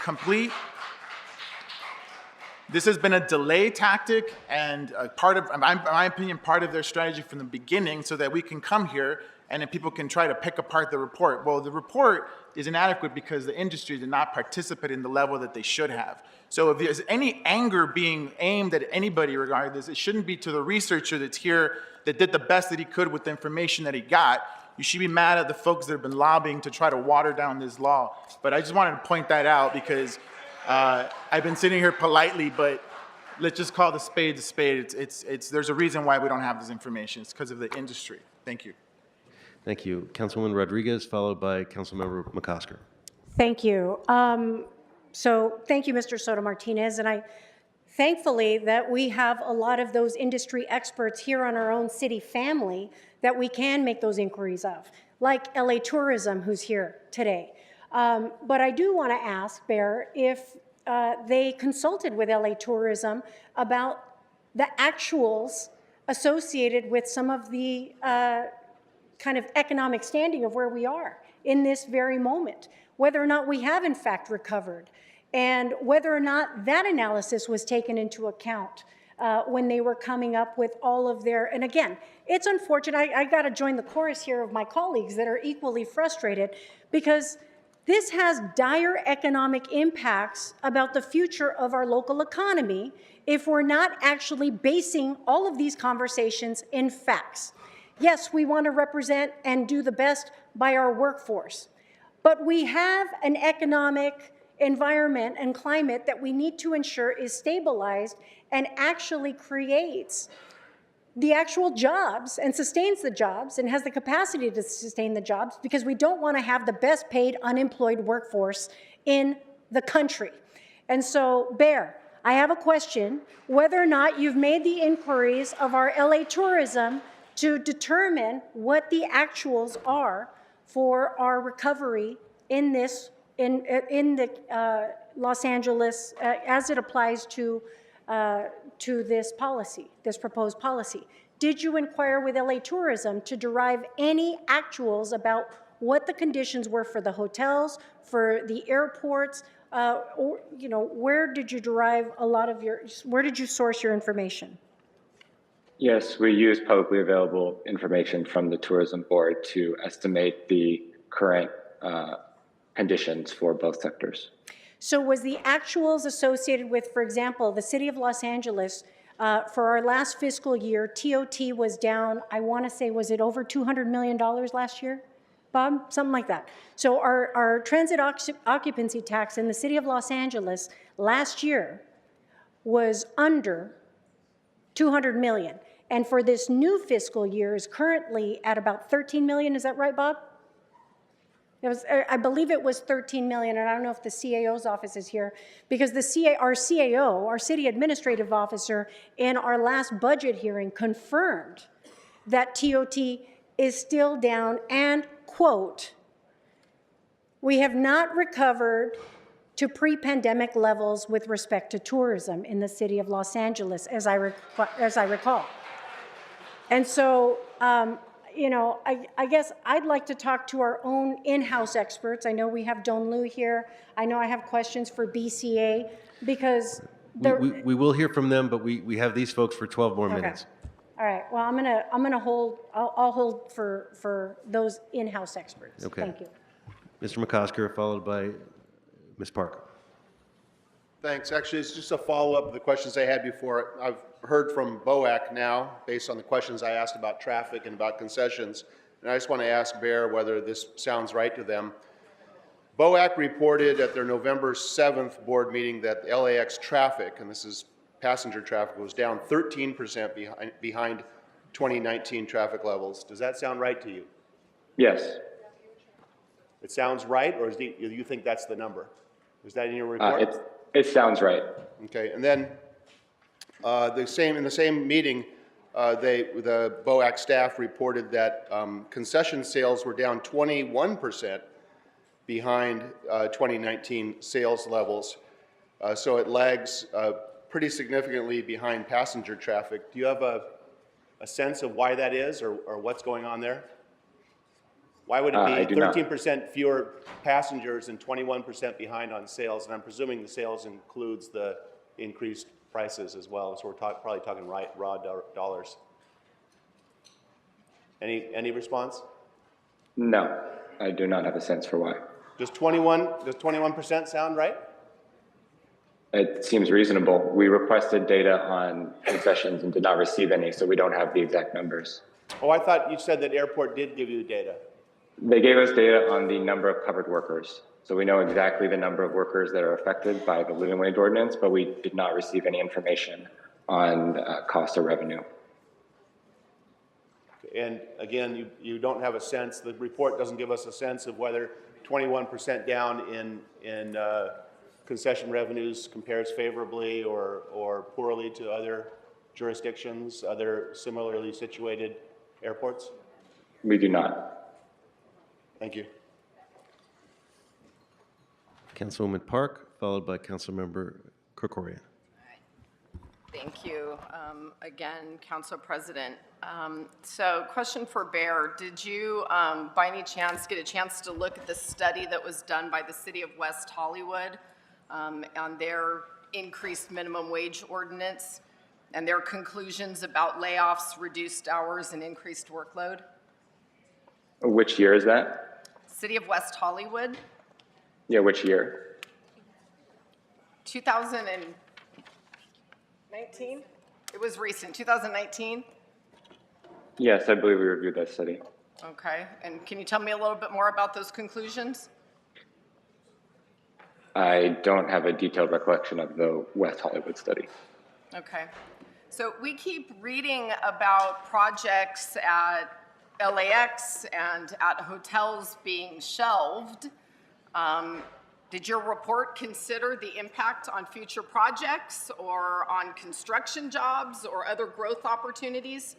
this has been a delay tactic and part of, in my opinion, part of their strategy from the beginning so that we can come here and then people can try to pick apart the report. Well, the report is inadequate because the industry did not participate in the level that they should have. So if there's any anger being aimed at anybody regarding this, it shouldn't be to the researcher that's here that did the best that he could with the information that he got. You should be mad at the folks that have been lobbying to try to water down this law. But I just wanted to point that out because I've been sitting here politely, but let's just call the spade a spade. There's a reason why we don't have this information. It's because of the industry. Thank you. Thank you. Councilwoman Rodriguez, followed by Councilmember MacArthur. Thank you. So thank you, Mr. Soto Martinez. And thankfully that we have a lot of those industry experts here on our own city family that we can make those inquiries of, like LA Tourism, who's here today. But I do want to ask, Bear, if they consulted with LA Tourism about the actuals associated with some of the kind of economic standing of where we are in this very moment, whether or not we have in fact recovered, and whether or not that analysis was taken into account when they were coming up with all of their, and again, it's unfortunate, I got to join the chorus here of my colleagues that are equally frustrated because this has dire economic impacts about the future of our local economy if we're not actually basing all of these conversations in facts. Yes, we want to represent and do the best by our workforce, but we have an economic environment and climate that we need to ensure is stabilized and actually creates the actual jobs and sustains the jobs and has the capacity to sustain the jobs, because we don't want to have the best paid unemployed workforce in the country. And so, Bear, I have a question, whether or not you've made the inquiries of our LA Tourism to determine what the actuals are for our recovery in this, in the Los Angeles, as it applies to this policy, this proposed policy. Did you inquire with LA Tourism to derive any actuals about what the conditions were for the hotels, for the airports, or, you know, where did you derive a lot of your, where did you source your information? Yes, we use publicly available information from the Tourism Board to estimate the current conditions for both sectors. So was the actuals associated with, for example, the City of Los Angeles, for our last fiscal year, TOT was down, I want to say, was it over $200 million last year? Bob, something like that. So our transit occupancy tax in the City of Los Angeles last year was under 200 million. And for this new fiscal year is currently at about 13 million. Is that right, Bob? It was, I believe it was 13 million, and I don't know if the CAO's office is here, because our CAO, our city administrative officer, in our last budget hearing confirmed that TOT is still down and, quote, we have not recovered to pre-pandemic levels with respect to tourism in the city of Los Angeles, as I recall. And so, you know, I guess I'd like to talk to our own in-house experts. I know we have Don Lu here. I know I have questions for BCA because we will hear from them, but we have these folks for 12 more minutes. All right, well, I'm gonna hold, I'll hold for those in-house experts. Okay. Thank you. Mr. McCosker, followed by Ms. Park. Thanks. Actually, it's just a follow-up of the questions I had before. I've heard from BOAC now, based on the questions I asked about traffic and about concessions, and I just want to ask Bear whether this sounds right to them. BOAC reported at their November 7th board meeting that LAX traffic, and this is passenger traffic, was down 13% behind 2019 traffic levels. Does that sound right to you? Yes. It sounds right, or do you think that's the number? Is that in your report? It sounds right. Okay, and then in the same meeting, the BOAC staff reported that concession sales were down 21% behind 2019 sales levels. So it lags pretty significantly behind passenger traffic. Do you have a sense of why that is, or what's going on there? Why would it be 13% fewer passengers and 21% behind on sales? And I'm presuming the sales includes the increased prices as well. So we're probably talking raw dollars. Any response? No, I do not have a sense for why. Does 21% sound right? It seems reasonable. We requested data on concessions and did not receive any, so we don't have the exact numbers. Oh, I thought you said that airport did give you data. They gave us data on the number of covered workers. So we know exactly the number of workers that are affected by the living wage ordinance, but we did not receive any information on cost or revenue. And again, you don't have a sense, the report doesn't give us a sense of whether 21% down in concession revenues compares favorably or poorly to other jurisdictions, other similarly situated airports? We do not. Thank you. Councilwoman Park, followed by Councilmember Krikorian. Thank you again, Council President. So question for Bear, did you by any chance get a chance to look at the study that was done by the City of West Hollywood on their increased minimum wage ordinance and their conclusions about layoffs, reduced hours, and increased workload? Which year is that? City of West Hollywood, Yeah, which year? 2019? It was recent, 2019? Yes, I believe we reviewed that study. Okay, and can you tell me a little bit more about those conclusions? I don't have a detailed recollection of the West Hollywood study. Okay, so we keep reading about projects at LAX and at hotels being shelved. Did your report consider the impact on future projects or on construction jobs or other growth opportunities?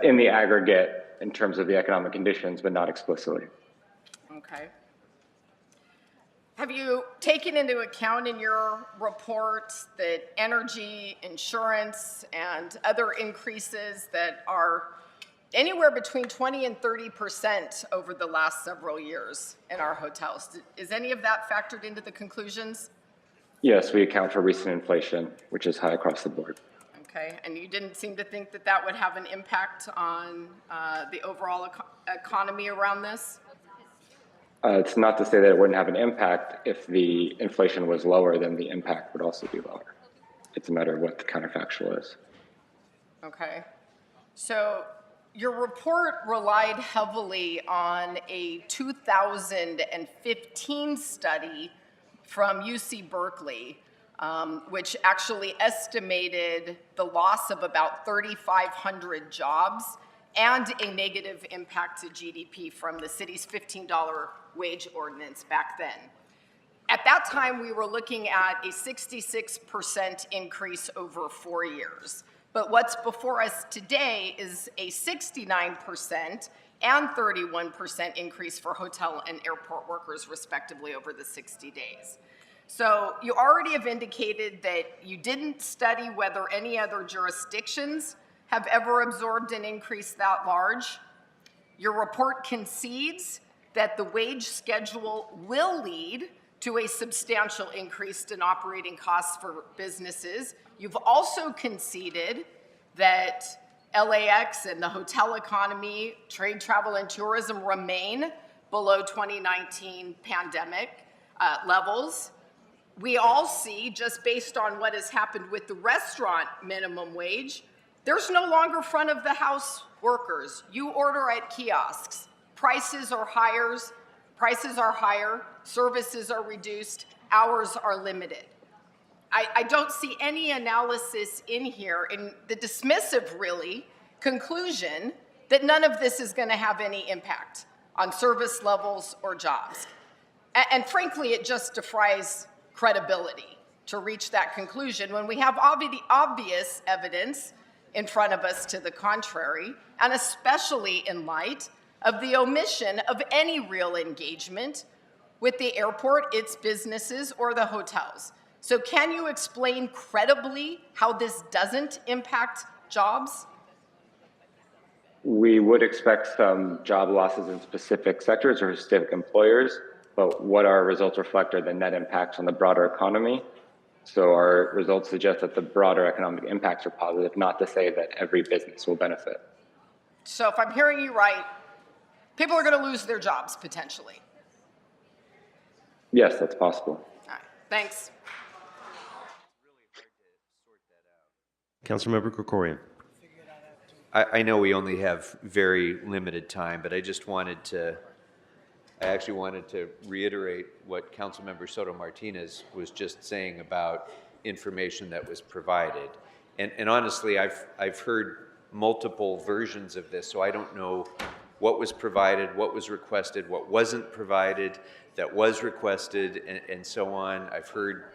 In the aggregate, in terms of the economic conditions, but not explicitly. Okay. Have you taken into account in your report that energy, insurance, and other increases that are anywhere between 20 and 30% over the last several years in our hotels? Is any of that factored into the conclusions? Yes, we account for recent inflation, which is high across the board. Okay, and you didn't seem to think that that would have an impact on the overall economy around this? It's not to say that it wouldn't have an impact. If the inflation was lower, then the impact would also be lower. It's a matter of what the counterfactual is. Okay, so your report relied heavily on a 2015 study from UC Berkeley, which actually estimated the loss of about 3,500 jobs and a negative impact to GDP from the city's $15 wage ordinance back then. At that time, we were looking at a 66% increase over 4 years. But what's before us today is a 69% and 31% increase for hotel and airport workers, respectively, over the 60 days. So you already have indicated that you didn't study whether any other jurisdictions have ever absorbed an increase that large. Your report concedes that the wage schedule will lead to a substantial increase in operating costs for businesses. You've also conceded that LAX and the hotel economy, trade, travel, and tourism remain below 2019 pandemic levels. We all see, just based on what has happened with the restaurant minimum wage, there's no longer front of the house workers. You order at kiosks. Prices are higher, services are reduced, hours are limited. I don't see any analysis in here, in the dismissive, really, conclusion that none of this is going to have any impact on service levels or jobs. And frankly, it just defies credibility to reach that conclusion when we have obvious evidence in front of us to the contrary, and especially in light of the omission of any real engagement with the airport, its businesses, or the hotels. So can you explain credibly how this doesn't impact jobs? We would expect some job losses in specific sectors or specific employers, but what our results reflect are the net impacts on the broader economy. So our results suggest that the broader economic impacts are positive, not to say that every business will benefit. So if I'm hearing you right, people are going to lose their jobs potentially. Yes, that's possible. All right, thanks. Councilmember Krikorian. I know we only have very limited time, but I actually wanted to reiterate what Councilmember Soto Martinez was just saying about information that was provided. And honestly, I've heard multiple versions of this, so I don't know what was provided, what was requested, what wasn't provided, that was requested, and so on. I've heard,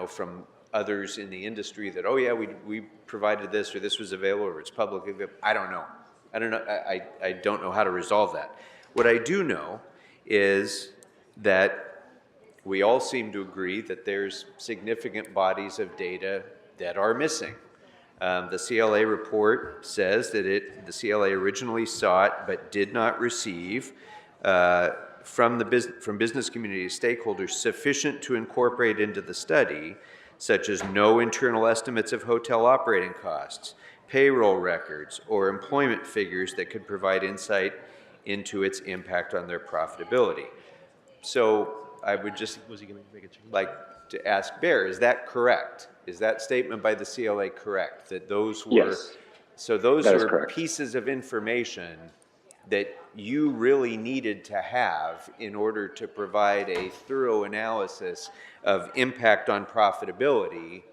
from others in the industry that, oh yeah, we provided this, or this was available, or it's publicly available. I don't know. I don't know how to resolve that. What I do know is that we all seem to agree that there's significant bodies of data that are missing. The CLA report says that the CLA originally sought but did not receive from business community stakeholders sufficient to incorporate into the study, such as no internal estimates of hotel operating costs, payroll records, or employment figures that could provide insight into its impact on their profitability. So I would just like to ask Bear, is that correct? Is that statement by the CLA correct? That those were, yes, so those were correct. Pieces of information that you really needed to have in order to provide a thorough analysis of impact on profitability,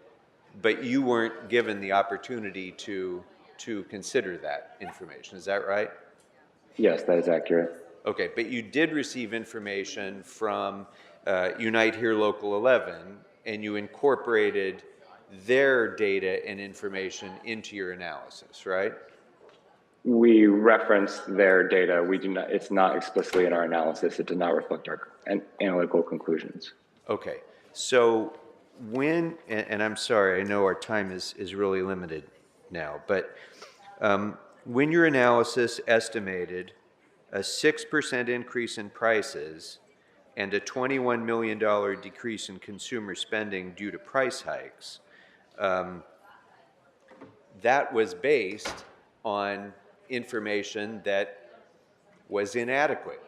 but you weren't given the opportunity to consider that information. Is that right? Yes, that is accurate. Okay, but you did receive information from Unite Here Local 11, and you incorporated their data and information into your analysis, right? We reference their data. We do not. It's not explicitly in our analysis. It does not reflect our analytical conclusions. Okay, so when, and I'm sorry, I know our time is really limited now, but when your analysis estimated a 6% increase in prices and a $21 million decrease in consumer spending due to price hikes, that was based on information that was inadequate,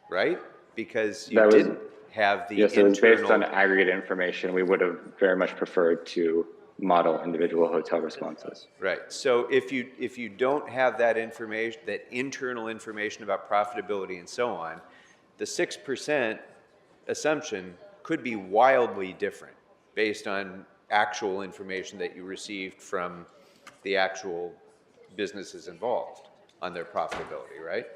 right? Because you didn't have the yes, it was based on aggregate information. We would have very much preferred to model individual hotel responses. Right. So if you don't have that information, that internal information about profitability and so on, the 6% assumption could be wildly different based on actual information that you received from the actual businesses involved on their profitability, right?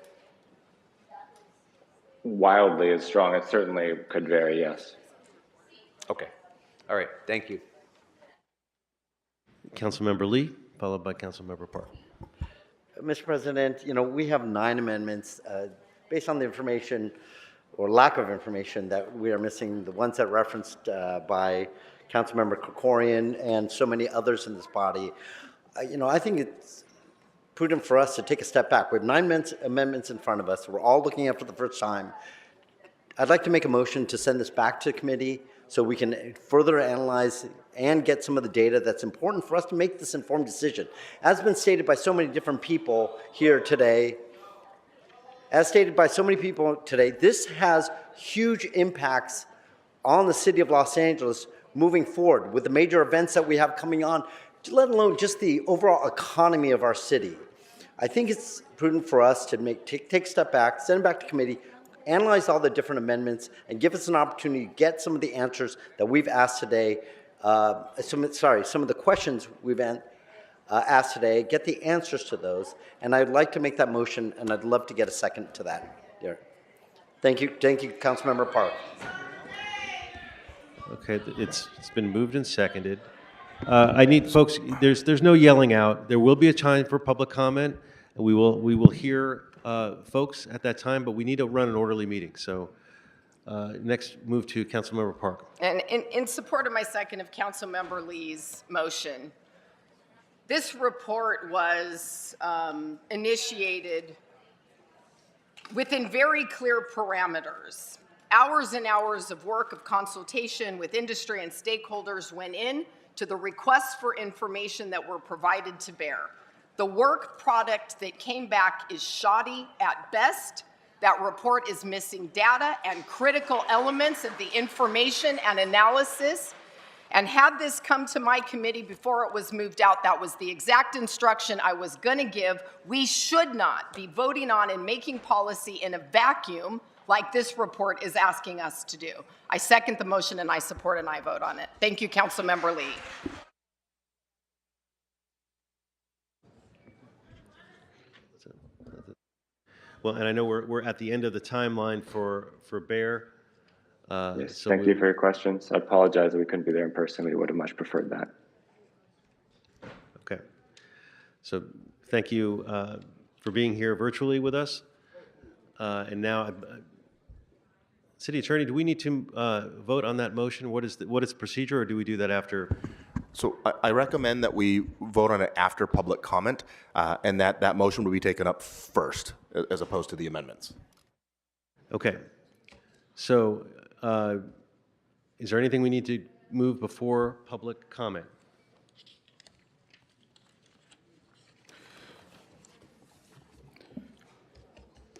Wildly is strong. It certainly could vary, yes. Okay. All right. Thank you. Councilmember Lee, followed by Councilmember Park. Mr. President, we have 9 amendments based on the information or lack of information that we are missing, the ones that referenced by Councilmember Krikorian and so many others in this body. I think it's prudent for us to take a step back. We have 9 amendments in front of us. We're all looking at it for the first time. I'd like to make a motion to send this back to committee so we can further analyze and get some of the data that's important for us to make this informed decision. As been stated by so many different people here today, this has huge impacts on the city of Los Angeles moving forward with the major events that we have coming on, let alone just the overall economy of our city. I think it's prudent for us to take a step back, send it back to committee, analyze all the different amendments, and give us an opportunity to get some of the answers that we've asked today, some of the questions we've asked today, get the answers to those, and I'd like to make that motion, and I'd love to get a second to that. There. Thank you, Councilmember Park. Okay, it's been moved and seconded. I need folks. There's no yelling out. There will be a time for public comment, and we will hear folks at that time. But we need to run an orderly meeting. So next, move to Councilmember Park. And in support of my second of Councilmember Lee's motion, this report was initiated within very clear parameters. Hours and hours of work of consultation with industry and stakeholders went in to the requests for information that were provided to bear. The work product that came back is shoddy at best. That report is missing data and critical elements of the information and analysis. And had this come to my committee before it was moved out, that was the exact instruction I was going to give. We should not be voting on and making policy in a vacuum like this report is asking us to do. I second the motion and I support and I vote on it. Thank you, Councilmember Lee. Well, and I know we're at the end of the timeline for Bear. Yes, so thank you for your questions. I apologize that we couldn't be there in person. We would have much preferred that. Okay. So thank you for being here virtually with us. And now, City Attorney, do we need to vote on that motion? What is the procedure, or do we do that after? So I recommend that we vote on it after public comment, and that motion will be taken up first, as opposed to the amendments. Okay. So is there anything we need to move before public comment?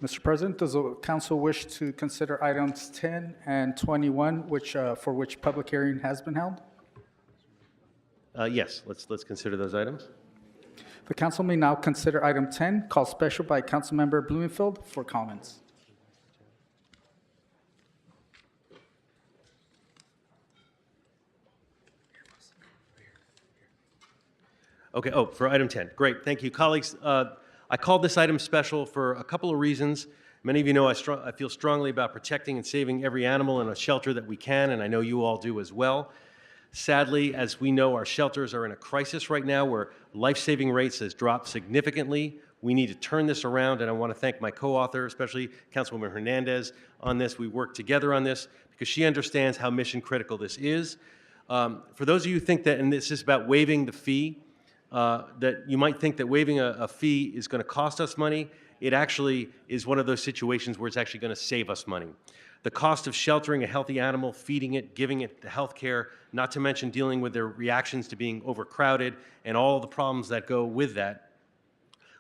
Mr. President, does the council wish to consider items 10 and 21, for which public hearing has been held? Yes, let's consider those items. The council may now consider item 10, called special by Councilmember Blumenfield, for comments. Okay, for item 10. Great, thank you. Colleagues, I called this item special for a couple of reasons. Many of you know I feel strongly about protecting and saving every animal in a shelter that we can, and I know you all do as well. Sadly, as we know, our shelters are in a crisis right now where life-saving rates has dropped significantly. We need to turn this around, and I want to thank my co-author, especially Councilwoman Hernandez, on this. We worked together on this because she understands how mission critical this is. For those of you who think that, and this is about waiving the fee, that you might think that waiving a fee is going to cost us money. It actually is one of those situations where it's actually going to save us money. The cost of sheltering a healthy animal, feeding it, giving it the health care, not to mention dealing with their reactions to being overcrowded and all the problems that go with that,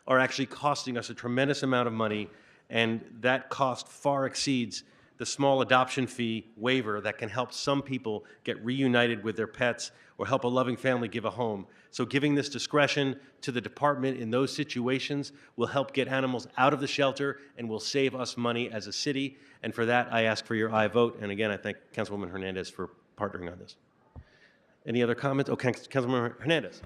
are actually costing us a tremendous amount of money, and that cost far exceeds the small adoption fee waiver that can help some people get reunited with their pets or help a loving family give a home. So giving this discretion to the department in those situations will help get animals out of the shelter and will save us money as a city. And for that, I ask for your aye vote. And again, I thank Councilwoman Hernandez for partnering on this. Any other comments? Oh, Councilwoman Hernandez.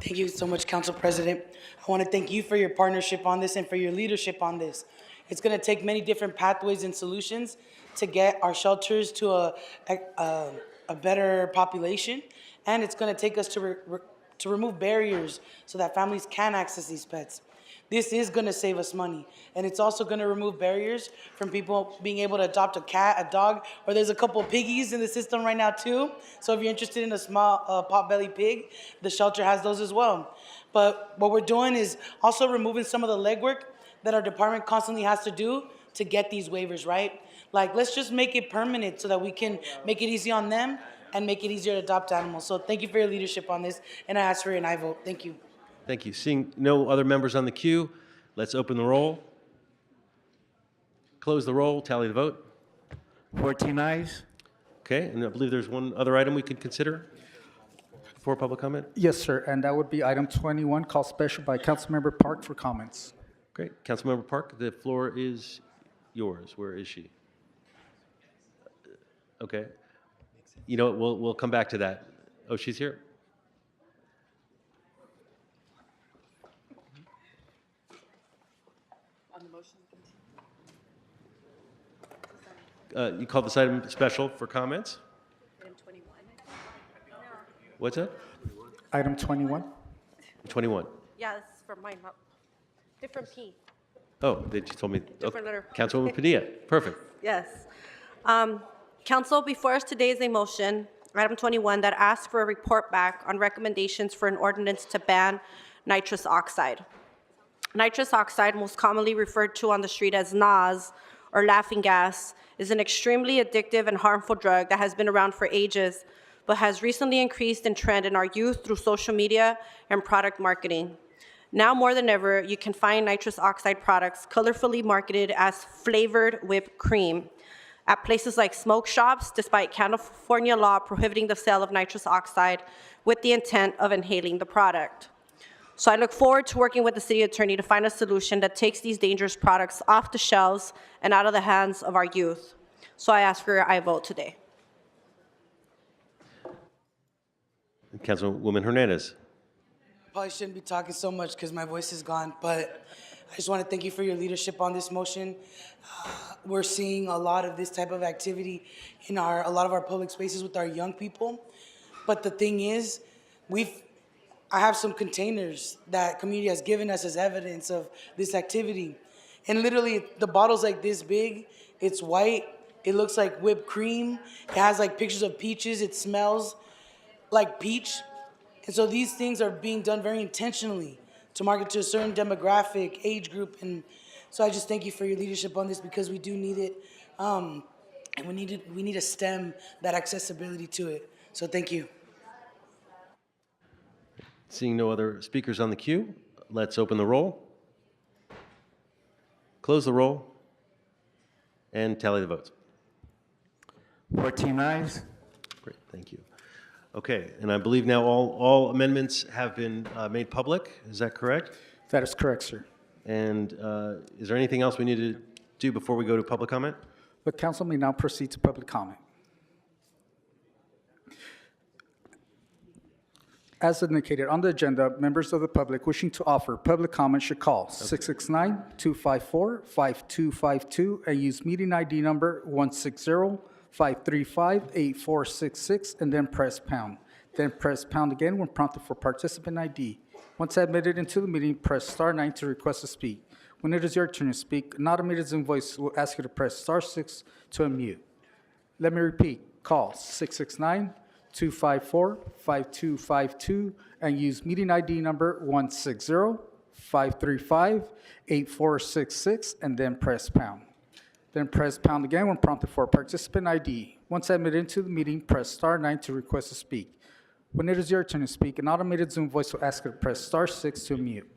Thank you so much, Council President. I want to thank you for your partnership on this and for your leadership on this. It's going to take many different pathways and solutions to get our shelters to a better population, and it's going to take us to remove barriers so that families can access these pets. This is going to save us money, and it's also going to remove barriers from people being able to adopt a cat, a dog, or there's a couple of piggies in the system right now too. So if you're interested in a small pot-bellied pig, the shelter has those as well. But what we're doing is also removing some of the legwork that our department constantly has to do to get these waivers, right? Like, let's just make it permanent so that we can make it easy on them and make it easier to adopt animals. So thank you for your leadership on this, and I ask for an aye vote. Thank you. Thank you. Seeing no other members on the queue, let's open the roll. Close the roll, tally the vote. 14 ayes. Okay, and I believe there's one other item we could consider before public comment. Yes, sir, and that would be item 21, called special by Councilmember Park for comments. Great. Councilmember Park, the floor is yours. Where is she? Okay. You know what, we'll come back to that. Oh, she's here? You called this item special for comments? What's that? Item 21. 21. Yeah, this is for mine, not different P. Oh, they just told me. Different letter. Councilwoman Padilla. Perfect. Yes. Council, before us today is a motion, item 21, that asks for a report back on recommendations for an ordinance to ban nitrous oxide. Nitrous oxide, most commonly referred to on the street as NOS, or laughing gas, is an extremely addictive and harmful drug that has been around for ages, but has recently increased in trend in our youth through social media and product marketing. Now more than ever, you can find nitrous oxide products colorfully marketed as flavored whipped cream at places like smoke shops, despite California law prohibiting the sale of nitrous oxide with the intent of inhaling the product. So I look forward to working with the city attorney to find a solution that takes these dangerous products off the shelves and out of the hands of our youth. So I ask for your aye vote today. Councilwoman Hernandez. Probably shouldn't be talking so much because my voice is gone, but I just want to thank you for your leadership on this motion. We're seeing a lot of this type of activity in a lot of our public spaces with our young people. But the thing is, I have some containers that community has given us as evidence of this activity. And literally, the bottle's like this big, it's white, it looks like whipped cream, it has like pictures of peaches, it smells like peach. And so these things are being done very intentionally to market to a certain demographic, age group. And so I just thank you for your leadership on this because we do need it. And we need to stem that accessibility to it. So thank you. Seeing no other speakers on the queue, let's open the roll, close the roll, and tally the votes. 14 ayes. Great, thank you. Okay, and I believe now all amendments have been made public. Is that correct? That is correct, sir. And is there anything else we need to do before we go to public comment? The council may now proceed to public comment. As indicated on the agenda, members of the public wishing to offer public comment should call 669-254-5252 and use meeting ID number 160-535-8466 and then press pound. Then press pound again when prompted for participant ID. Once admitted into the meeting, press *9 to request to speak. When it is your turn to speak, an automated Zoom voice will ask you to press *6 to unmute. Let me repeat, call 669-254-5252 and use meeting ID number 160-535-8466 and then press pound. Then press pound again when prompted for participant ID. Once admitted into the meeting, press *9 to request to speak. When it is your turn to speak, an automated Zoom voice will ask you to press *6 to unmute.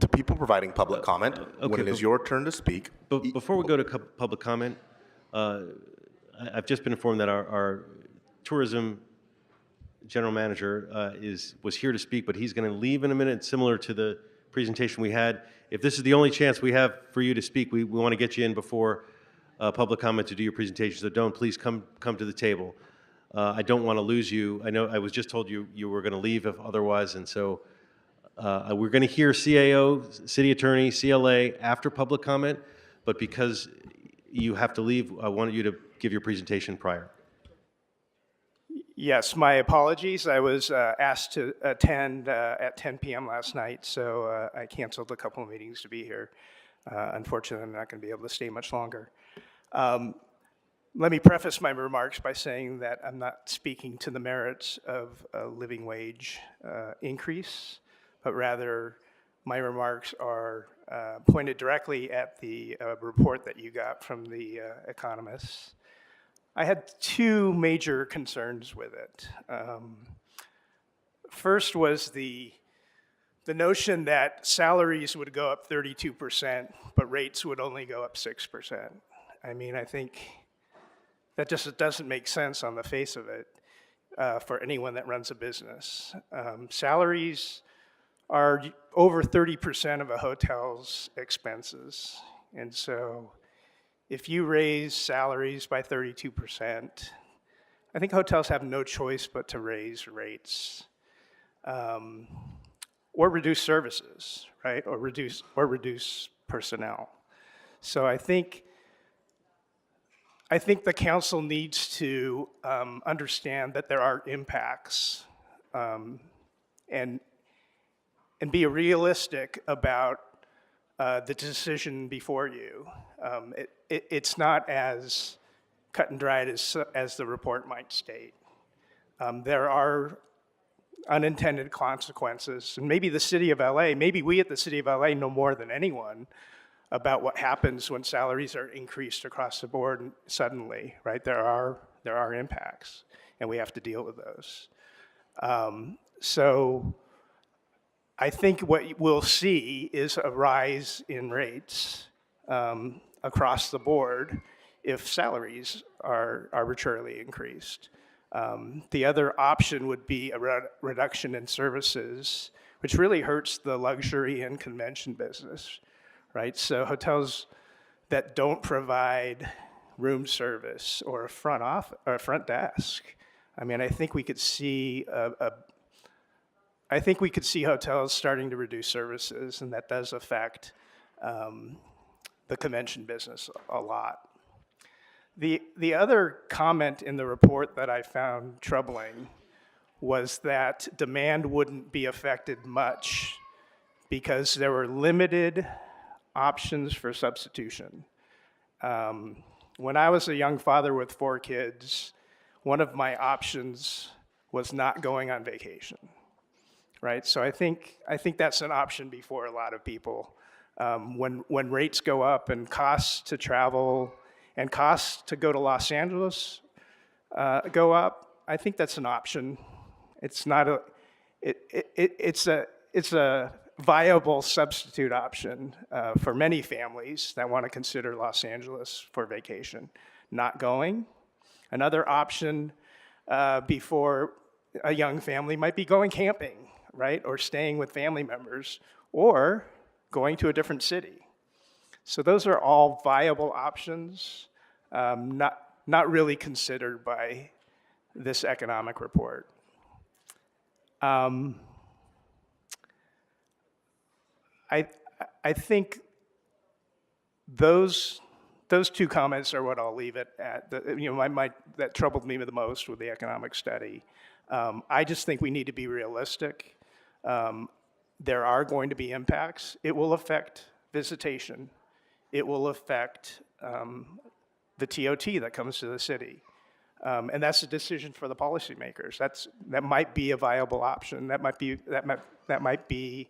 To people providing public comment, when it is your turn to speak. Before we go to public comment, I've just been informed that our tourism general manager was here to speak, but he's going to leave in a minute, similar to the presentation we had. If this is the only chance we have for you to speak, we want to get you in before public comment to do your presentation, so please come to the table. I don't want to lose you. I know I was just told you were going to leave if otherwise, and so we're going to hear CAO, City Attorney, CLA after public comment, but because you have to leave, I wanted you to give your presentation prior. Yes, my apologies. I was asked to attend at 10 p.m. last night, so I canceled a couple of meetings to be here. Unfortunately, I'm not going to be able to stay much longer. Let me preface my remarks by saying that I'm not speaking to the merits of a living wage increase, but rather my remarks are pointed directly at the report that you got from the economists. I had two major concerns with it. First was the notion that salaries would go up 32%, but rates would only go up 6%. I mean, I think that just doesn't make sense on the face of it for anyone that runs a business. Salaries are over 30% of a hotel's expenses. And so if you raise salaries by 32%, I think hotels have no choice but to raise rates. Or reduce services, right? Or reduce personnel. So I think the council needs to understand that there are impacts and be realistic about the decision before you. It's not as cut and dried as the report might state. There are unintended consequences, and maybe the city of LA, maybe we at the city of LA know more than anyone about what happens when salaries are increased across the board suddenly, right? There are impacts, and we have to deal with those. So I think what we'll see is a rise in rates across the board if salaries are arbitrarily increased. The other option would be a reduction in services, which really hurts the luxury and convention business, right? So hotels that don't provide room service or a front office or a front desk. I mean, I think we could see hotels starting to reduce services, and that does affect the convention business a lot. The other comment in the report that I found troubling was that demand wouldn't be affected much because there were limited options for substitution. When I was a young father with 4 kids, one of my options was not going on vacation, right? So I think that's an option before a lot of people. When rates go up and costs to travel and costs to go to Los Angeles go up, I think that's an option. It's not a, it's a viable substitute option for many families that want to consider Los Angeles for vacation. Not going. Another option before a young family might be going camping, right? Or staying with family members, or going to a different city. So those are all viable options, not really considered by this economic report. I think those two comments are what I'll leave it at. That troubled me the most with the economic study. I just think we need to be realistic. There are going to be impacts. It will affect visitation. It will affect the TOT that comes to the city. And that's a decision for the policymakers. That might be a viable option. That might be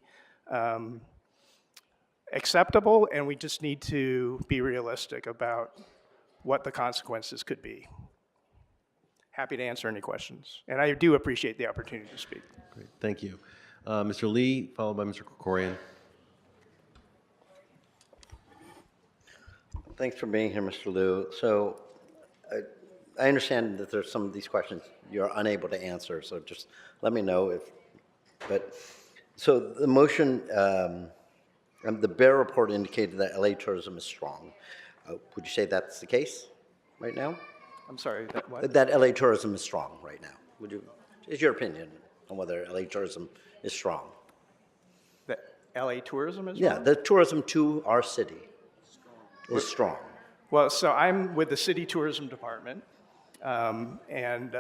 acceptable, and we just need to be realistic about what the consequences could be. Happy to answer any questions. And I do appreciate the opportunity to speak. Great, thank you. Mr. Lee, followed by Mr. Krikorian. Thanks for being here, Mr. Liu. So I understand that there's some of these questions you're unable to answer, so just let me know so the motion, the Bear report indicated that LA tourism is strong. Would you say that's the case right now? I'm sorry, that what? That LA tourism is strong right now. Is your opinion on whether LA tourism is strong? That LA tourism is Yeah, strong? the tourism to our city is strong. Well, so I'm with the City Tourism Department, and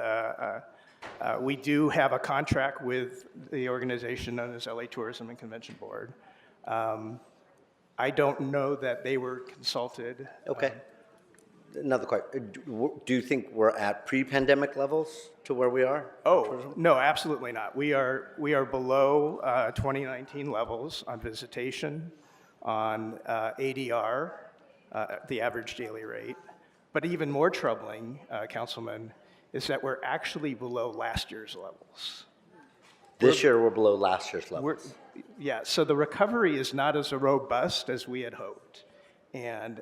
we do have a contract with the organization known as LA Tourism and Convention Board. I don't know that they were consulted. Okay. another question. Do you think we're at pre-pandemic levels to where we are? Oh, no, absolutely not. We are below 2019 levels on visitation, on ADR, the average daily rate. But even more troubling, Councilman, is that we're actually below last year's levels. This year, we're below last year's levels. Yeah, so the recovery is not as robust as we had hoped. And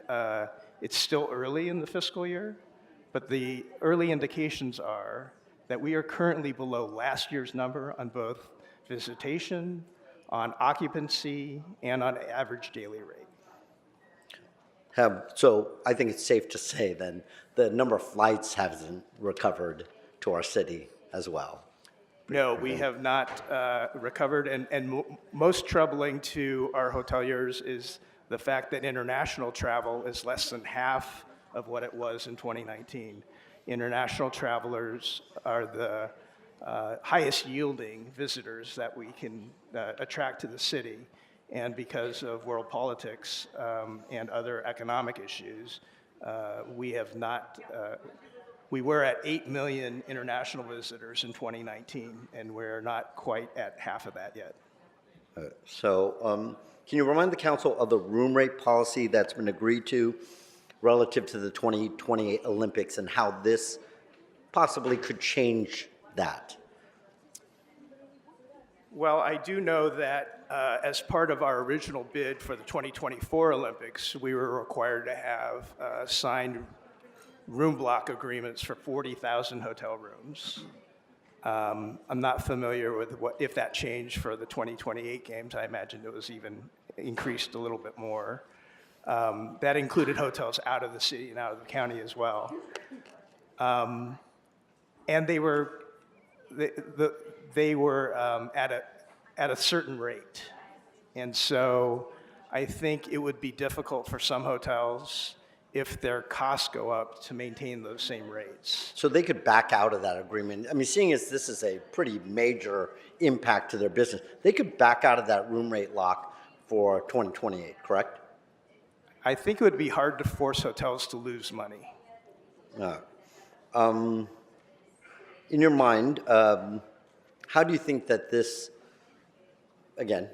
it's still early in the fiscal year, but the early indications are that we are currently below last year's number on both visitation, on occupancy, and on average daily rate. So I think it's safe to say then the number of flights hasn't recovered to our city as well. No, we have not recovered, and most troubling to our hoteliers is the fact that international travel is less than half of what it was in 2019. International travelers are the highest yielding visitors that we can attract to the city, and because of world politics and other economic issues, we have not. We were at 8 million international visitors in 2019, and we're not quite at half of that yet. Can you remind the council of the room rate policy that's been agreed to relative to the 2028 Olympics and how this possibly could change that? Well, I do know that as part of our original bid for the 2024 Olympics, we were required to have signed room block agreements for 40,000 hotel rooms. I'm not familiar with if that changed for the 2028 games. I imagine it was even increased a little bit more. That included hotels out of the city and out of the county as well. And they were at a certain rate. And so I think it would be difficult for some hotels if their costs go up to maintain those same rates. So they could back out of that agreement. I mean, seeing as this is a pretty major impact to their business, they could back out of that room rate lock for 2028, correct? I think it would be hard to force hotels to lose money. In your mind, how do you think that this, again,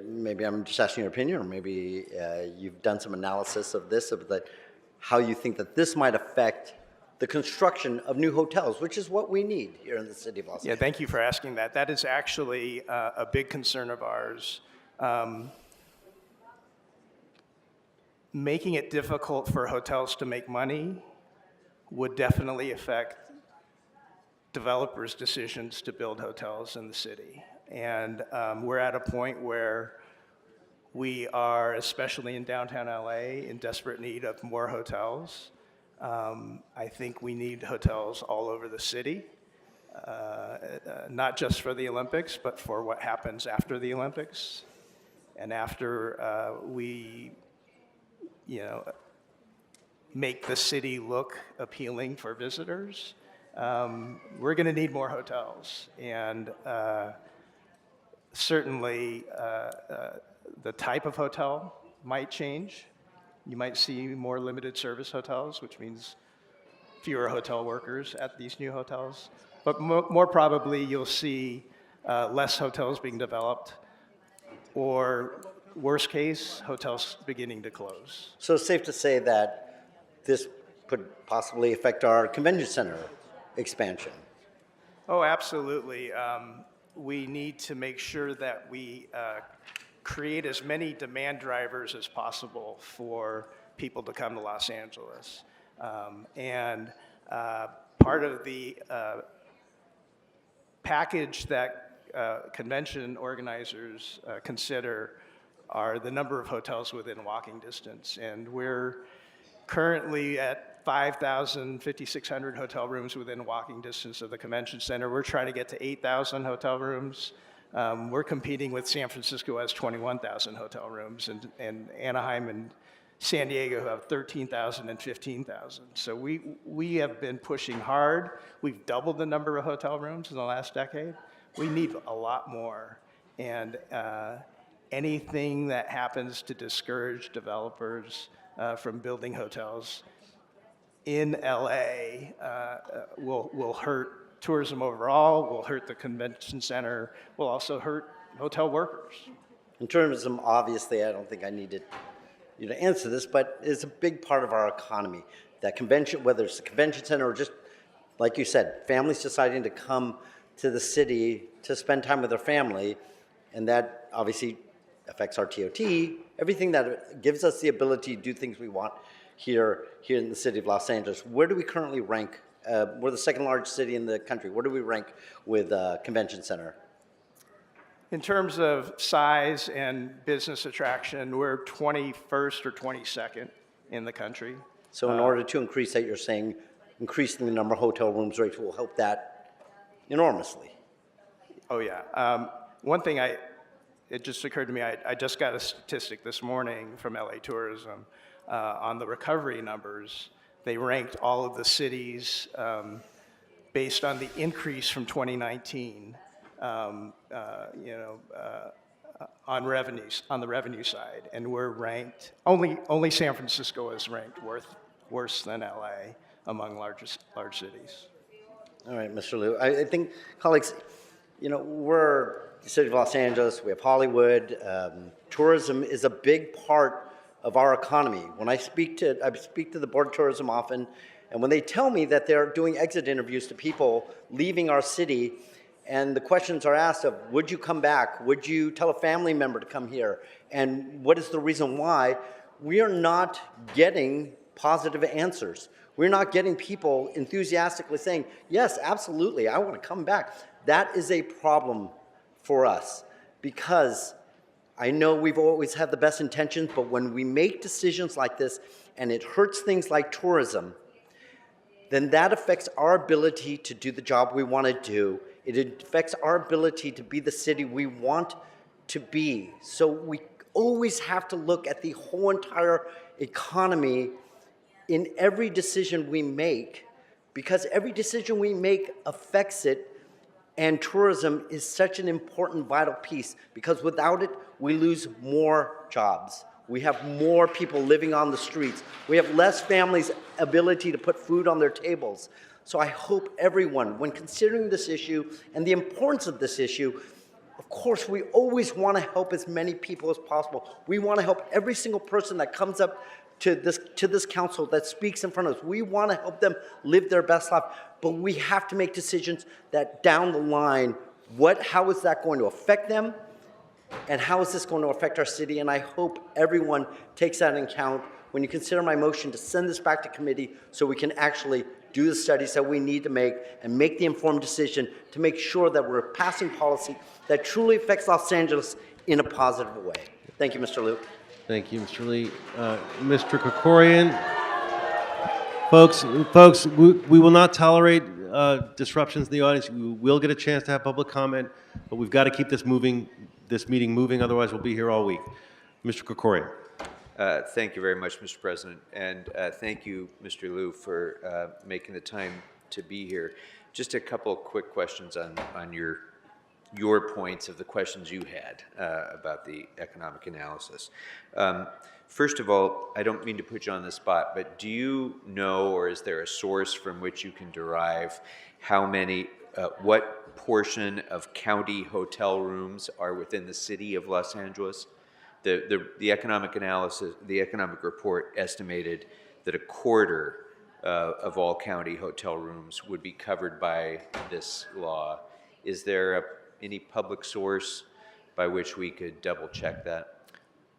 maybe I'm just asking your opinion, or maybe you've done some analysis of this, of that, how you think that this might affect the construction of new hotels, which is what we need here in the city of Los Angeles. Yeah, thank you for asking that. That is actually a big concern of ours. Making it difficult for hotels to make money would definitely affect developers' decisions to build hotels in the city. And we're at a point where we are, especially in downtown LA, in desperate need of more hotels. I think we need hotels all over the city, not just for the Olympics, but for what happens after the Olympics. And after we, make the city look appealing for visitors, we're going to need more hotels. And certainly, the type of hotel might change. You might see more limited service hotels, which means fewer hotel workers at these new hotels. But more probably, you'll see less hotels being developed, or worst case, hotels beginning to close. So it's safe to say that this could possibly affect our convention center expansion. Oh, absolutely. We need to make sure that we create as many demand drivers as possible for people to come to Los Angeles. And part of the package that convention organizers consider are the number of hotels within walking distance. And we're currently at 5,000, 5,600 hotel rooms within walking distance of the convention center. We're trying to get to 8,000 hotel rooms. We're competing with San Francisco, who has 21,000 hotel rooms, and Anaheim and San Diego, who have 13,000 and 15,000. So we have been pushing hard. We've doubled the number of hotel rooms in the last decade. We need a lot more. And anything that happens to discourage developers from building hotels in LA will hurt tourism overall, will hurt the convention center, will also hurt hotel workers. In tourism, obviously, I don't think I needed you to answer this, but it's a big part of our economy. That convention, whether it's a convention center or just, like you said, families deciding to come to the city to spend time with their family, and that obviously affects our TOT, everything that gives us the ability to do things we want here in the city of Los Angeles. Where do we currently rank? We're the second largest city in the country. Where do we rank with convention center? In terms of size and business attraction, we're 21st or 22nd in the country. So in order to increase that, you're saying increasing the number of hotel rooms rates will help that enormously. Oh yeah. One thing it just occurred to me, I just got a statistic this morning from LA Tourism on the recovery numbers. They ranked all of the cities based on the increase from 2019, on revenues, on the revenue side, and we're ranked, only San Francisco is ranked worse than LA among large cities. All right, Mr. Liu. I think, colleagues, we're the city of Los Angeles, we have Hollywood. Tourism is a big part of our economy. When I speak to the Board of Tourism often, and when they tell me that they're doing exit interviews to people leaving our city, and the questions are asked of, would you come back? Would you tell a family member to come here? And what is the reason why? We are not getting positive answers. We're not getting people enthusiastically saying, yes, absolutely, I want to come back. That is a problem for us, because I know we've always had the best intentions, but when we make decisions like this and it hurts things like tourism, then that affects our ability to do the job we want to do. It affects our ability to be the city we want to be. So we always have to look at the whole entire economy in every decision we make, because every decision we make affects it, and tourism is such an important, vital piece, because without it, we lose more jobs. We have more people living on the streets. We have less families' ability to put food on their tables. So I hope everyone, when considering this issue and the importance of this issue, of course, we always want to help as many people as possible. We want to help every single person that comes up to this council, that speaks in front of us. We want to help them live their best life, but we have to make decisions that down the line, how is that going to affect them? And how is this going to affect our city? And I hope everyone takes that into account when you consider my motion to send this back to committee so we can actually do the studies that we need to make and make the informed decision to make sure that we're passing policy that truly affects Los Angeles in a positive way. Thank you, Mr. Liu. Thank you, Mr. Lee. Mr. Krikorian. Folks, we will not tolerate disruptions in the audience. We will get a chance to have public comment, but we've got to keep this meeting moving, otherwise we'll be here all week. Mr. Krikorian. Thank you very much, Mr. President, and thank you, Mr. Liu, for making the time to be here. Just a couple of quick questions on your points of the questions you had about the economic analysis. First of all, I don't mean to put you on the spot, but do you know, or is there a source from which you can derive how many, what portion of county hotel rooms are within the city of Los Angeles? The economic analysis, the economic report estimated that a quarter of all county hotel rooms would be covered by this law. Is there any public source by which we could double check that?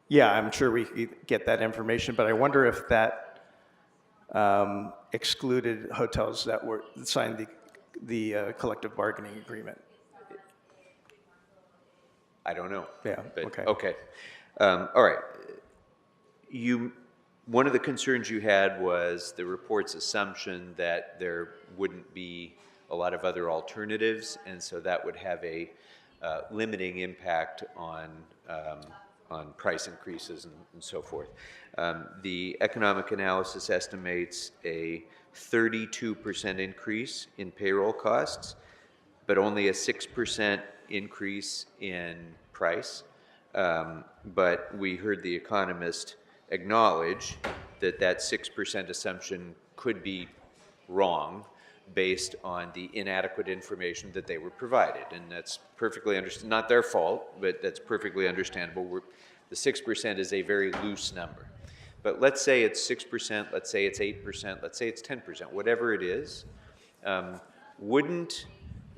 Yeah, I'm sure we could get that information, but I wonder if that excluded hotels that signed the collective bargaining agreement. I don't know. Yeah, but, okay. Okay. All right. One of the concerns you had was the report's assumption that there wouldn't be a lot of other alternatives, and so that would have a limiting impact on price increases and so forth. The economic analysis estimates a 32% increase in payroll costs, but only a 6% increase in price. But we heard the economist acknowledge that 6% assumption could be wrong based on the inadequate information that they were provided. And that's perfectly not their fault, but that's perfectly understandable. The 6% is a very loose number. But let's say it's 6%, let's say it's 8%, let's say it's 10%, whatever it is, wouldn't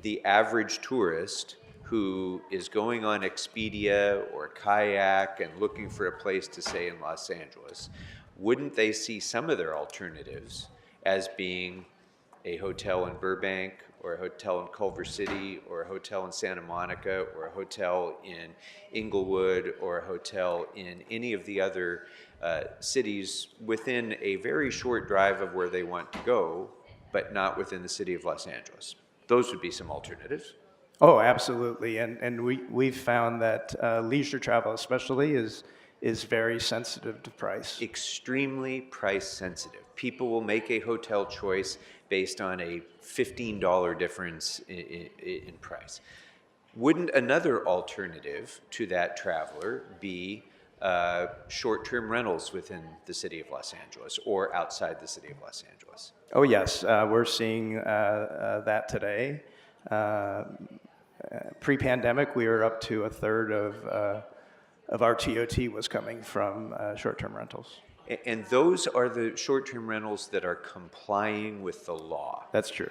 the average tourist who is going on Expedia or Kayak and looking for a place to stay in Los Angeles, wouldn't they see some of their alternatives as being a hotel in Burbank, or a hotel in Culver City, or a hotel in Santa Monica, or a hotel in Inglewood, or a hotel in any of the other cities within a very short drive of where they want to go, but not within the city of Los Angeles? Those would be some alternatives. Oh, absolutely. And we've found that leisure travel especially is very sensitive to price. Extremely price sensitive. People will make a hotel choice based on a $15 difference in price. Wouldn't another alternative to that traveler be short-term rentals within the city of Los Angeles or outside the city of Los Angeles? Oh, yes. We're seeing that today. Pre-pandemic, we were up to a third of our TOT was coming from short-term rentals. And those are the short-term rentals that are complying with the law. That's true.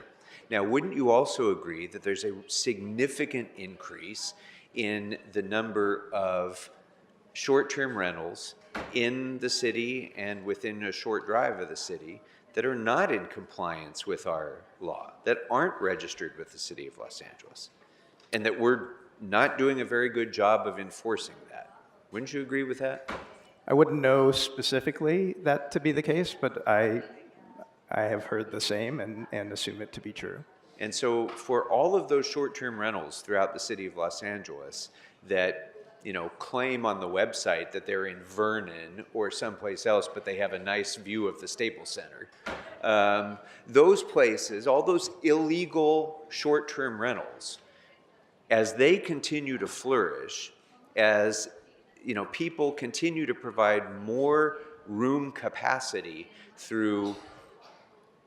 Now, wouldn't you also agree that there's a significant increase in the number of short-term rentals in the city and within a short drive of the city that are not in compliance with our law, that aren't registered with the city of Los Angeles, and that we're not doing a very good job of enforcing that? Wouldn't you agree with that? I wouldn't know specifically that to be the case, but I have heard the same and assume it to be true. And so for all of those short-term rentals throughout the city of Los Angeles that claim on the website that they're in Vernon or someplace else, but they have a nice view of the Staples Center, those places, all those illegal short-term rentals, as they continue to flourish, as people continue to provide more room capacity through,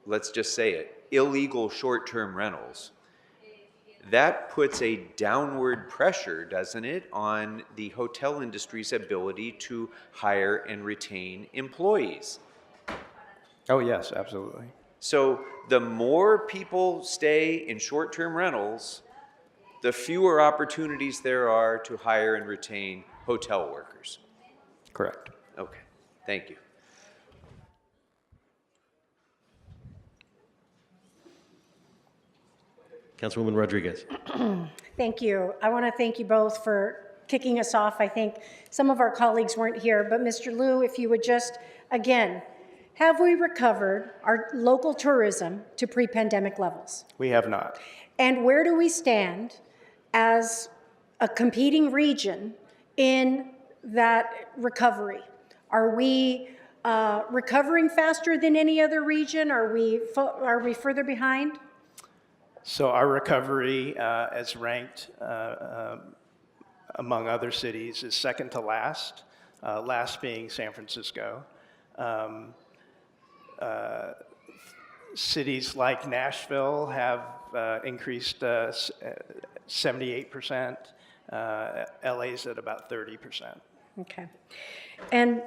let's just say it, illegal short-term rentals, that puts a downward pressure, doesn't it, on the hotel industry's ability to hire and retain employees? Oh, yes, absolutely. So the more people stay in short-term rentals, the fewer opportunities there are to hire and retain hotel workers. Correct. Okay, thank you. Councilwoman Rodriguez. Thank you. I want to thank you both for kicking us off. I think some of our colleagues weren't here, but Mr. Liu, if you would just, again, have we recovered our local tourism to pre-pandemic levels? We have not. And where do we stand as a competing region in that recovery? Are we recovering faster than any other region? Are we further behind? So our recovery, as ranked among other cities, is second to last, last being San Francisco. Cities like Nashville have increased 78%. LA's at about 30%. Okay. And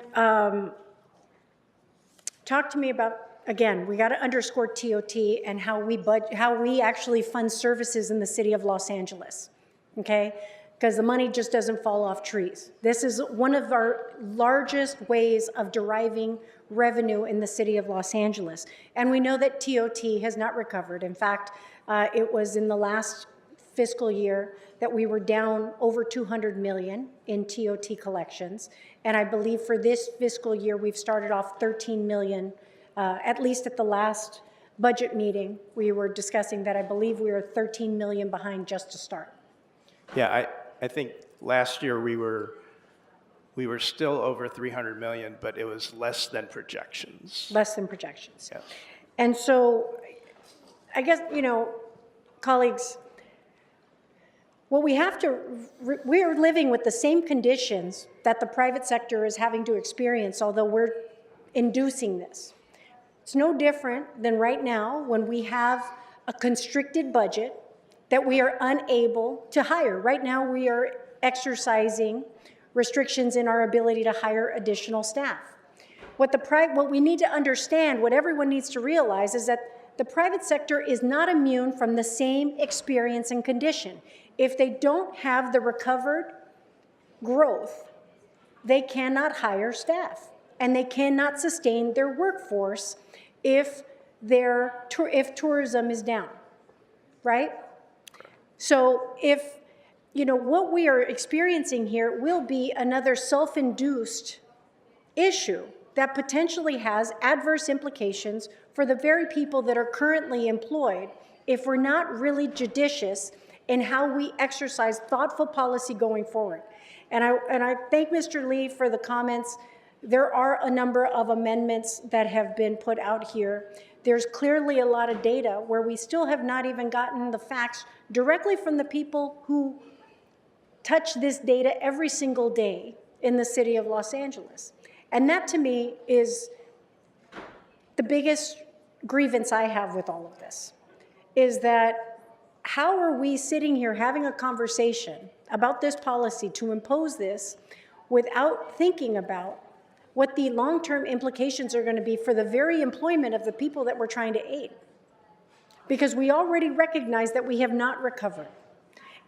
talk to me about, again, we got to underscore TOT and how we actually fund services in the city of Los Angeles, okay? Because the money just doesn't fall off trees. This is one of our largest ways of deriving revenue in the city of Los Angeles. And we know that TOT has not recovered. In fact, it was in the last fiscal year that we were down over 200 million in TOT collections. And I believe for this fiscal year, we've started off 13 million. At least at the last budget meeting, we were discussing that I believe we were 13 million behind just to start. Yeah, I think last year we were still over 300 million, but it was less than projections. Less than projections. Yeah. And so I guess, colleagues, what we have to, we are living with the same conditions that the private sector is having to experience, although we're inducing this. It's no different than right now when we have a constricted budget that we are unable to hire. Right now, we are exercising restrictions in our ability to hire additional staff. What we need to understand, what everyone needs to realize, is that the private sector is not immune from the same experience and condition. If they don't have the recovered growth, they cannot hire staff, and they cannot sustain their workforce if tourism is down, right? So if, what we are experiencing here will be another self-induced issue that potentially has adverse implications for the very people that are currently employed if we're not really judicious in how we exercise thoughtful policy going forward. And I thank Mr. Lee for the comments. There are a number of amendments that have been put out here. There's clearly a lot of data where we still have not even gotten the facts directly from the people who touch this data every single day in the city of Los Angeles. And that, to me, is the biggest grievance I have with all of this, is that how are we sitting here having a conversation about this policy to impose this without thinking about what the long-term implications are going to be for the very employment of the people that we're trying to aid? Because we already recognize that we have not recovered.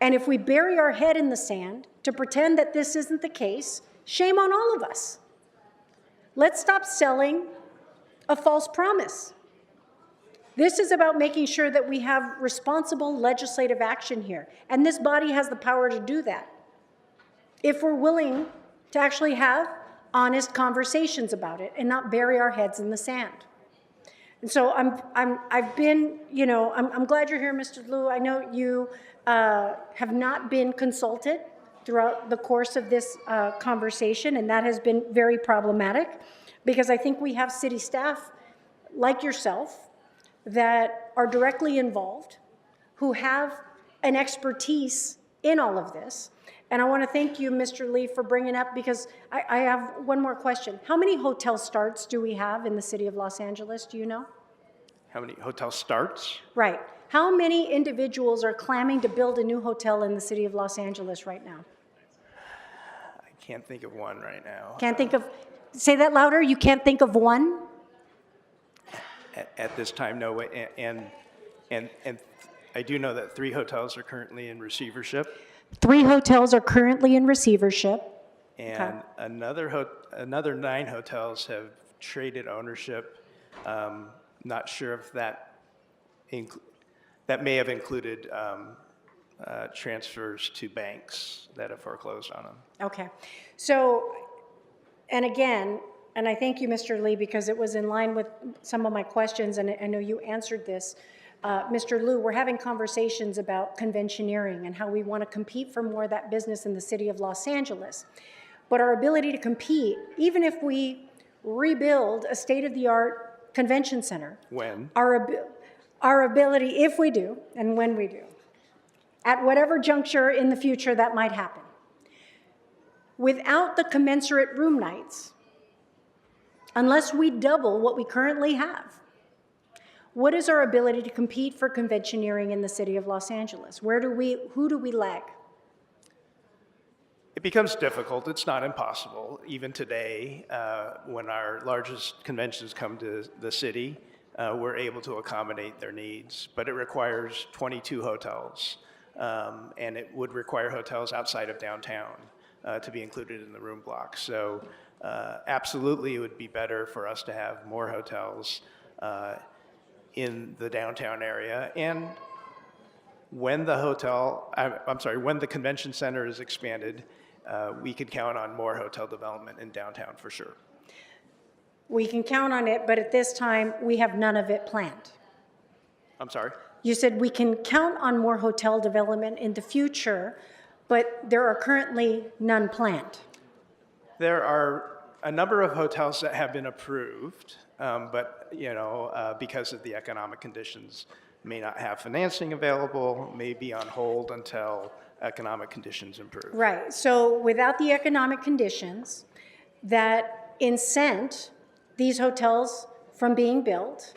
And if we bury our head in the sand to pretend that this isn't the case, shame on all of us. Let's stop selling a false promise. This is about making sure that we have responsible legislative action here. And this body has the power to do that if we're willing to actually have honest conversations about it and not bury our heads in the sand. And so I'm glad you're here, Mr. Liu. I know you have not been consulted throughout the course of this conversation, and that has been very problematic because I think we have city staff like yourself that are directly involved, who have an expertise in all of this. And I want to thank you, Mr. Lee, for bringing up, because I have one more question. How many hotel starts do we have in the city of Los Angeles? Do you know? How many hotel starts? Right. How many individuals are clamming to build a new hotel in the city of Los Angeles right now? I can't think of one right now. Can't think of, say that louder, you can't think of one? At this time, no. And I do know that 3 hotels are currently in receivership. 3 hotels are currently in receivership. And another 9 hotels have traded ownership. Not sure if that may have included transfers to banks that have foreclosed on them. Okay. So, and again, and I thank you, Mr. Lee, because it was in line with some of my questions, and I know you answered this. Mr. Liu, we're having conversations about conventioneering and how we want to compete for more of that business in the city of Los Angeles. But our ability to compete, even if we rebuild a state-of-the-art convention center, our ability, if we do, and when we do, at whatever juncture in the future that might happen, without the commensurate room nights, unless we double what we currently have, what is our ability to compete for conventioneering in the city of Los Angeles? Who do we lag? It becomes difficult. It's not impossible. Even today, when our largest conventions come to the city, we're able to accommodate their needs, but it requires 22 hotels, and it would require hotels outside of downtown to be included in the room block. So absolutely, it would be better for us to have more hotels in the downtown area. And when the convention center is expanded, we could count on more hotel development in downtown for sure. We can count on it, but at this time, we have none of it planned. I'm sorry? You said we can count on more hotel development in the future, but there are currently none planned. There are a number of hotels that have been approved, but because of the economic conditions, may not have financing available, may be on hold until economic conditions improve. Right. So without the economic conditions that incent these hotels from being built.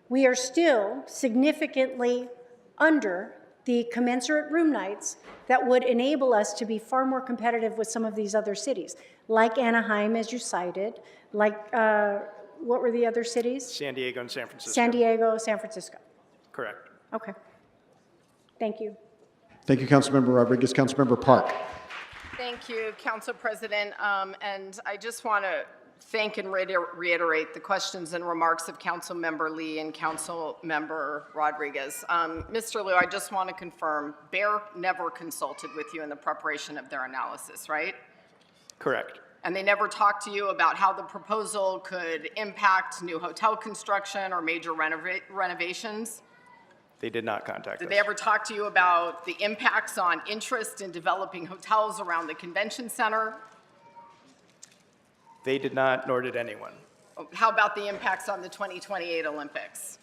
We are still significantly under the commensurate room nights that would enable us to be far more competitive with some of these other cities, like Anaheim, as you cited, like, what were the other cities? San Diego and San Francisco. San Diego, San Francisco. Correct. Okay. Thank you. Thank you, Councilmember Rodriguez. Councilmember Park. Thank you, Council President. And I just want to thank and reiterate the questions and remarks of Councilmember Lee and Councilmember Rodriguez. Mr. Liu, I just want to confirm, Bear never consulted with you in the preparation of their analysis, right? Correct. And they never talked to you about how the proposal could impact new hotel construction or major renovations? They did not contact us. Did they ever talk to you about the impacts on interest in developing hotels around the convention center? They did not, nor did anyone. How about the impacts on the 2028 Olympics?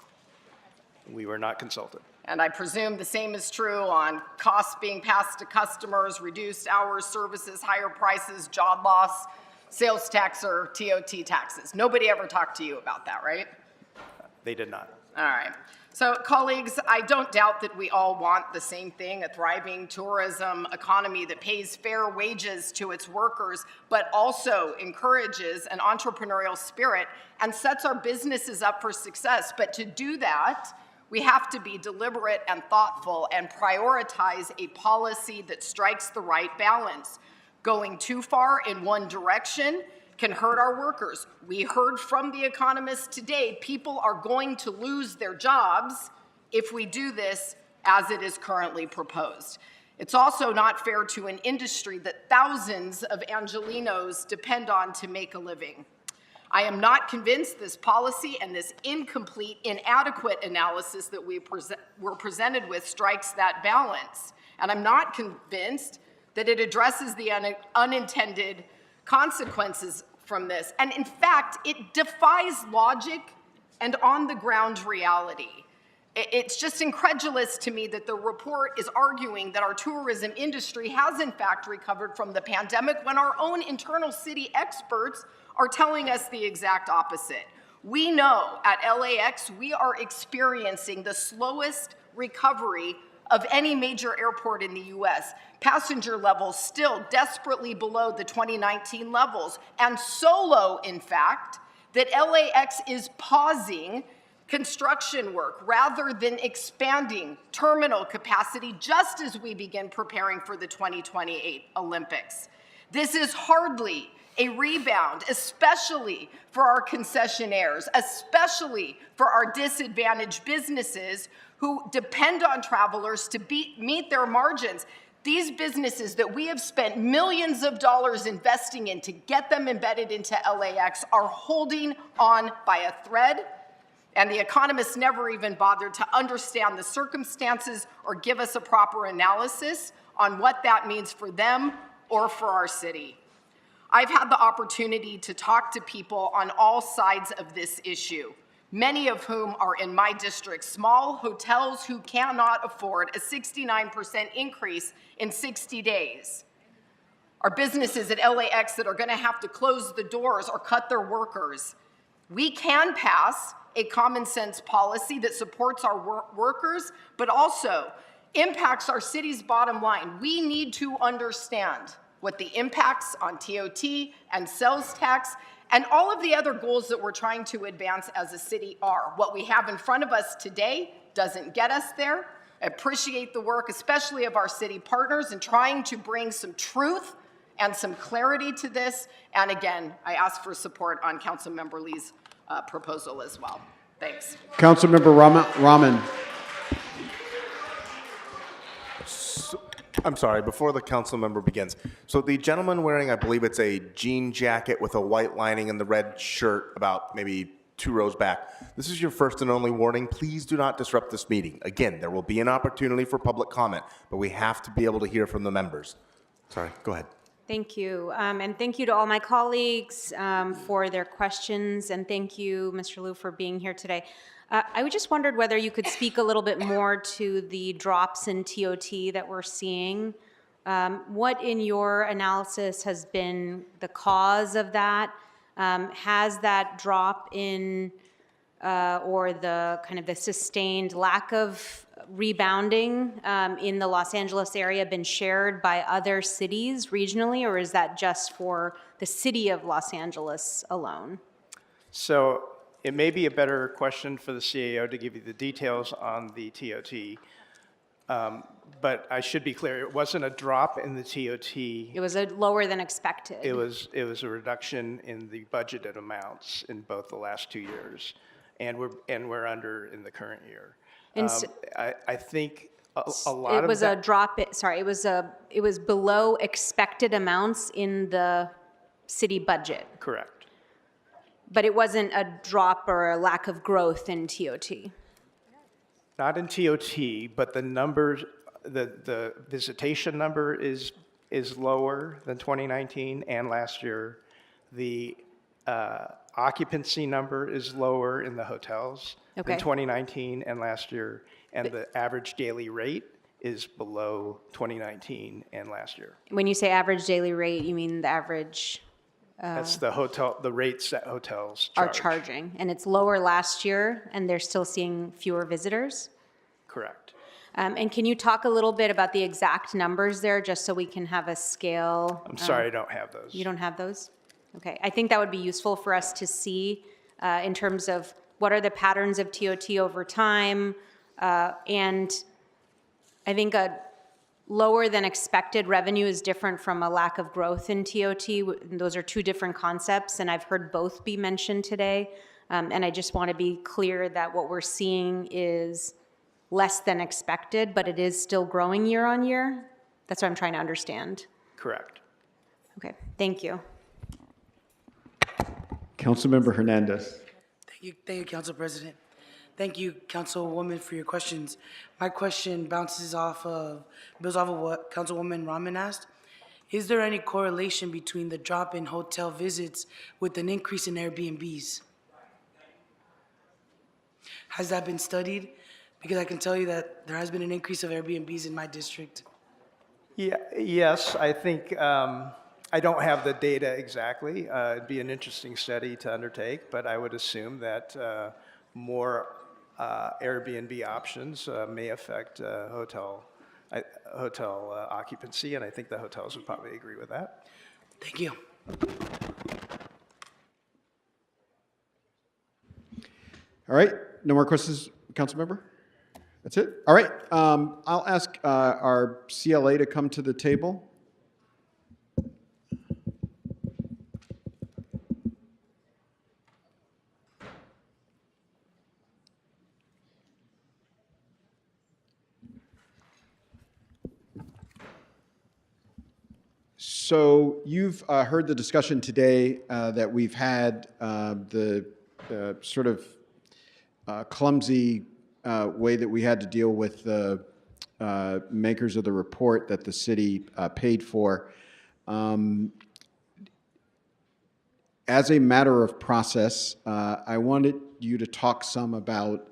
We were not consulted. And I presume the same is true on costs being passed to customers, reduced hours, services, higher prices, job loss, sales tax, or TOT taxes. Nobody ever talked to you about that, right? They did not. All right. So, colleagues, I don't doubt that we all want the same thing, a thriving tourism economy that pays fair wages to its workers, but also encourages an entrepreneurial spirit and sets our businesses up for success. But to do that, we have to be deliberate and thoughtful and prioritize a policy that strikes the right balance. Going too far in one direction can hurt our workers. We heard from the economists today, people are going to lose their jobs if we do this as it is currently proposed. It's also not fair to an industry that thousands of Angelenos depend on to make a living. I am not convinced this policy and this incomplete, inadequate analysis that were presented with strikes that balance. And I'm not convinced that it addresses the unintended consequences from this. And in fact, it defies logic and on-the-ground reality. It's just incredulous to me that the report is arguing that our tourism industry has in fact recovered from the pandemic when our own internal city experts are telling us the exact opposite. We know at LAX we are experiencing the slowest recovery of any major airport in the US. Passenger levels still desperately below the 2019 levels, and so low, in fact, that LAX is pausing construction work rather than expanding terminal capacity just as we begin preparing for the 2028 Olympics. This is hardly a rebound, especially for our concessionaires, especially for our disadvantaged businesses who depend on travelers to meet their margins. These businesses that we have spent millions of dollars investing in to get them embedded into LAX are holding on by a thread, and the economists never even bothered to understand the circumstances or give us a proper analysis on what that means for them or for our city. I've had the opportunity to talk to people on all sides of this issue, many of whom are in my district, small hotels who cannot afford a 69% increase in 60 days. Our businesses at LAX that are going to have to close the doors or cut their workers. We can pass a common sense policy that supports our workers, but also impacts our city's bottom line. We need to understand what the impacts on TOT and sales tax and all of the other goals that we're trying to advance as a city are. What we have in front of us today doesn't get us there. I appreciate the work, especially of our city partners, in trying to bring some truth and some clarity to this. And again, I ask for support on Councilmember Lee's proposal as well. Thanks. Councilmember Rahman. I'm sorry, before the council member begins. So the gentleman wearing, I believe it's a jean jacket with a white lining and the red shirt about maybe 2 rows back. This is your first and only warning. Please do not disrupt this meeting. Again, there will be an opportunity for public comment, but we have to be able to hear from the members. Sorry, go ahead. Thank you. And thank you to all my colleagues for their questions. And thank you, Mr. Liu, for being here today. I just wondered whether you could speak a little bit more to the drops in TOT that we're seeing. What in your analysis has been the cause of that? Has that drop in or the kind of the sustained lack of rebounding in the Los Angeles area been shared by other cities regionally, or is that just for the city of Los Angeles alone? So it may be a better question for the CAO to give you the details on the TOT. But I should be clear, it wasn't a drop in the TOT. It was a lower than expected. It was a reduction in the budgeted amounts in both the last 2 years, and we're under in the current year. And I think a lot of it was that, a drop. Sorry, it was below expected amounts in the city budget. correct. But it wasn't a drop or a lack of growth in TOT. Not in TOT, but the numbers, the visitation number is lower than 2019 and last year. The occupancy number is lower in the hotels Okay. than 2019 and last year, and the average daily rate is below 2019 and last year. When you say average daily rate, you mean the average That's the rates that hotels are charge. charging, and it's lower last year, and they're still seeing fewer visitors? Correct. And can you talk a little bit about the exact numbers there, just so we can have a scale? I'm sorry, I don't have those. You don't have those? Okay, I think that would be useful for us to see in terms of what are the patterns of TOT over time, and I think a lower than expected revenue is different from a lack of growth in TOT. Those are two different concepts, and I've heard both be mentioned today. And I just want to be clear that what we're seeing is less than expected, but it is still growing year on year. That's what I'm trying to understand. Correct. Okay, thank you. Councilmember Hernandez. Thank you, Council President. Thank you, Councilwoman, for your questions. My question builds off of what Councilwoman Rahman asked. Is there any correlation between the drop in hotel visits with an increase in Airbnbs? Has that been studied? Because I can tell you that there has been an increase of Airbnbs in my district. Yeah, yes, I think, I don't have the data exactly. It'd be an interesting study to undertake, but I would assume that more Airbnb options may affect hotel occupancy, and I think the hotels would probably agree with that. Thank you. All right, no more questions, Councilmember? That's it? All right, I'll ask our CLA to come to the table. So you've heard the discussion today that we've had, the sort of clumsy way that we had to deal with the makers of the report that the city paid for. As a matter of process, I wanted you to talk some about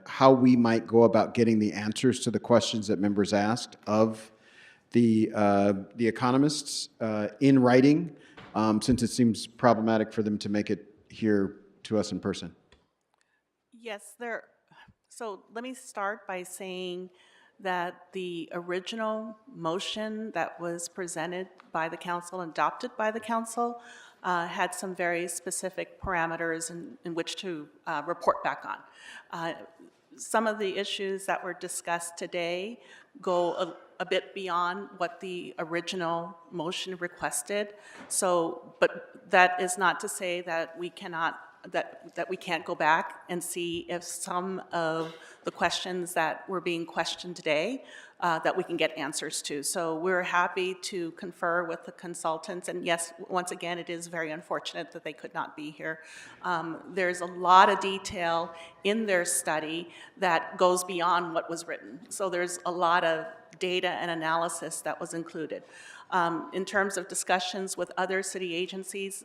how we might go about getting the answers to the questions that members asked of the economists in writing, since it seems problematic for them to make it here to us in person. Yes, so let me start by saying that the original motion that was presented by the council, adopted by the council, had some very specific parameters in which to report back on. Some of the issues that were discussed today go a bit beyond what the original motion requested. So, but that is not to say that we cannot, that we can't go back and see if some of the questions that were being questioned today that we can get answers to. So we're happy to confer with the consultants, and yes, once again, it is very unfortunate that they could not be here. There's a lot of detail in their study that goes beyond what was written. So there's a lot of data and analysis that was included. In terms of discussions with other city agencies,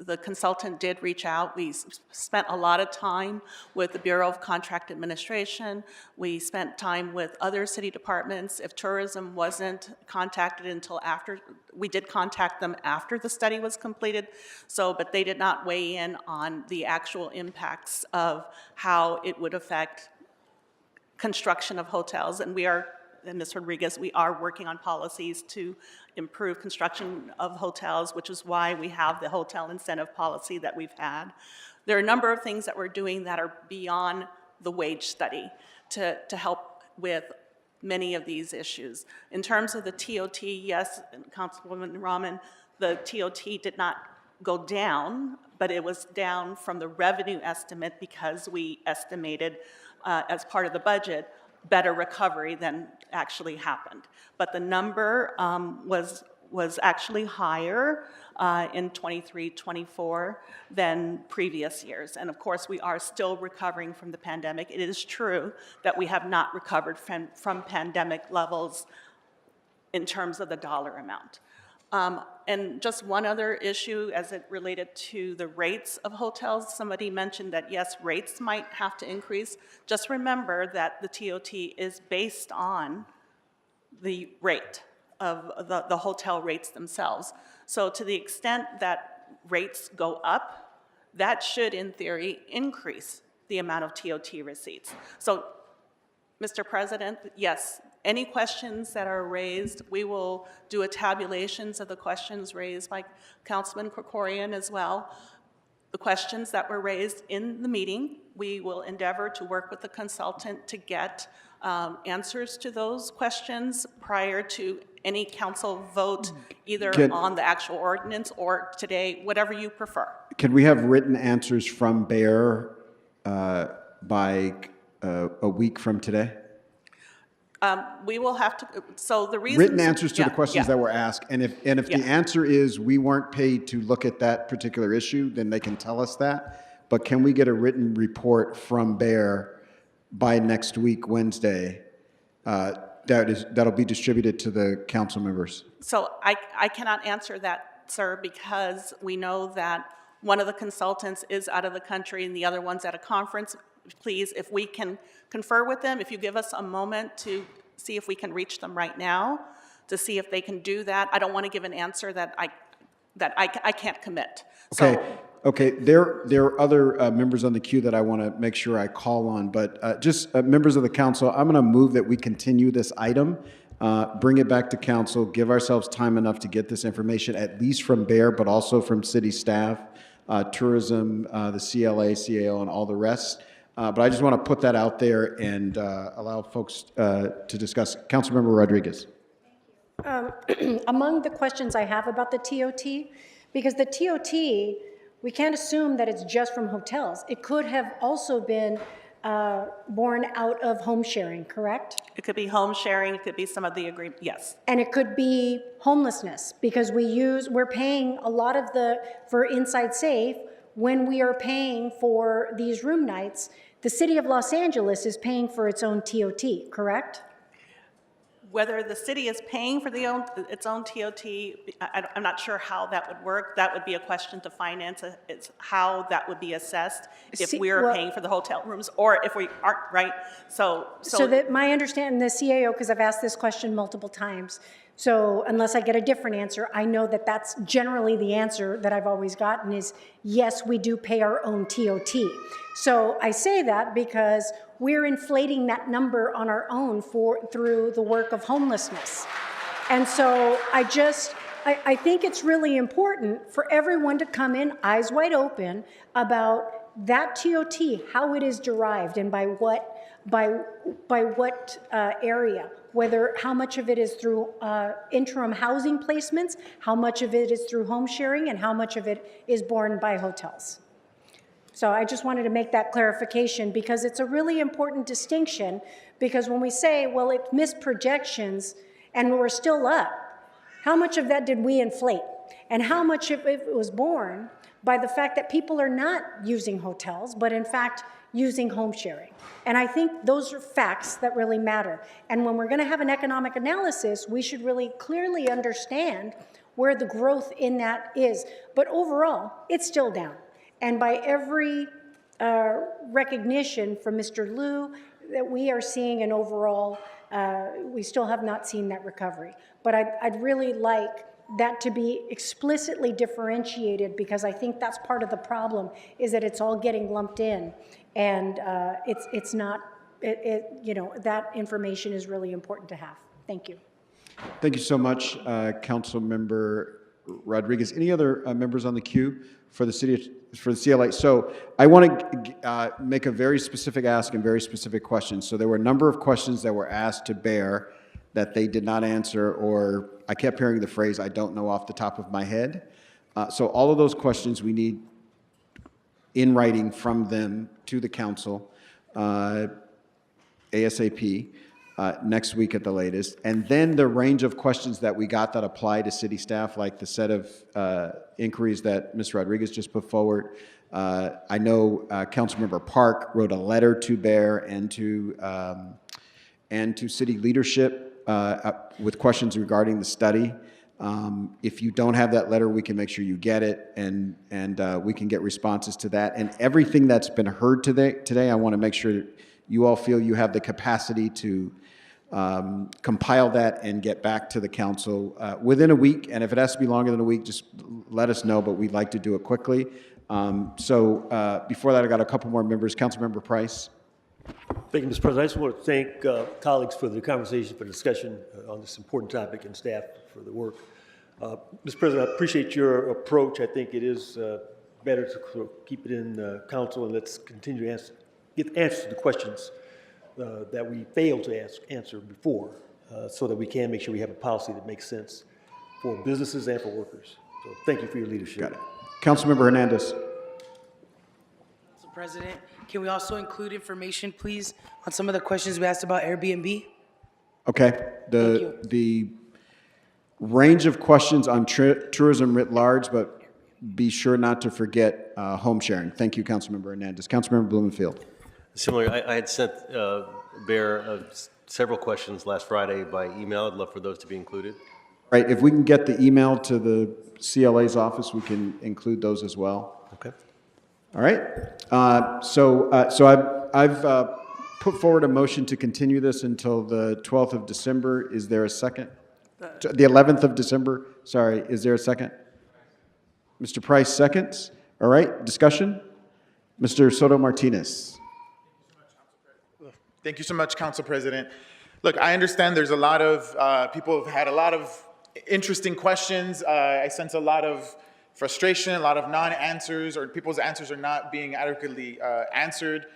the consultant did reach out. We spent a lot of time with the Bureau of Contract Administration. We spent time with other city departments. If tourism wasn't contacted until after, we did contact them after the study was completed. So, but they did not weigh in on the actual impacts of how it would affect construction of hotels. And we are, and Ms. Rodriguez, we are working on policies to improve construction of hotels, which is why we have the hotel incentive policy that we've had. There are a number of things that we're doing that are beyond the wage study to help with many of these issues. In terms of the TOT, yes, Councilwoman Rahman, the TOT did not go down, but it was down from the revenue estimate because we estimated as part of the budget better recovery than actually happened. But the number was actually higher in 23-24 than previous years. And of course, we are still recovering from the pandemic. It is true that we have not recovered from pandemic levels in terms of the dollar amount. And just one other issue as it related to the rates of hotels. Somebody mentioned that, yes, rates might have to increase. Just remember that the TOT is based on the rate of the hotel rates themselves. So to the extent that rates go up, that should, in theory, increase the amount of TOT receipts. So, Mr. President, yes, any questions that are raised, we will do a tabulations of the questions raised by Councilman Krikorian as well. The questions that were raised in the meeting, we will endeavor to work with the consultant to get answers to those questions prior to any council vote, either on the actual ordinance or today, whatever you prefer. Can we have written answers from Bear by a week from today? We will have to, so the reason— Written answers to the questions that were asked, and if the answer is we weren't paid to look at that particular issue, then they can tell us that. But can we get a written report from Bear by next week, Wednesday, that'll be distributed to the council members? So I cannot answer that, sir, because we know that one of the consultants is out of the country and the other one's at a conference. Please, if we can confer with them, if you give us a moment to see if we can reach them right now, to see if they can do that. I don't want to give an answer that I can't commit. Okay. There are other members on the queue that I want to make sure I call on, but just members of the council, I'm going to move that we continue this item, bring it back to council, give ourselves time enough to get this information, at least from Bear, but also from city staff, tourism, the CLA, CAO, and all the rest. But I just want to put that out there and allow folks to discuss. Councilmember Rodriguez. Among the questions I have about the TOT, because the TOT, we can't assume that it's just from hotels. It could have also been born out of home sharing, correct? It could be home sharing, it could be some of the agreement, yes. And it could be homelessness, because we're paying a lot of for Inside Safe, when we are paying for these room nights, the city of Los Angeles is paying for its own TOT, correct? Whether the city is paying for its own TOT, I'm not sure how that would work. That would be a question to finance. It's how that would be assessed if we are paying for the hotel rooms or if we aren't, right? So that my understanding, the CAO, because I've asked this question multiple times, so unless I get a different answer, I know that that's generally the answer that I've always gotten is, yes, we do pay our own TOT. So I say that because we're inflating that number on our own through the work of homelessness. And so I think it's really important for everyone to come in eyes wide open about that TOT, how it is derived and by what area, how much of it is through interim housing placements, how much of it is through home sharing, and how much of it is borne by hotels. So I just wanted to make that clarification because it's a really important distinction, because when we say, well, it missed projections and we're still up, how much of that did we inflate? And how much of it was borne by the fact that people are not using hotels, but in fact using home sharing? And I think those are facts that really matter. And when we're going to have an economic analysis, we should really clearly understand where the growth in that is. But overall, it's still down. And by every recognition from Mr. Liu that we are seeing an overall, we still have not seen that recovery. But I'd really like that to be explicitly differentiated, because I think that's part of the problem, is that it's all getting lumped in, and it's not, you know, that information is really important to have. Thank you. Thank you so much, Council Member Rodriguez. Any other members on the queue for the CLA? So I want to make a very specific ask and very specific question. So there were a number of questions that were asked to Bear that they did not answer, or I kept hearing the phrase, "I don't know off the top of my head." So all of those questions we need in writing from them to the council ASAP. Next week at the latest. And then the range of questions that we got that apply to city staff, like the set of inquiries that Ms. Rodriguez just put forward. I know Councilmember Park wrote a letter to Bear and to city leadership with questions regarding the study. If you don't have that letter, we can make sure you get it, and we can get responses to that. And everything that's been heard today, I want to make sure you all feel you have the capacity to compile that and get back to the council within a week. And if it has to be longer than a week, just let us know, but we'd like to do it quickly. Before that, I got a couple more members. Councilmember Price. Thank you, Mr. President. I just want to thank colleagues for the conversation, for the discussion on this important topic, and staff for the work. Mr. President, I appreciate your approach. I think it is better to keep it in council, and let's continue to get answers to the questions that we failed to answer before, so that we can make sure we have a policy that makes sense for businesses and for workers. So thank you for your leadership. Got it. Councilmember Hernandez. Mr. President, can we also include information, please, on some of the questions we asked about Airbnb? Okay. The range of questions on tourism writ large, but be sure not to forget home sharing. Thank you, Councilmember Hernandez. Councilmember Blumenfield. Similar, I had sent Bear several questions last Friday by email. I'd love for those to be included. Right, if we can get the email to the CLA's office, we can include those as well. Okay. All right. I've put forward a motion to continue this until the 12th of December. Is there a second? The 11th of December. Sorry. Is there a second? Mr. Price seconds. All right. Discussion. Mr. Soto Martinez. Thank you so much, Council President. Look, I understand there's a lot of people have had a lot of interesting questions. I sense a lot of frustration, a lot of non-answers, or people's answers are not being adequately answered.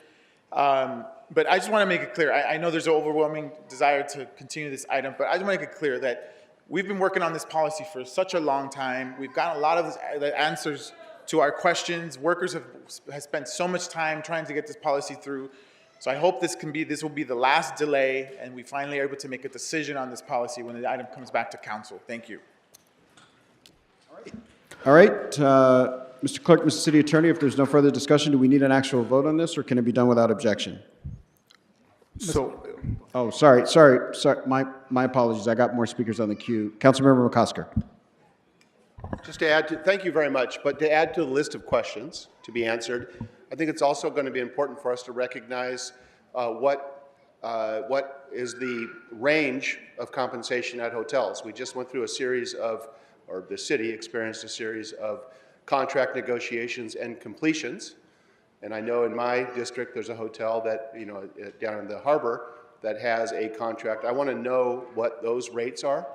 But I just want to make it clear. I know there's an overwhelming desire to continue this item, but I just want to make it clear that we've been working on this policy for such a long time. We've gotten a lot of the answers to our questions. Workers have spent so much time trying to get this policy through. So I hope this will be the last delay, and we finally are able to make a decision on this policy when the item comes back to council. Thank you. All right, Mr. Clerk, Mr. City Attorney, if there's no further discussion, do we need an actual vote on this, or can it be done without objection? Oh, sorry. My apologies. I got more speakers on the queue. Councilmember McCosker. Just to add to, thank you very much, but to add to the list of questions to be answered, I think it's also going to be important for us to recognize what is the range of compensation at hotels. We just went through a series of, or the city experienced a series of contract negotiations and completions. And I know in my district there's a hotel that, you know, down in the harbor that has a contract. I want to know what those rates are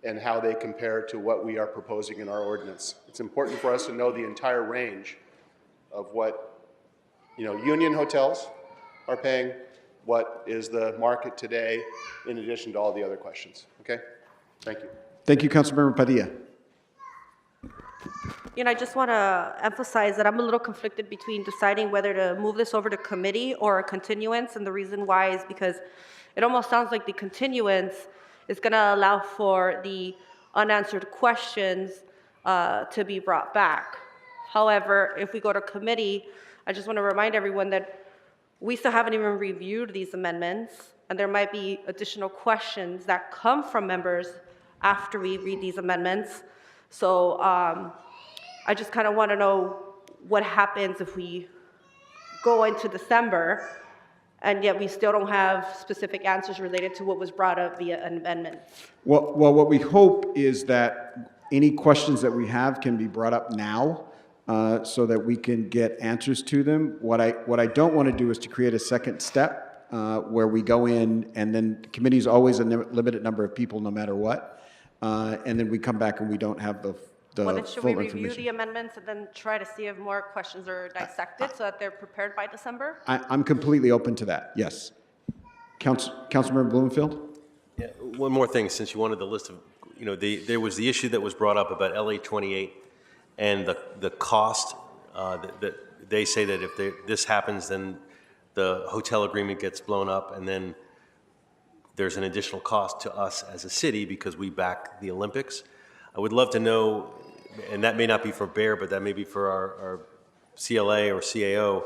and how they compare to what we are proposing in our ordinance. It's important for us to know the entire range of what, you know, union hotels are paying, what is the market today, in addition to all the other questions. Okay? Thank you. Thank you, Councilmember Padilla. You know, I just want to emphasize that I'm a little conflicted between deciding whether to move this over to committee or a continuance, and the reason why is because it almost sounds like the continuance is going to allow for the unanswered questions to be brought back. However, if we go to committee, I just want to remind everyone that we still haven't even reviewed these amendments, and there might be additional questions that come from members after we read these amendments. So I just kind of want to know what happens if we go into December and yet we still don't have specific answers related to what was brought up via an amendment. Well, what we hope is that any questions that we have can be brought up now so that we can get answers to them. What I don't want to do is to create a second step where we go in and then the committee's always a limited number of people no matter what. And then we come back and we don't have the Well, then should full we review information. the amendments and then try to see if more questions are dissected so that they're prepared by December? I'm completely open to that, yes. Councilmember Blumenfield? Yeah, one more thing, since you wanted the list of, there was the issue that was brought up about LA 28 and the cost that they say that if this happens, then the hotel agreement gets blown up, and then there's an additional cost to us as a city because we back the Olympics. I would love to know, and that may not be for Bear, but that may be for our CLA or CAO,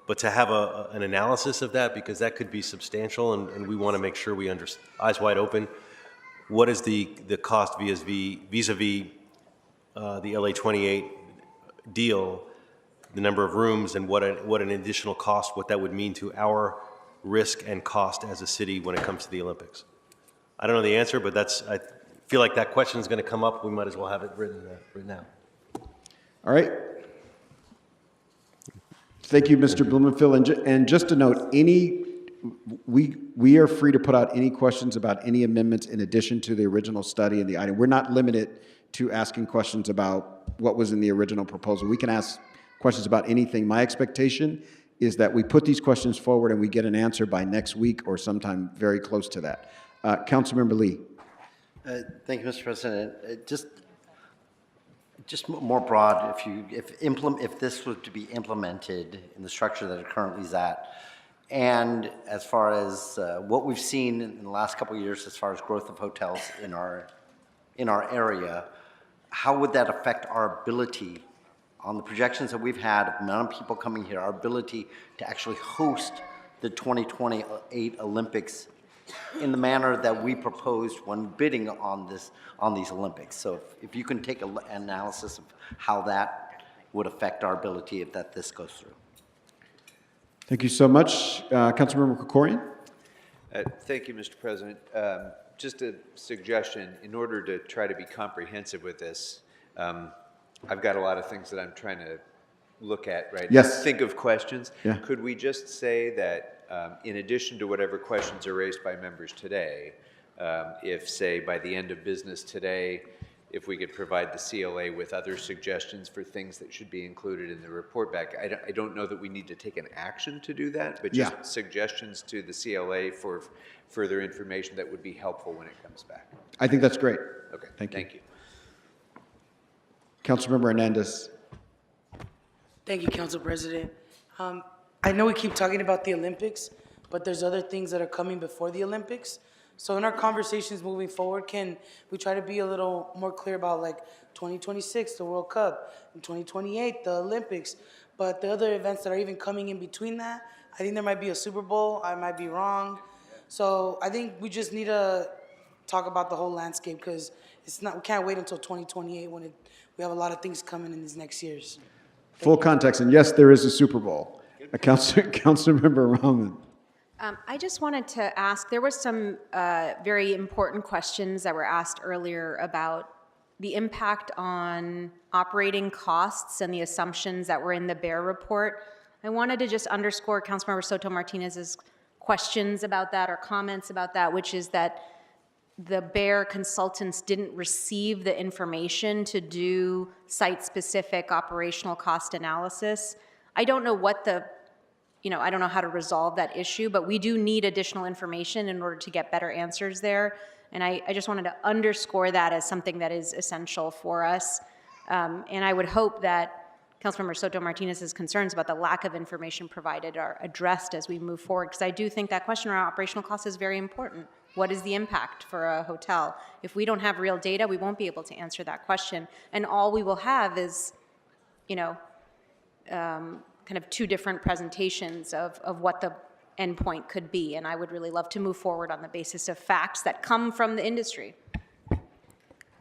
but to have an analysis of that, because that could be substantial, and we want to make sure we understand, eyes wide open, what is the cost vis-a-vis the LA 28 deal, the number of rooms, and what an additional cost, what that would mean to our risk and cost as a city when it comes to the Olympics. I don't know the answer, but I feel like that question is going to come up. We might as well have it written out. All right. Thank you, Mr. Blumenfield. And just to note, we are free to put out any questions about any amendments in addition to the original study and the item. We're not limited to asking questions about what was in the original proposal. We can ask questions about anything. My expectation is that we put these questions forward and we get an answer by next week or sometime very close to that. Councilmember Lee. Thank you, Mr. President. Just more broad, if this was to be implemented in the structure that it currently is at, and as far as what we've seen in the last couple of years as far as growth of hotels in our area, how would that affect our ability on the projections that we've had of the amount of people coming here, our ability to actually host the 2028 Olympics in the manner that we proposed when bidding on these Olympics? So if you can take an analysis of how that would affect our ability if this goes through. Thank you so much. Councilmember Krikorian. Thank you, Mr. President. Just a suggestion, in order to try to be comprehensive with this, I've got a lot of things that I'm trying to look at right now. Yes. Think of questions. Yeah. Could we just say that in addition to whatever questions are raised by members today, if, say, by the end of business today, if we could provide the CLA with other suggestions for things that should be included in the report back. I don't know that we need to take an action to do that, but just suggestions to the CLA for further information that would be helpful when it comes back. I think that's great. Okay, Thank you. you. Councilmember Hernandez. Thank you, Council President. I know we keep talking about the Olympics, but there's other things that are coming before the Olympics. So in our conversations moving forward, can we try to be a little more clear about like 2026, the World Cup, and 2028, the Olympics, but the other events that are even coming in between that? I think there might be a Super Bowl. I might be wrong. So I think we just need to talk about the whole landscape, because we can't wait until 2028 when we have a lot of things coming in these next years. Full context, and yes, there is a Super Bowl. Councilmember Rahman. I just wanted to ask, there were some very important questions that were asked earlier about the impact on operating costs and the assumptions that were in the Bear report. I wanted to just underscore Councilmember Soto Martinez's questions about that or comments about that, which is that the Bear consultants didn't receive the information to do site-specific operational cost analysis. I don't know I don't know how to resolve that issue, but we do need additional information in order to get better answers there. And I just wanted to underscore that as something that is essential for us. And I would hope that Councilmember Soto Martinez's concerns about the lack of information provided are addressed as we move forward, because I do think that question around operational costs is very important. What is the impact for a hotel? If we don't have real data, we won't be able to answer that question. And all we will have is, kind of two different presentations of what the endpoint could be. And I would really love to move forward on the basis of facts that come from the industry.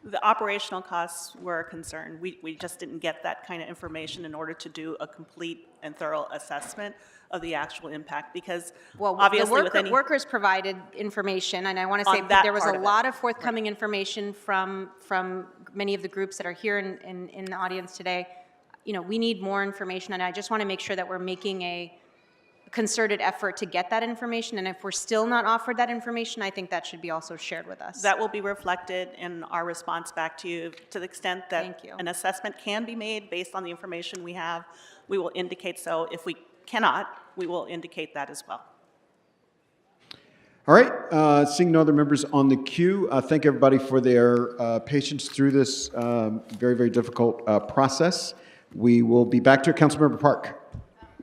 The operational costs were a concern. We just didn't get that kind of information in order to do a complete and thorough assessment of the actual impact, because obviously with any... workers provided information, and I want to say On that there was part a of it. lot of forthcoming information from many of the groups that are here in the audience today. You know, we need more information, and I just want to make sure that we're making a concerted effort to get that information, and if we're still not offered that information, I think that should be also shared with us. That will be reflected in our response back to you. To the extent that an assessment can be made based on the information we have, we will indicate so. If we cannot, we will indicate that as well. All right, seeing no other members on the queue, thank everybody for their patience through this very, very difficult process. We will be back to Councilmember Park.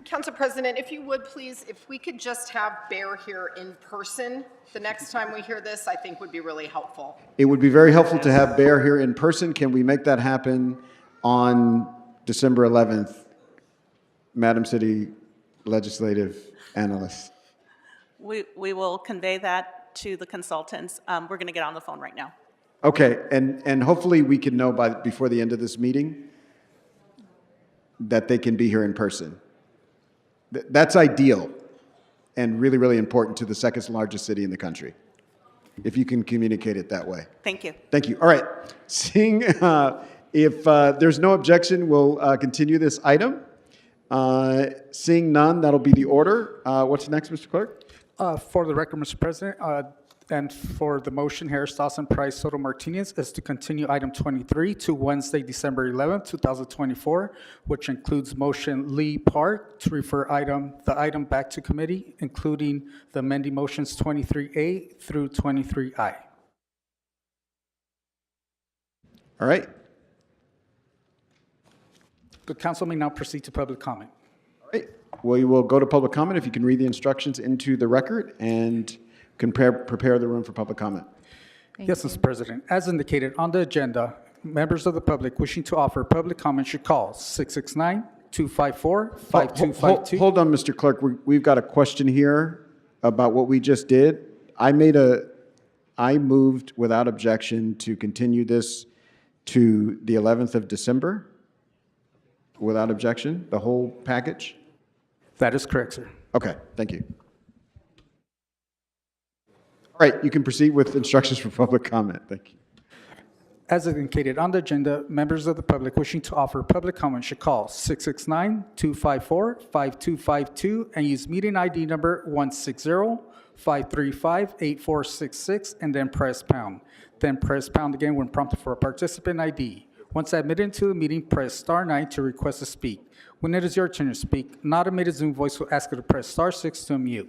Council President, if you would please, if we could just have Bear here in person the next time we hear this, I think would be really helpful. It would be very helpful to have Bear here in person. Can we make that happen on December 11th, Madam City Legislative Analyst? We will convey that to the consultants. We're going to get on the phone right now. Okay, and hopefully we can know before the end of this meeting that they can be here in person. That's ideal and really, really important to the second largest city in the country, if you can communicate it that way. Thank you. Thank you. All right. Seeing if there's no objection, we'll continue this item. Seeing none, that'll be the order. What's next, Mr. Clerk? For the record, Mr. President, and for the motion, Harris, Dawson, Price, Soto, Martinez, is to continue item 23 to Wednesday, December 11, 2024, which includes motion Lee Park to refer the item back to committee, including the amending motions 23A through 23I. All right. The council may now proceed to public comment. All right. We will go to public comment if you can read the instructions into the record and prepare the room for public comment. Yes, Mr. President. As indicated on the agenda, members of the public wishing to offer public comment should call 669-254-5252. Hold on, Mr. Clerk. We've got a question here about what we just did. I moved without objection to continue this to the 11th of December. Without objection, the whole package? That is correct, sir. Okay, thank you. All right, you can proceed with instructions for public comment. Thank you. As indicated on the agenda, members of the public wishing to offer public comment should call 669-254-5252 and use meeting ID number 160-535-8466 and then press pound. Then press pound again when prompted for a participant ID. Once admitted into the meeting, press star 9 to request to speak. When it is your turn to speak, an automated Zoom voice will ask you to press star 6 to unmute.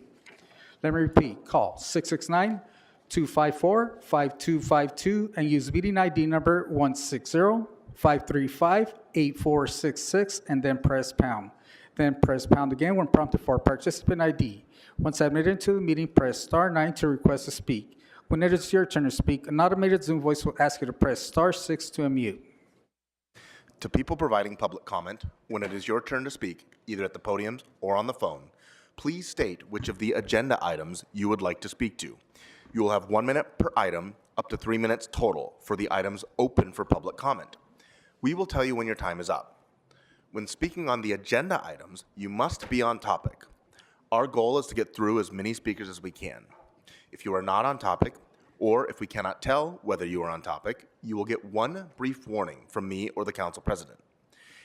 Let me repeat, call 669-254-5252 and use meeting ID number 160-535-8466 and then press pound. Then press pound again when prompted for participant ID. Once admitted into the meeting, press star 9 to request to speak. When it is your turn to speak, an automated Zoom voice will ask you to press star 6 to unmute. To people providing public comment, when it is your turn to speak, either at the podiums or on the phone, please state which of the agenda items you would like to speak to. You will have 1 minute per item, up to 3 minutes total for the items open for public comment. We will tell you when your time is up. When speaking on the agenda items, you must be on topic. Our goal is to get through as many speakers as we can. If you are not on topic, or if we cannot tell whether you are on topic, you will get one brief warning from me or the council president.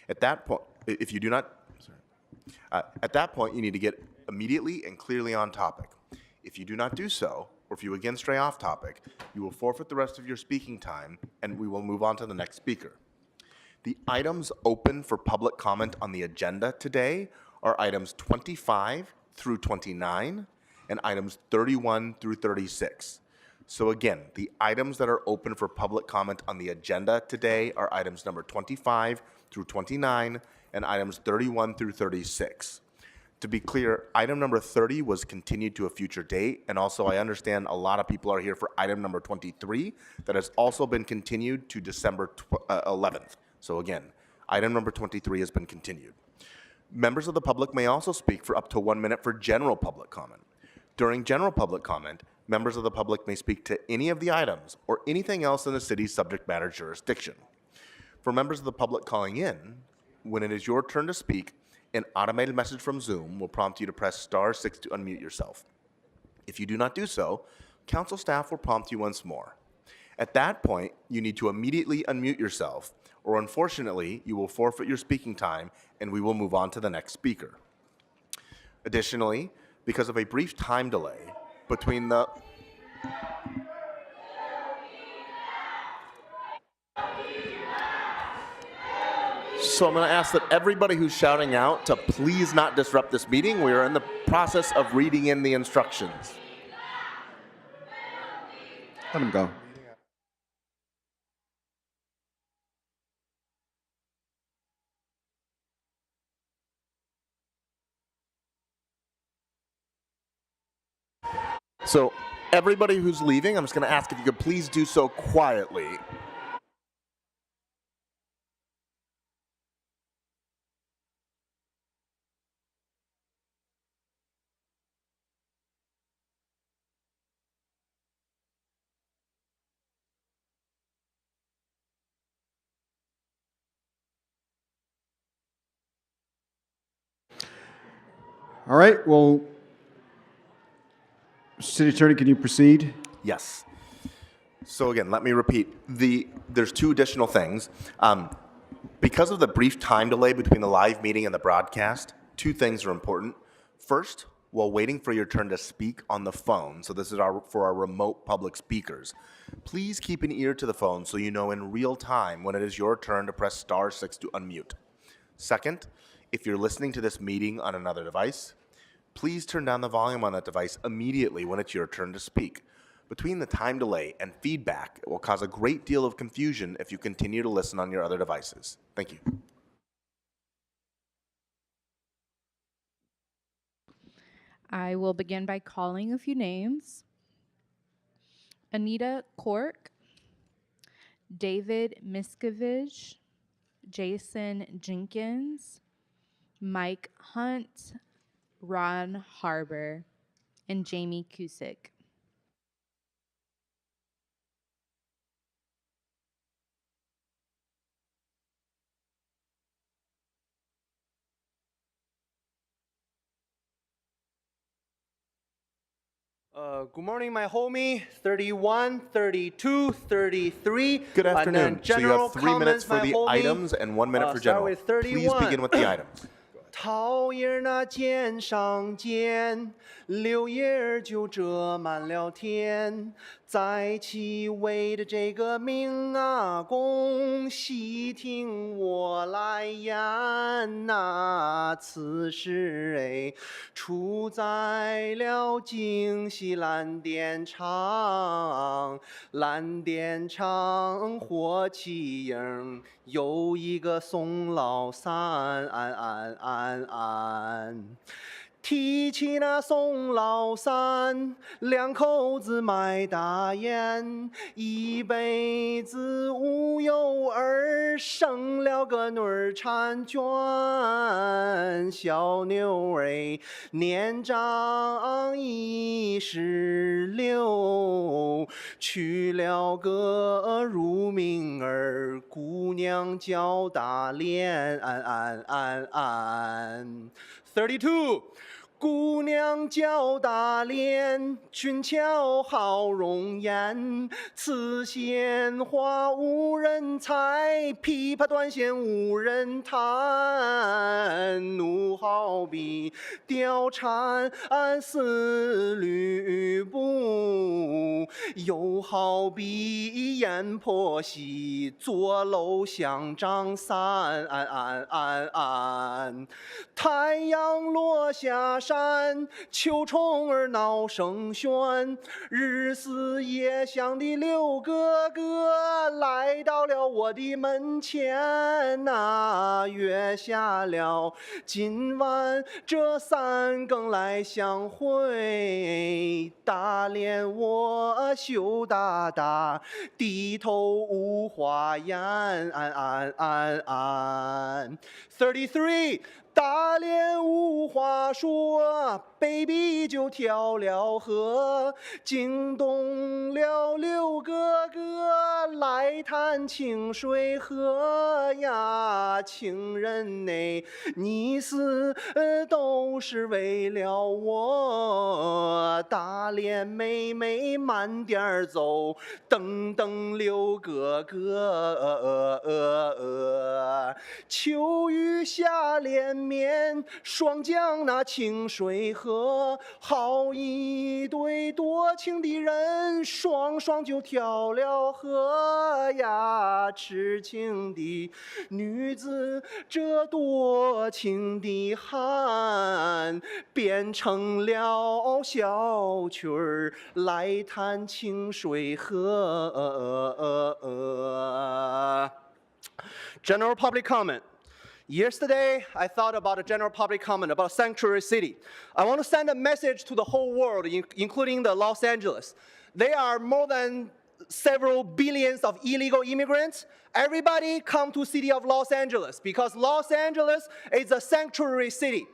At that point, if you do not, at that point, you need to get immediately and clearly on topic. If you do not do so, or if you again stray off topic, you will forfeit the rest of your speaking time and we will move on to the next speaker. The items open for public comment on the agenda today are items 25 through 29 and items 31 through 36. So again, the items that are open for public comment on the agenda today are items number 25 through 29 and items 31 through 36. To be clear, item number 30 was continued to a future date, and also I understand a lot of people are here for item number 23 that has also been continued to December 11th. So again, item number 23 has been continued. Members of the public may also speak for up to 1 minute for general public comment. During general public comment, Members of the public may speak to any of the items or anything else in the city's subject matter jurisdiction. For members of the public calling in, when it is your turn to speak, an automated message from Zoom will prompt you to press *6 to unmute yourself. If you do not do so, council staff will prompt you once more. At that point, you need to immediately unmute yourself, or unfortunately, you will forfeit your speaking time and we will move on to the next speaker. Additionally, because of a brief time delay between the So I'm going to ask that everybody who's shouting out to please not disrupt this meeting. We are in the process of reading in the instructions. Let him go. So everybody who's leaving, I'm just going to ask if you could please do so quietly. All right, well, City Attorney, can you proceed? Yes. So again, let me repeat. There's two additional things. Because of the brief time delay between the live meeting and the broadcast, two things are important. First, while waiting for your turn to speak on the phone, so this is for our remote public speakers, please keep an ear to the phone so you know in real time when it is your turn to press *6 to unmute. Second, if you're listening to this meeting on another device, please turn down the volume on that device immediately when it's your turn to speak. Between the time delay and feedback, it will cause a great deal of confusion if you continue to listen on your other devices. Thank you. I will begin by calling a few names. Anita Cork, David Miscavige, Jason Jenkins, Mike Hunt, Ron Harbor, and Jamie Cusick. Good morning, my homie. 31, 32, 33. Good afternoon. So you have 3 minutes for the homie. items and 1 minute for Start general. with 31. Please begin with the items. 桃叶那肩上肩，柳叶就遮满了天。在其位的这个命啊公，细听我来言呐、此事出在了京西蓝靛厂，蓝靛厂火器营有一个宋老三。提起那宋老三，两口子卖大烟，一辈子无有儿，生了个女儿婵娟。小妞儿年长16，娶了个乳名儿，姑娘叫大莲。32。姑娘叫大莲，俊俏好容颜，此鲜花无人采，琵琶断弦无人弹。怒好比貂蝉丝吕布，又好比阎婆惜坐楼相张三。太阳落下山，秋虫儿闹声喧，日思夜想的刘哥哥来到了我的门前呐、约下了今晚这3更来相会。大莲我羞答答，低头无话言。33。大连无话说，北壁就跳了河，惊动了六哥哥来探清水河呀，情人呐，你死都是为了我，大连妹妹慢点儿走，等等六哥哥。秋雨下连绵，双江那清水河，好一对多情的人，双双就跳了河呀，痴情的女子，这多情的汉，变成了小曲儿来探清水河。General public comment. Yesterday, I thought about a general public comment about sanctuary city. I want to send a message to the whole world, including the Los Angeles. There are more than several billions of illegal immigrants. Everybody come to city of Los Angeles because Los Angeles is a sanctuary city.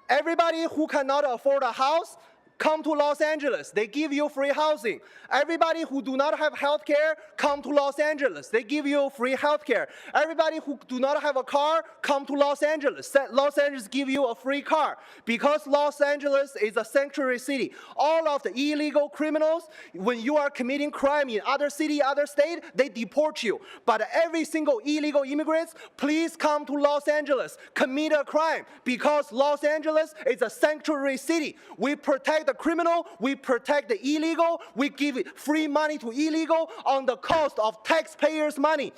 Everybody who cannot afford a house, come to Los Angeles. They give you free housing. Everybody who do not have health care, come to Los Angeles. They give you free health care. Everybody who do not have a car, come to Los Angeles. Los Angeles give you a free car. Because Los Angeles is a sanctuary city, all of the illegal criminals, when you are committing crime in other city, other state, they deport you. But every single illegal immigrants, please come to Los Angeles, commit a crime. Because Los Angeles is a sanctuary city. We protect the criminal, we protect the illegal, we give free money to illegal on the cost of taxpayers' money.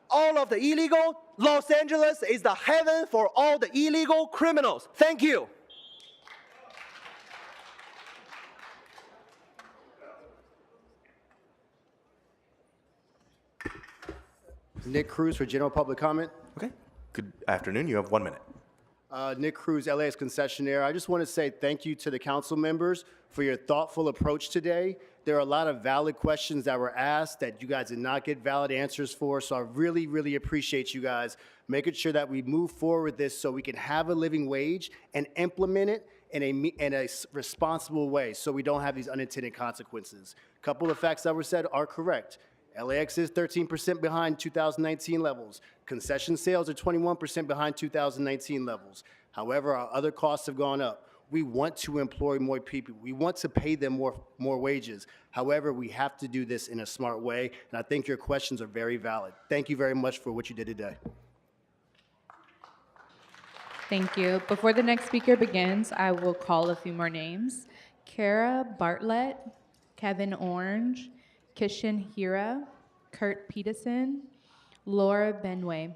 All of the illegal, Los Angeles is the heaven for all the illegal criminals. Thank you. Nick Cruz for general public comment. Okay. Good afternoon. You have 1 minute. Nick Cruz, LA's concessionaire. I just want to say thank you to the council members for your thoughtful approach today. There are a lot of valid questions that were asked that you guys did not get valid answers for, so I really, really appreciate you guys making sure that we move forward with this so we can have a living wage and implement it in a responsible way so we don't have these unintended consequences. A couple of facts that were said are correct. LAX is 13% behind 2019 levels. Concession sales are 21% behind 2019 levels. However, our other costs have gone up. We want to employ more people. We want to pay them more wages. However, we have to do this in a smart way, and I think your questions are very valid. Thank you very much for what you did today. Thank you. Before the next speaker begins, I will call a few more names. Kara Bartlett, Kevin Orange, Kishan Hira, Kurt Peterson, Laura Benway.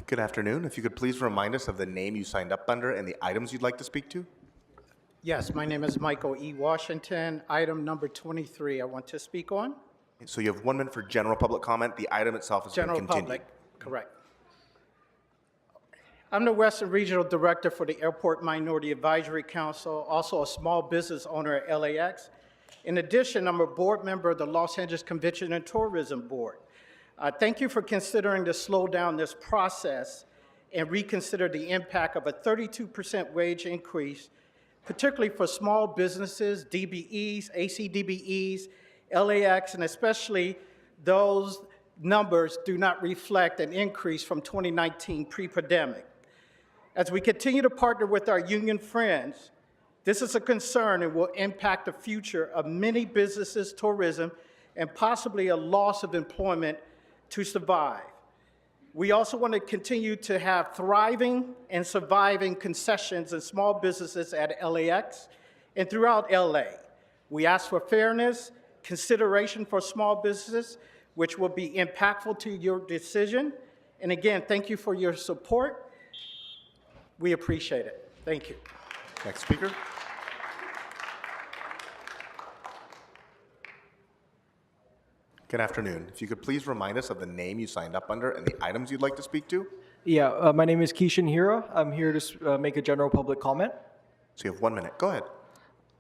Good afternoon. If you could please remind us of the name you signed up under and the items you'd like to speak to. Yes, my name is Michael E. Washington. Item number 23 I want to speak on. So you have 1 minute for general public comment. The item itself is General going to continue. public, correct. I'm the Western Regional Director for the Airport Minority Advisory Council, also a small business owner at LAX. In addition, I'm a board member of the Los Angeles Convention and Tourism Board. Thank you for considering to slow down this process and reconsider the impact of a 32% wage increase, particularly for small businesses, DBEs, ACDBEs, LAX, and especially those numbers do not reflect an increase from 2019 pre-pandemic. As we continue to partner with our union friends, this is a concern and will impact the future of many businesses, tourism, and possibly a loss of employment to survive. We also want to continue to have thriving and surviving concessions and small businesses at LAX and throughout LA. We ask for fairness, consideration for small businesses, which will be impactful to your decision. And again, thank you for your support. We appreciate it. Thank you. Next speaker. Good afternoon. If you could please remind us of the name you signed up under and the items you'd like to speak to. Yeah, my name is Kishan Hira. I'm here to make a general public comment. So you have 1 minute. Go ahead.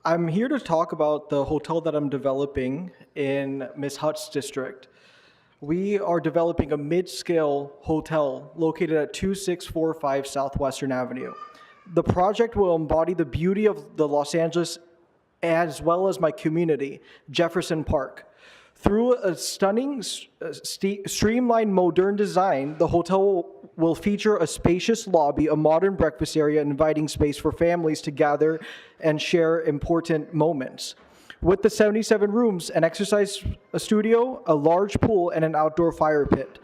I'm here to talk about the hotel that I'm developing in Ms. Hutt's district. We are developing a mid-scale hotel located at 2645 Southwestern Avenue. The project will embody the beauty of the Los Angeles as well as my community, Jefferson Park. Through a stunning, streamlined, modern design, the hotel will feature a spacious lobby, a modern breakfast area, and inviting space for families to gather and share important moments. With the 77 rooms, an exercise studio, a large pool, and an outdoor fire pit.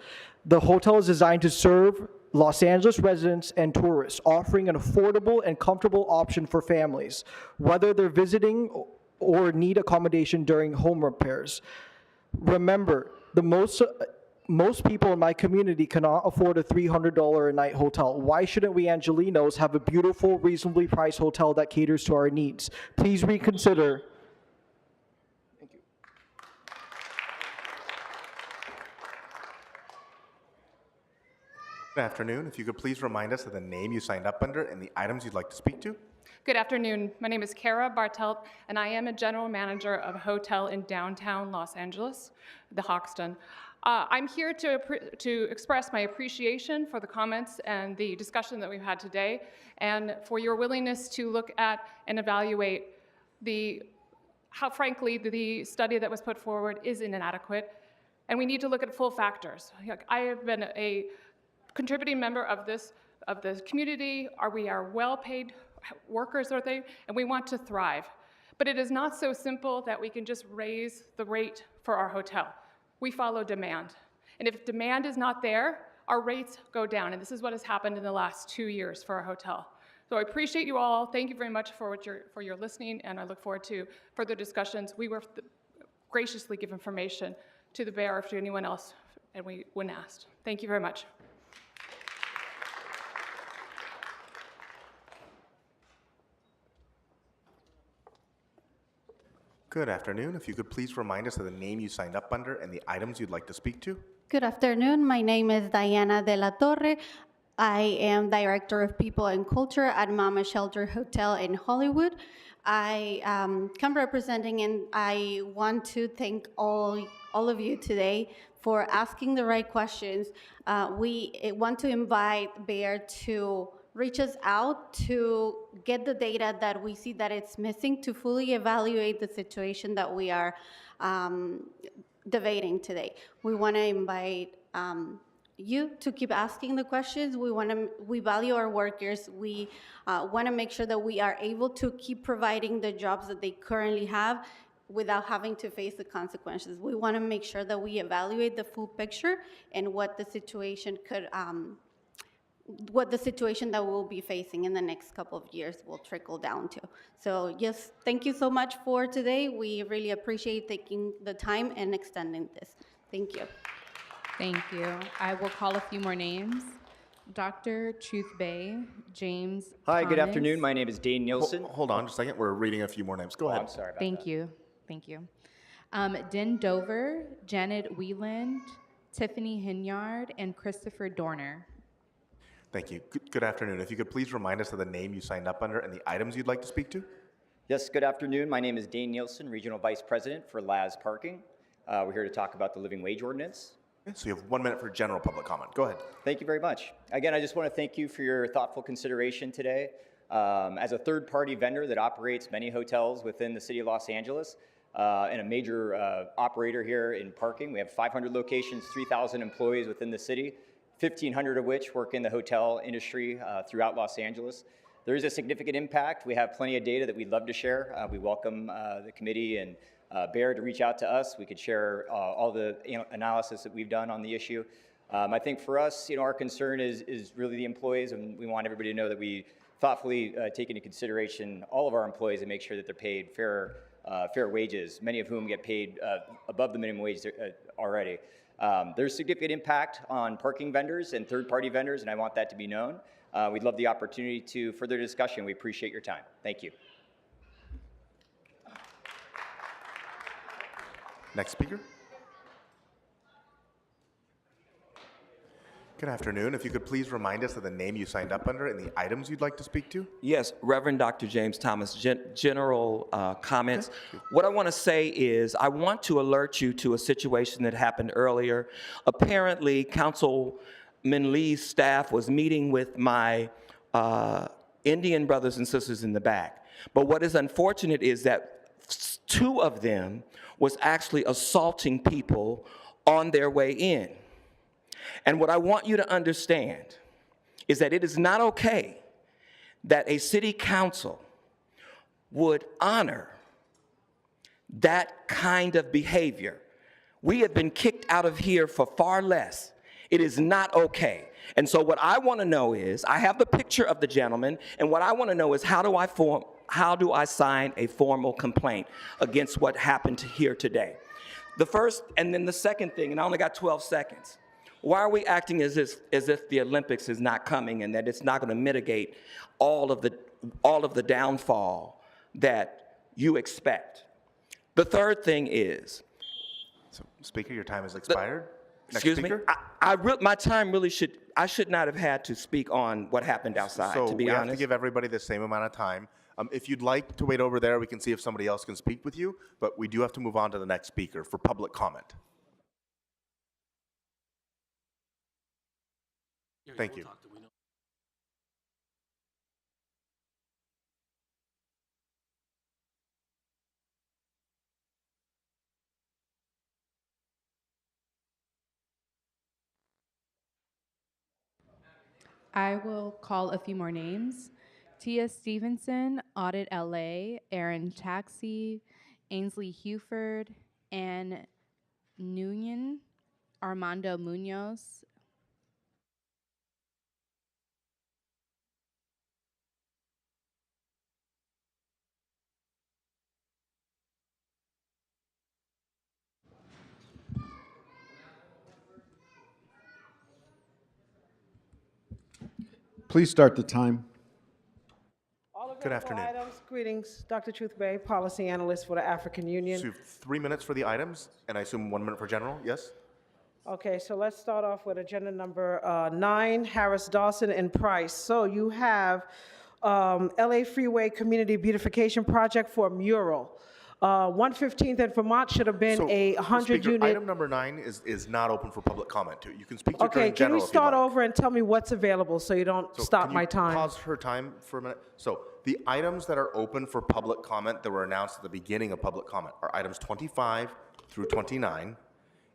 The hotel is designed to serve Los Angeles residents and tourists, offering an affordable and comfortable option for families, whether they're visiting or need accommodation during home repairs. Remember, most people in my community cannot afford a $300 a night hotel. Why shouldn't we Angelinos have a beautiful, reasonably priced hotel that caters to our needs? Please reconsider. Thank you. Good afternoon. If you could please remind us of the name you signed up under and the items you'd like to speak to. Good afternoon. My name is Kara Bartelt, and I am a general manager of a hotel in downtown Los Angeles, the Hoxton. I'm here to express my appreciation for the comments and the discussion that we've had today, and for your willingness to look at and evaluate how frankly the study that was put forward is inadequate, and we need to look at full factors. I have been a contributing member of the community. We are well-paid workers, are they? And we want to thrive. But it is not so simple that we can just raise the rate for our hotel. We follow demand. And if demand is not there, our rates go down. And this is what has happened in the last 2 years for our hotel. So I appreciate you all. Thank you very much for your listening, and I look forward to further discussions. We were graciously give information to the bearer, to anyone else, and when asked. Thank you very much. Good afternoon. If you could please remind us of the name you signed up under and the items you'd like to speak to. Good afternoon. My name is Diana de la Torre. I am Director of People and Culture at Mama Shelter Hotel in Hollywood. I come representing, and I want to thank all of you today for asking the right questions. We want to invite Bear to reach us out to get the data that we see that it's missing to fully evaluate the situation that we are debating today. We want to invite you to keep asking the questions. We value our workers. We want to make sure that we are able to keep providing the jobs that they currently have without having to face the consequences. We want to make sure that we evaluate the full picture and what the situation that we'll be facing in the next couple of years will trickle down to. So yes, thank you so much for today. We really appreciate taking the time and extending this. Thank you. Thank you. I will call a few more names. Dr. Truth Bay, James Hi, good Thomas. afternoon. My name is Dane Nielsen. Hold on just a second. We're reading a few more names. Go ahead. I'm sorry about Thank you. Thank you. Den Dover, Janet Wieland, Tiffany Hinyard, and Christopher Dorner. Thank you. Good afternoon. If you could please remind us of the name you signed up under and the items you'd like to speak to. Yes, good afternoon. My name is Dane Nielsen, Regional Vice President for Laz Parking. We're here to talk about the living wage ordinance. So you have 1 minute for general public comment. Go ahead. Thank you very much. Again, I just want to thank you for your thoughtful consideration today. As a third-party vendor that operates many hotels within the city of Los Angeles, and a major operator here in parking, we have 500 locations, 3,000 employees within the city, 1,500 of which work in the hotel industry throughout Los Angeles. There is a significant impact. We have plenty of data that we'd love to share. We welcome the committee and Bear to reach out to us. We could share all the analysis that we've done on the issue. I think for us, our concern is really the employees, and we want everybody to know that we thoughtfully take into consideration all of our employees and make sure that they're paid fair wages, many of whom get paid above the minimum wage already. There's significant impact on parking vendors and third-party vendors, and I want that to be known. We'd love the opportunity to further discussion. We appreciate your time. Thank you. Next speaker. Good afternoon. If you could please remind us of the name you signed up under and the items you'd like to speak to. Yes, Reverend Dr. James Thomas, general comments. What I want to say is I want to alert you to a situation that happened earlier. Apparently, Councilman Lee's staff was meeting with my Indian brothers and sisters in the back. But what is unfortunate is that two of them was actually assaulting people on their way in. And what I want you to understand is that it is not okay that a city council would honor that kind of behavior. We have been kicked out of here for far less. It is not okay. And so what I want to know is, I have the picture of the gentleman, and what I want to know is how do I sign a formal complaint against what happened here today? The first, and then the second thing, and I only got 12 seconds. Why are we acting as if the Olympics is not coming and that it's not going to mitigate all of the downfall that you expect? The third thing is... So, Speaker, your time has expired. Excuse me? My time really I should not have had to speak on what happened outside, to be honest. So we have to give everybody the same amount of time. If you'd like to wait over there, we can see if somebody else can speak with you, but we do have to move on to the next speaker for public comment. Thank you. I will call a few more names. Tia Stevenson, Audit LA, Aaron Taxi, Ainsley Huford, Ann Nguyen, Armando Munoz, Please start the time. Good afternoon. Items. Greetings, Dr. Truthbay, Policy Analyst for the African Union. So you have 3 minutes for the items, and I assume 1 minute for general, yes? Okay, so let's start off with agenda number 9, Harris, Dawson, and Price. So you have LA Freeway Community Beautification Project for a mural. 115th and Vermont should have been a 100-unit. Item number 9 is not open for public comment too. You can speak to it Okay, during can general we if you'd start like. over and tell me what's available so you don't stop Can my you time? Pause her time for a minute. So the items that are open for public comment that were announced at the beginning of public comment are items 25 through 29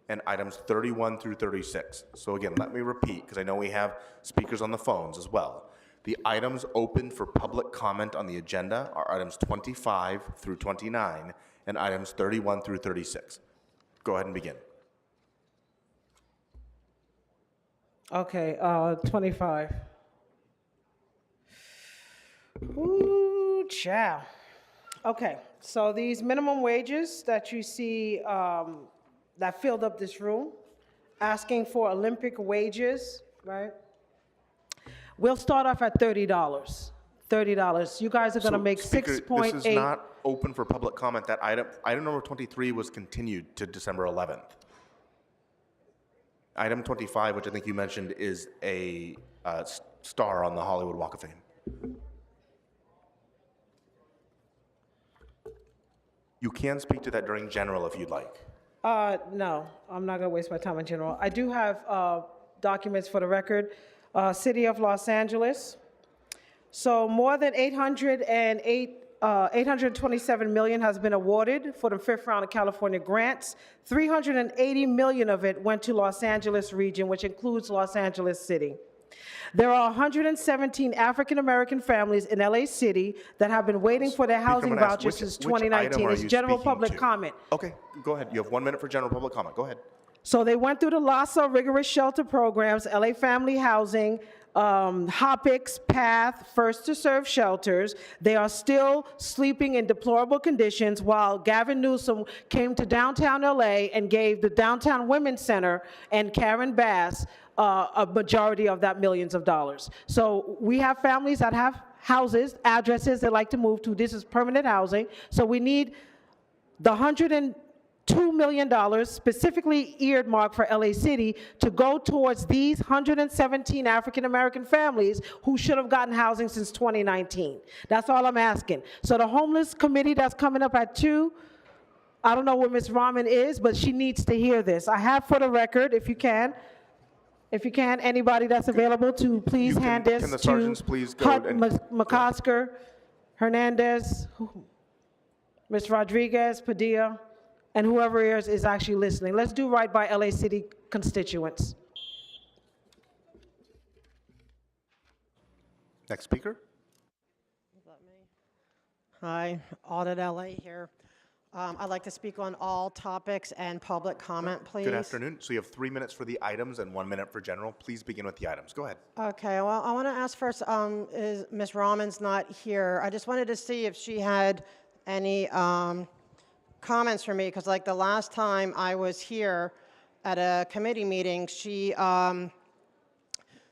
and items 31 through 36. So again, let me repeat, because I know we have speakers on the phones as well. The items open for public comment on the agenda are items 25 through 29 and items 31 through 36. Go ahead and begin. Okay, 25. Ooh, chow. Okay, so these minimum wages that you see that filled up this room, asking for Olympic wages, right? We'll start off at $30. $30. You guys are going to make Speaker, 6.8. This is not open for public comment. That item number 23 was continued to December 11th. Item 25, which I think you mentioned, is a star on the Hollywood Walk of Fame. You can speak to that during general if you'd like. No, I'm not going to waste my time in general. I do have documents for the record. City of Los Angeles. So more than 827 million has been awarded for the 5th round of California grants. 380 million of it went to Los Angeles region, which includes Los Angeles City. There are 117 African-American families in LA City that have been waiting for their housing vouchers since 2019. It's general public comment. Okay, go ahead. You have 1 minute for general public comment. Go ahead. So they went through the LASA rigorous shelter programs, LA Family Housing, HOPIX, PATH, First to Serve shelters. They are still sleeping in deplorable conditions while Gavin Newsom came to downtown LA and gave the Downtown Women's Center and Karen Bass a majority of that millions of dollars. So we have families that have houses, addresses they like to move to. This is permanent housing. So we need the $2 million specifically earmarked for LA City to go towards these 117 African-American families who should have gotten housing since 2019. That's all I'm asking. So the homeless committee that's coming up at 2, I don't know where Ms. Rahman is, but she needs to hear this. I have for the record, if you can, anybody that's available to please hand this can the to sergeants please go Hut, and- MacArthur, Hernandez, Ms. Rodriguez, Padilla, and whoever is actually listening. Let's do right by LA City constituents. Next speaker. Hi, Audit LA here. I'd like to speak on all topics and public comment, please. Good afternoon. So you have 3 minutes for the items and 1 minute for general. Please begin with the items. Go ahead. Okay, well, I want to ask first, is Ms. Rahman's not here. I just wanted to see if she had any comments for me, because like the last time I was here at a committee meeting, she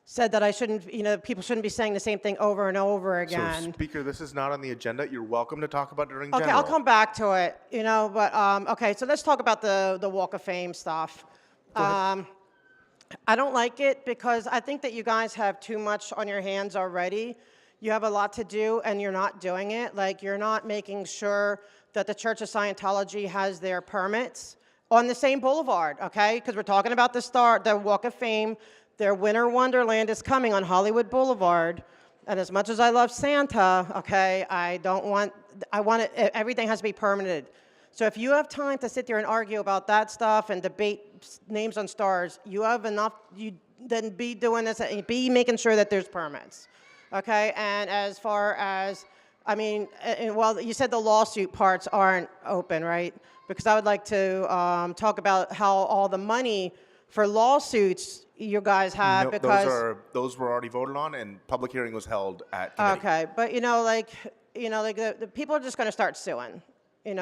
said that I shouldn't, people shouldn't be saying the same thing over and over again. So Speaker, this is not on the agenda. You're welcome to talk about it during Okay, general. I'll come back to it, but, okay, so let's talk about the Walk of Fame stuff. I don't like it because I think that you guys have too much on your hands already. You have a lot to do and you're not doing it. Like, you're not making sure that the Church of Scientology has their permits on the same boulevard, okay? Because we're talking about the Walk of Fame. Their Winter Wonderland is coming on Hollywood Boulevard. And as much as I love Santa, okay, I want everything has to be permitted. So if you have time to sit there and argue about that stuff and debate names on stars, you have enough, you then be doing this, be making sure that there's permits, okay? And as far as, well, you said the lawsuit parts aren't open, right? Because I would like to talk about how all the money for lawsuits you guys have, No, because those were already voted on, and public hearing was held at committee. okay, but the people are just going to start suing, So I'm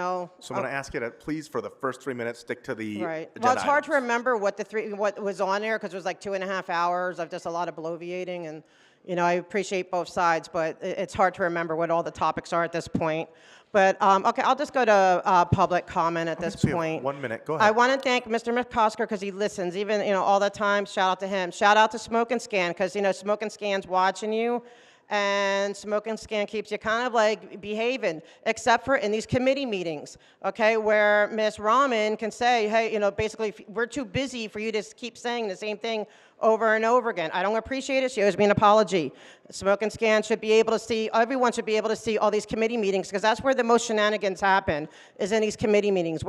going to ask you to please, for the first 3 minutes, stick to the right. agenda Well, it's hard to items. remember what was on there because it was like 2.5 hours of just a lot of bloviating, and I appreciate both sides, but it's hard to remember what all the topics are at this point. But okay, I'll just go to public comment at this So you have point. 1 minute. Go I ahead. want to thank Mr. McCosker because he listens, even all the time. Shout out to him. Shout out to Smoke and Scan because Smoke and Scan's watching you, and Smoke and Scan keeps you kind of like behaving, except for in these committee meetings, okay, where Ms. Rahman can say, hey, basically we're too busy for you to keep saying the same thing over and over again. I don't appreciate it. She owes me an apology. Smoke and Scan should be able to see, everyone should be able to see all these committee meetings because that's where the most shenanigans happen, is in these committee meetings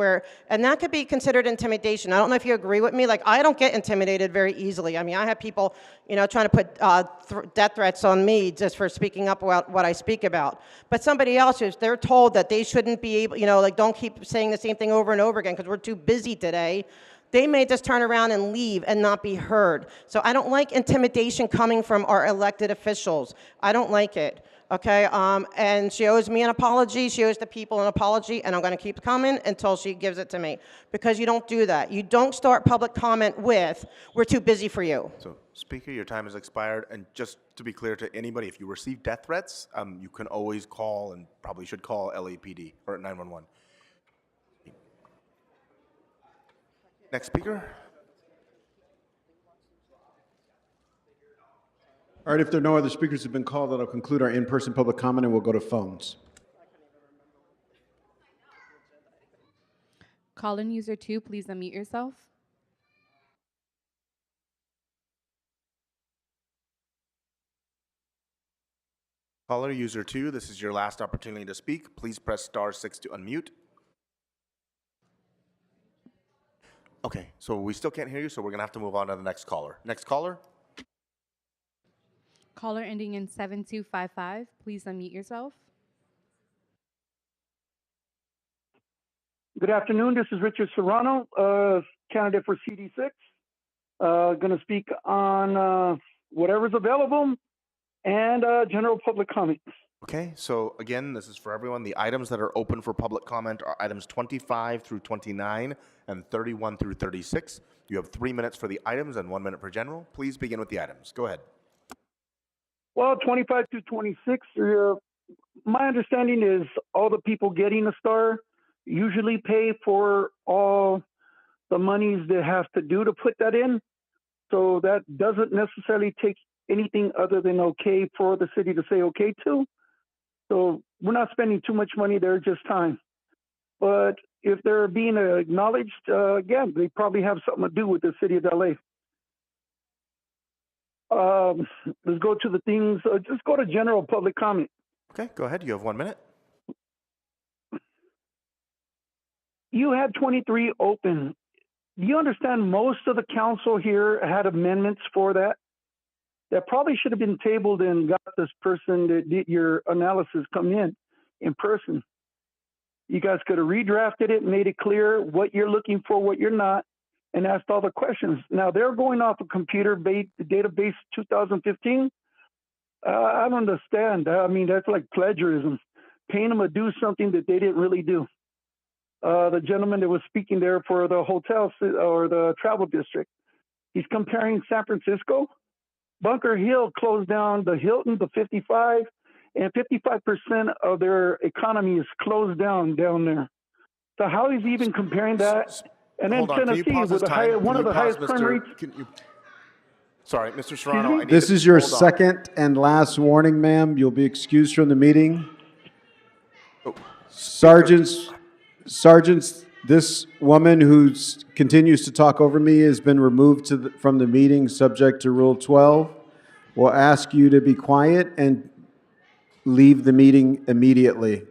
and that could be considered intimidation. I don't know if you agree with me. Like, I don't get intimidated very easily. I have people, trying to put death threats on me just for speaking up about what I speak about. But somebody else, if they're told that they shouldn't be able, don't keep saying the same thing over and over again because we're too busy today, they may just turn around and leave and not be heard. So I don't like intimidation coming from our elected officials. I don't like it, okay? And she owes me an apology. She owes the people an apology, and I'm going to keep coming until she gives it to me, because you don't do that. You don't start public comment with, we're too busy for you. So, Speaker, your time has expired, and just to be clear to anybody, if you receive death threats, you can always call, and probably should call LAPD or 911. Next speaker. All right, if there are no other speakers who have been called, that'll conclude our in-person public comment, and we'll go to phones. Call-in user 2, please unmute yourself. Caller user 2, this is your last opportunity to speak. Please press *6 to unmute. Okay, so we still can't hear you, so we're gonna have to move on to the next caller. Next caller? Caller ending in 7255, please unmute yourself. Good afternoon, this is Richard Serrano, candidate for CD6. Gonna speak on whatever's available and general public comments. Okay, so again, this is for everyone. The items that are open for public comment are items 25 through 29 and 31 through 36. You have 3 minutes for the items and 1 minute for general. Please begin with the items. Go ahead. Well, 25 through 26, my understanding is all the people getting a star, usually pay for all the monies they have to do to put that in. So that doesn't necessarily take anything other than okay for the city to say okay to. So we're not spending too much money there, just time. But if they're being acknowledged, again, they probably have something to do with the city of LA. Let's go to the things, just go to general public comment. Okay, go ahead. You have 1 minute. You had 23 open. Do you understand most of the council here had amendments for that? That probably should have been tabled and got this person that did your analysis come in person. You guys could have redrafted it, made it clear what you're looking for, what you're not, and asked all the questions. Now they're going off a computer-based database 2015. I don't understand. I mean, that's like plagiarism. Paying them to do something that they didn't really do. The gentleman that was speaking there for the hotel or the travel district, he's comparing San Francisco. Bunker Hill closed down the Hilton, the 55, and 55% of their economy is closed down there. So how is he even comparing that? And then Hold on, can you Tennessee pause with this the time? one Can of you the pause, highest crime rates. Sorry, Mr. Serrano. I need This to- is your hold on. second and last warning, ma'am. You'll be excused from the meeting. Oh, Sergeants, this woman who continues to talk over me has been removed from the meeting subject to Rule 12. We'll ask you to be quiet and leave the meeting immediately.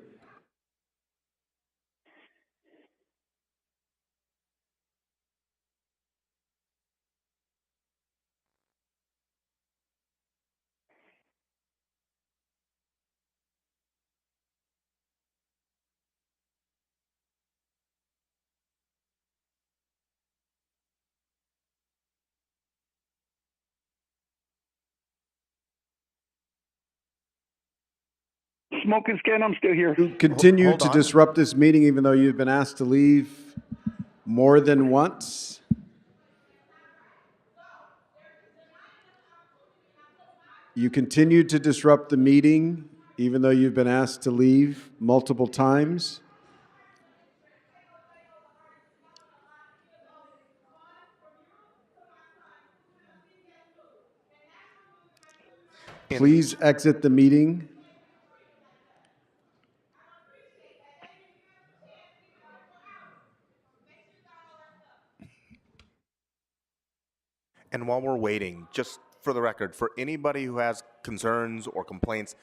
Smoking scan, I'm still here. Continue Hold to on. disrupt this meeting even though you've been asked to leave more than once. You continue to disrupt the meeting even though you've been asked to leave multiple times. Please exit the meeting. And while we're waiting, just for the record, for anybody who has concerns or complaints,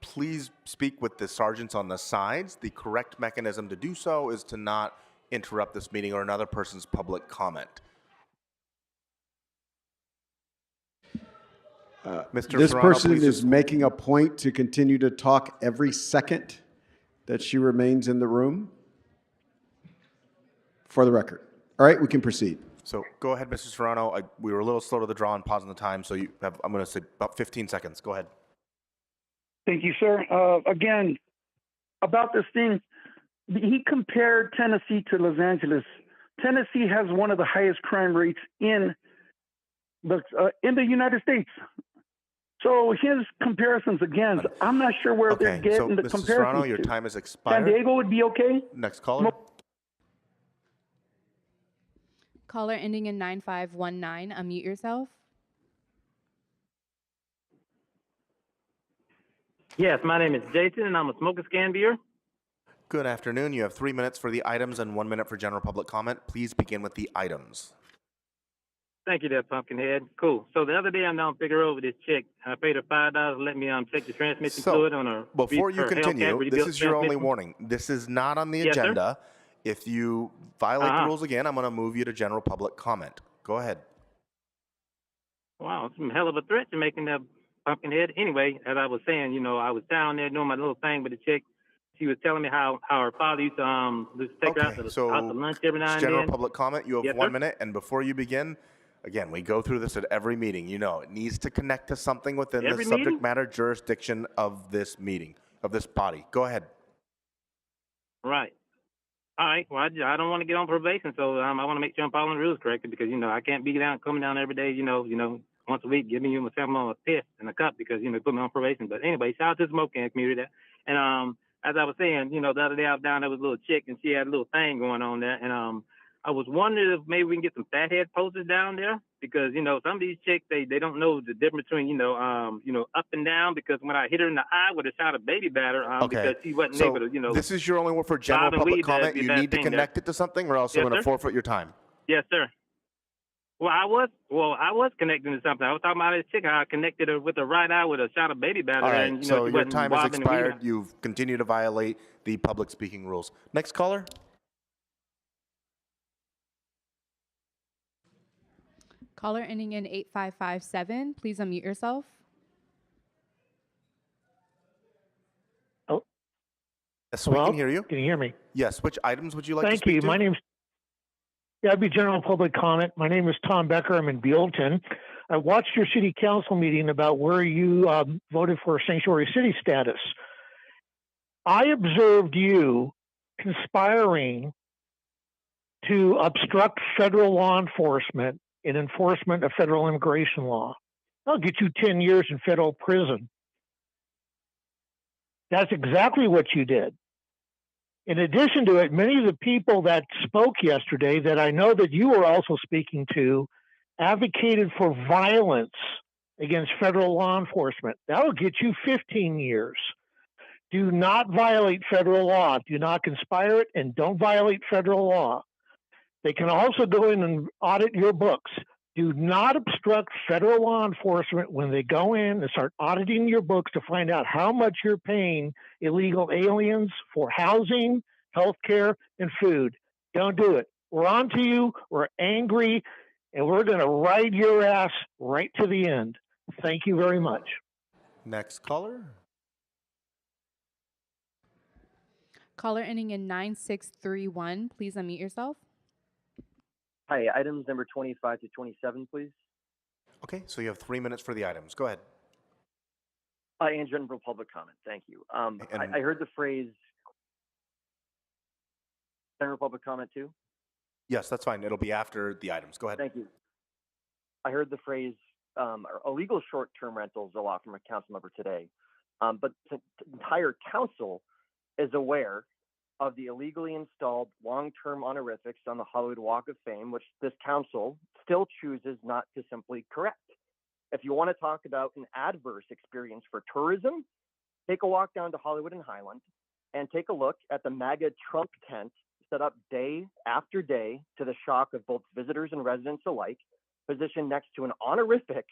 please speak with the sergeants on the sides. The correct mechanism to do so is to not interrupt this meeting or another person's public comment. Mr. This Serrano, person please is just- making a point to continue to talk every second that she remains in the room. For the record. All right, we can proceed. So go ahead, Mr. Serrano. We were a little slow to the draw and pausing the time, so you have, I'm going to say about 15 seconds. Go ahead. Thank you, sir. Again, about this thing, he compared Tennessee to Los Angeles. Tennessee has one of the highest crime rates in the United States. So his comparisons, again, I'm not sure where they're Okay, so getting the Mr. comparisons Serrano, your to. time has expired. San Diego would be okay? Next caller. Caller ending in 9519, unmute yourself. Yes, my name is Jason, and I'm a smoking scan viewer. Good afternoon. You have 3 minutes for the items and 1 minute for general public comment. Please begin with the items. Thank you there, Pumpkinhead. Cool. So the other day, I'm down Figure over this chick. I paid her $5 to let me check the transmission fluid on her. Before you her Hellcat continue, this rebuilt is your only transmission. warning. This is not on the Yes, sir. agenda. If you violate the Uh-huh. rules again, I'm going to move you to general public comment. Go ahead. Wow, some hell of a threat you're making there, Pumpkinhead. Anyway, as I was saying, I was down there doing my little thing with the chick. She was telling me how her father used to take her out to lunch every now and General then. public comment, you have Yes, 1 sir. minute. And before you begin, again, we go through this at every meeting. You know, it needs to connect to something within Every the subject meeting? matter jurisdiction of this meeting, of this body. Go ahead. Right. All right. Well, I don't want to get on probation, so I want to make sure I'm following the rules correctly because I can't be coming down every day. Once a week, giving you myself a piss in a cup because put me on probation. But anyway, shout out to the smoke can community there. And as I was saying, you know, the other day I was down there with a little chick, and she had a little thing going on there, and I was wondering if maybe we can get some fathead posters down there, because you know some of these chicks they don't know the difference between you know up and down, because when I hit her in the eye with a shot of baby batter because she wasn't able to, you know. This is your only one for general bob and public weave, that'd comment. be a You bad need to thing there. connect it to something, or else Yes, I'm going to sir. forfeit your time. Yes, sir. Well, I was connecting to something. I was talking about this chick. How I connected her with the right eye with a shot of baby batter, All right, and you know so she your wasn't time has bobbing and weaving. expired. You've continued to violate the public speaking rules. Next caller. Caller ending in 8557, please unmute yourself. Yes, we can hear you. Can you hear me? Yes. Which items would you like to Thank speak you. to? My name's I'd be general public comment. My name is Tom Becker. I'm in Bealton. I watched your city council meeting about where you voted for sanctuary city status. I observed you conspiring to obstruct federal law enforcement in enforcement of federal immigration law. I'll get you 10 years in federal prison. That's exactly what you did. In addition to it, many of the people that spoke yesterday that I know that you were also speaking to advocated for violence against federal law enforcement. That will get you 15 years. Do not violate federal law. Do not conspire it, and don't violate federal law. They can also go in and audit your books. Do not obstruct federal law enforcement when they go in and start auditing your books to find out how much you're paying illegal aliens for housing, health care, and food. Don't do it. We're on to you. We're angry, and we're going to ride your ass right to the end. Thank you very much. Next caller. Caller ending in 9631, please unmute yourself. Hi, items number 25 to 27, please. Okay, so you have 3 minutes for the items. Go ahead. And general public comment. Thank you. I heard the phrase general public comment too. Yes, that's fine. It'll be after the items. Go ahead. Thank you. I heard the phrase illegal short-term rentals a lot from a council member today, but the entire council is aware of the illegally installed long-term honorifics on the Hollywood Walk of Fame, which this council still chooses not to simply correct. If you want to talk about an adverse experience for tourism, take a walk down to Hollywood and Highland and take a look at the MAGA Trump tent set up day after day to the shock of both visitors and residents alike, positioned next to an honorific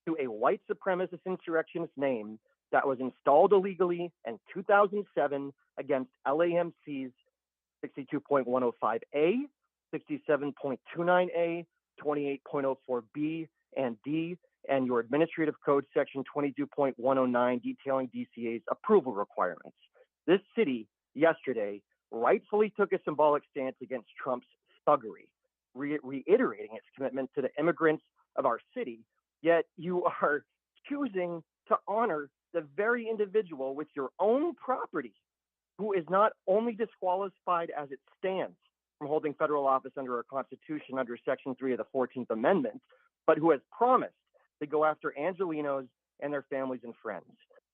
to a white supremacist insurrectionist name that was installed illegally in 2007 against LAMC's 62.105A, 67.29A, 28.04B and D, and your Administrative Code Section 22.109 detailing DCA's approval requirements. This city yesterday rightfully took a symbolic stance against Trump's thuggery, reiterating its commitment to the immigrants of our city, yet you are choosing to honor the very individual with your own property who is not only disqualified as it stands from holding federal office under our Constitution under Section 3 of the 14th Amendment, but who has promised to go after Angelenos and their families and friends.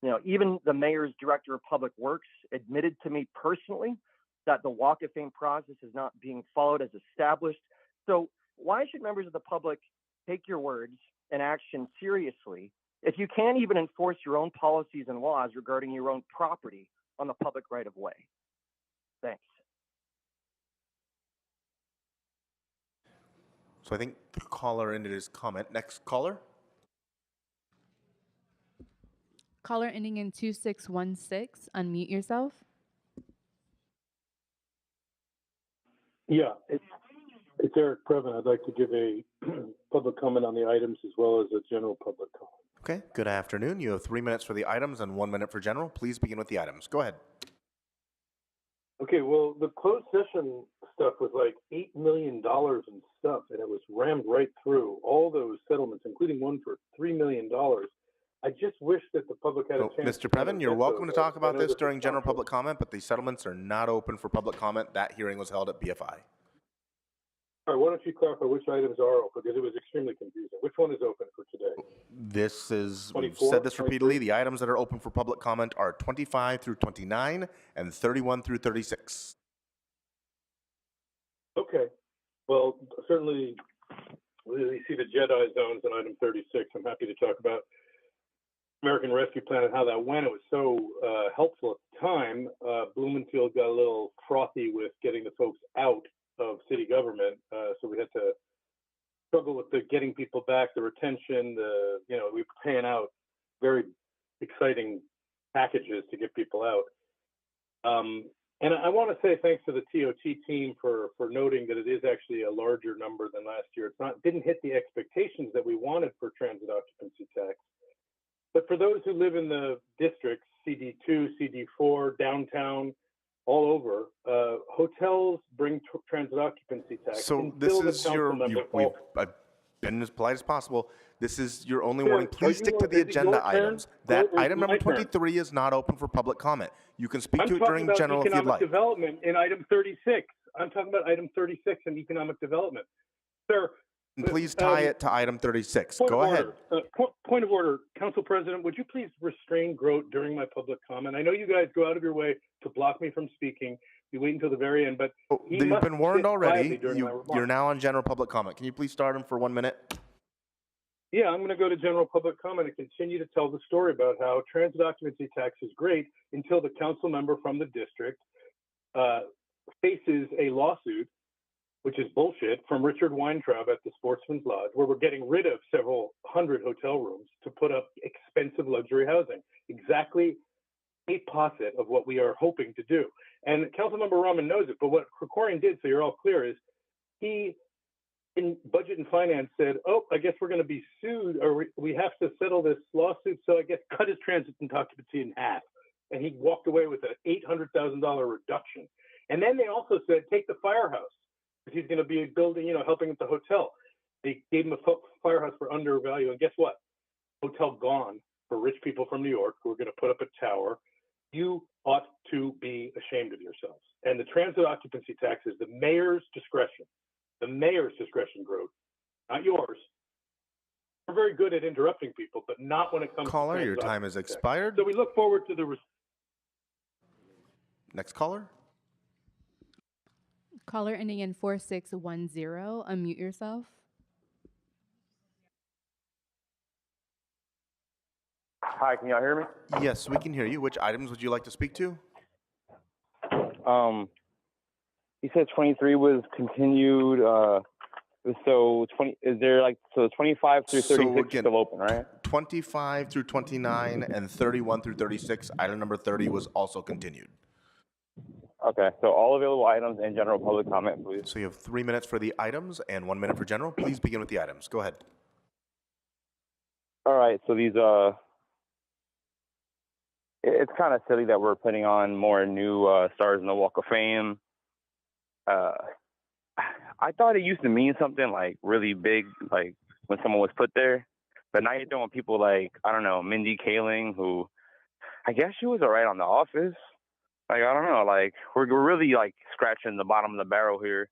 You know, even the mayor's director of public works admitted to me personally that the Walk of Fame process is not being followed as established. So why should members of the public take your words and action seriously if you can't even enforce your own policies and laws regarding your own property on the public right of way? Thanks. So I think the caller ended his comment. Next caller. Caller ending in 2616, unmute yourself. Yeah, it's Eric Previn. I'd like to give a public comment on the items as well as a general public comment. Okay, good afternoon. You have 3 minutes for the items and 1 minute for general. Please begin with the items. Go ahead. Okay, well, the closed session stuff was like $8 million and stuff, and it was rammed right through all those settlements, including one for $3 million. I just wish that the public had a chance. Mr. Previn, you're welcome to talk about this during general public comment, but the settlements are not open for public comment. That hearing was held at BFI. All right, why don't you clarify which items are open, because it was extremely confusing. Which one is open for today? This is, we've 24, said this repeatedly, 23? the items that are open for public comment are 25 through 29 and 31 through 36. Okay. Well, certainly we see the Jedi zones in item 36. I'm happy to talk about American Rescue Plan and how that went. It was so helpful at the time. Bloomingfield got a little frothy with getting the folks out of city government, so we had to struggle with the getting people back, the retention, we were paying out very exciting packages to get people out. And I want to say thanks to the TOT team for noting that it is actually a larger number than last year. Didn't hit the expectations that we wanted for transit occupancy tax. But for those who live in the districts, CD2, CD4, downtown, all over, hotels bring transit occupancy tax. So this is I've been as polite as possible. This is your only warning. Please stick to the agenda items. That item number 23 is not open for public comment. You can speak to it during general if you'd like. Development in item 36. I'm talking about item 36 in economic development. Sir. And please tie it to item 36. Go ahead. Point of order. Council President, would you please restrain Grote during my public comment? I know you guys go out of your way to block me from speaking. You wait until the very end, but you've been warned already. You're now on general public comment. Can you please start him for 1 minute? Yeah, I'm going to go to general public comment and continue to tell the story about how transit occupancy tax is great until the council member from the district faces a lawsuit, which is bullshit, from Richard Weintraub at the Sportsman's Lodge, where we're getting rid of several hundred hotel rooms to put up expensive luxury housing. Exactly opposite of what we are hoping to do. And Councilmember Rahman knows it, but what Krikorian did, so you're all clear, is he, in Budget and Finance, said, oh, I guess we're going to be sued, or we have to settle this lawsuit, so I guess cut his transit and occupancy in half. And he walked away with an $800,000 reduction. And then they also said, take the firehouse. He's going to be building, helping at the hotel. They gave him a firehouse for undervalue, and guess what? Hotel gone for rich people from New York who are going to put up a tower. You ought to be ashamed of yourselves. And the transit occupancy tax is the mayor's discretion. The mayor's discretion, Grote, not yours. We're very good at interrupting people, but not when it comes Caller, to your time has expired. So we look forward to the... Next caller. Caller ending in 4610, unmute yourself. Hi, can y'all hear me? Yes, we can hear you. Which items would you like to speak to? He said 23 was continued. So 20 is there so 25 through 36 is still open, right? 25 through 29 and 31 through 36. Item number 30 was also continued. Okay, so all available items and general public comment, please. So you have 3 minutes for the items and 1 minute for general. Please begin with the items. Go ahead. All right, so these it's kind of silly that we're putting on more new stars in the Walk of Fame. I thought it used to mean something like really big, like when someone was put there. But now you're throwing people like, I don't know, Mindy Kaling, who I guess she was all right on The Office. Like, I don't know, like we're really like scratching the bottom of the barrel here,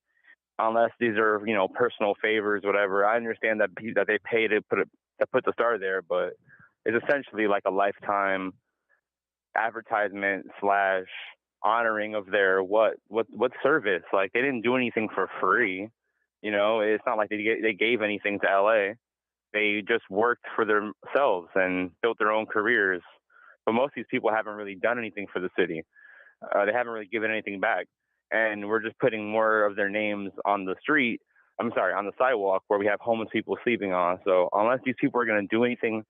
unless these are, personal favors, whatever. I understand that they pay to put the star there, but it's essentially like a lifetime advertisement / honoring of their what service. Like they didn't do anything for free, It's not like they gave anything to LA. They just worked for themselves and built their own careers. But most of these people haven't really done anything for the city. They haven't really given anything back, and we're just putting more of their names on the street. On the sidewalk where we have homeless people sleeping on. So unless these people are going to do anything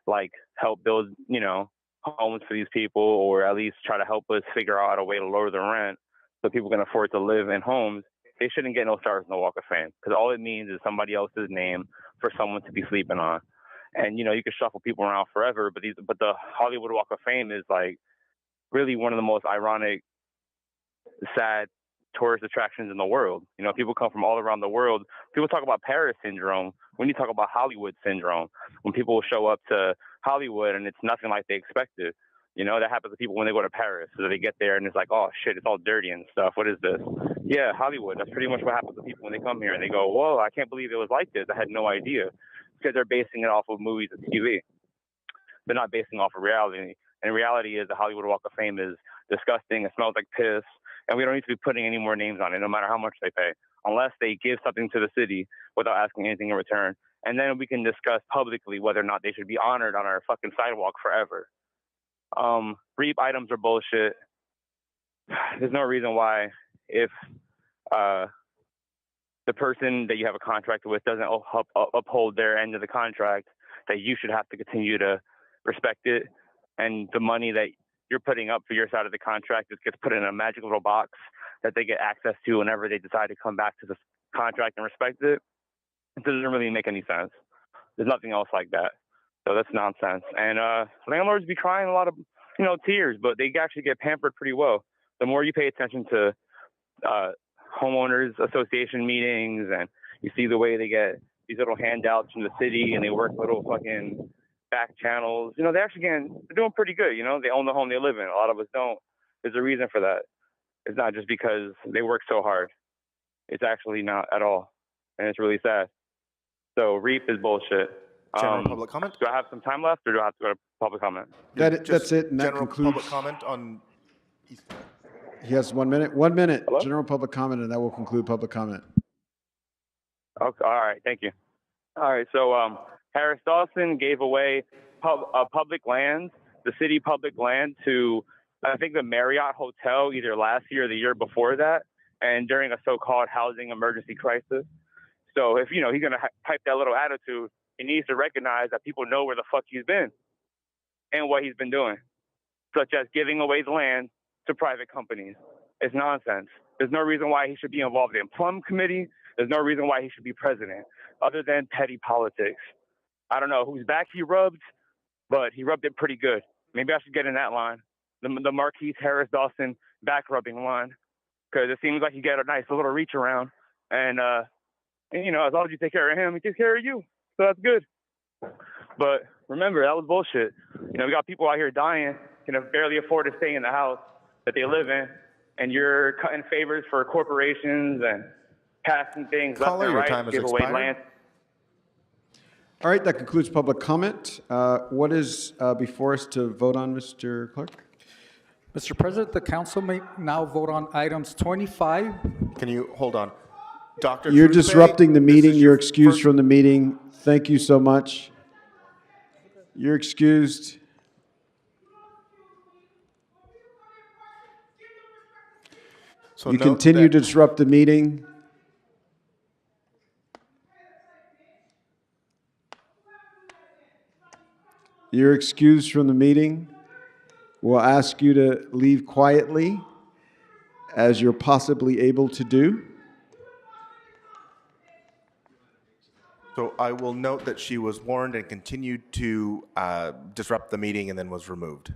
like help build, homes for these people, or at least try to help us figure out a way to lower the rent so people can afford to live in homes, they shouldn't get no stars in the Walk of Fame, because all it means is somebody else's name for someone to be sleeping on. And, you can shuffle people around forever, but the Hollywood Walk of Fame is like really one of the most ironic, sad tourist attractions in the world. People come from all around the world. People talk about Paris syndrome. We need to talk about Hollywood syndrome. When people show up to Hollywood and it's nothing like they expected. That happens to people when they go to Paris. So they get there and it's like, oh shit, it's all dirty and stuff. What is this? Yeah, Hollywood. That's pretty much what happens to people when they come here and they go, whoa, I can't believe it was like this. I had no idea. Because they're basing it off of movies and TV. They're not basing off of reality. And reality is the Hollywood Walk of Fame is disgusting. It smells like piss. And we don't need to be putting any more names on it, no matter how much they pay, unless they give something to the city without asking anything in return. And then we can discuss publicly whether or not they should be honored on our fucking sidewalk forever. REAP items are bullshit. There's no reason why if the person that you have a contract with doesn't uphold their end of the contract, that you should have to continue to respect it. And the money that you're putting up for your side of the contract just gets put in a magic little box that they get access to whenever they decide to come back to the contract and respect it. It doesn't really make any sense. There's nothing else like that. So that's nonsense. And landlords be crying a lot of, tears, but they actually get pampered pretty well. The more you pay attention to homeowners association meetings and you see the way they get these little handouts from the city and they work little fucking back channels, they're doing pretty good. They own the home they live in. A lot of us don't. There's a reason for that. It's not just because they work so hard. It's actually not at all. And it's really sad. So REAP is bullshit. General public comment? Do I have some time left or do I have to go to public comment? That's it, and that General concludes. public comment on. He has 1 minute. 1 minute. Hello? General public comment, and that will conclude public comment. Okay, all right, thank you. All right, so Harris Dawson gave away public land, the city public land, to I think the Marriott Hotel either last year or the year before that, and during a so-called housing emergency crisis. So if he's gonna hype that little attitude, he needs to recognize that people know where the fuck he's been and what he's been doing, such as giving away the land to private companies. It's nonsense. There's no reason why he should be involved in Plum Committee. There's no reason why he should be president, other than petty politics. I don't know whose back he rubbed, but he rubbed it pretty good. Maybe I should get in that line, the Marquise Harris Dawson back rubbing line, because it seems like you get a nice little reach around, and as long as you take care of him, he takes care of you. So that's good. But remember, that was bullshit. We got people out here dying, can barely afford to stay in the house that they live in, and you're cutting favors for corporations and passing things left and right to give away land. All right, that concludes public comment. What is before us to vote on, Mr. Clerk? Mr. President, the council may now vote on items 25. Can you hold on? Dr. You're Truthbay, disrupting the meeting. is You're your excused first- from the meeting. Thank you so much. You're excused. So You note continue that- to disrupt the meeting. You're excused from the meeting. We'll ask you to leave quietly, as you're possibly able to do. So I will note that she was warned and continued to disrupt the meeting and then was removed.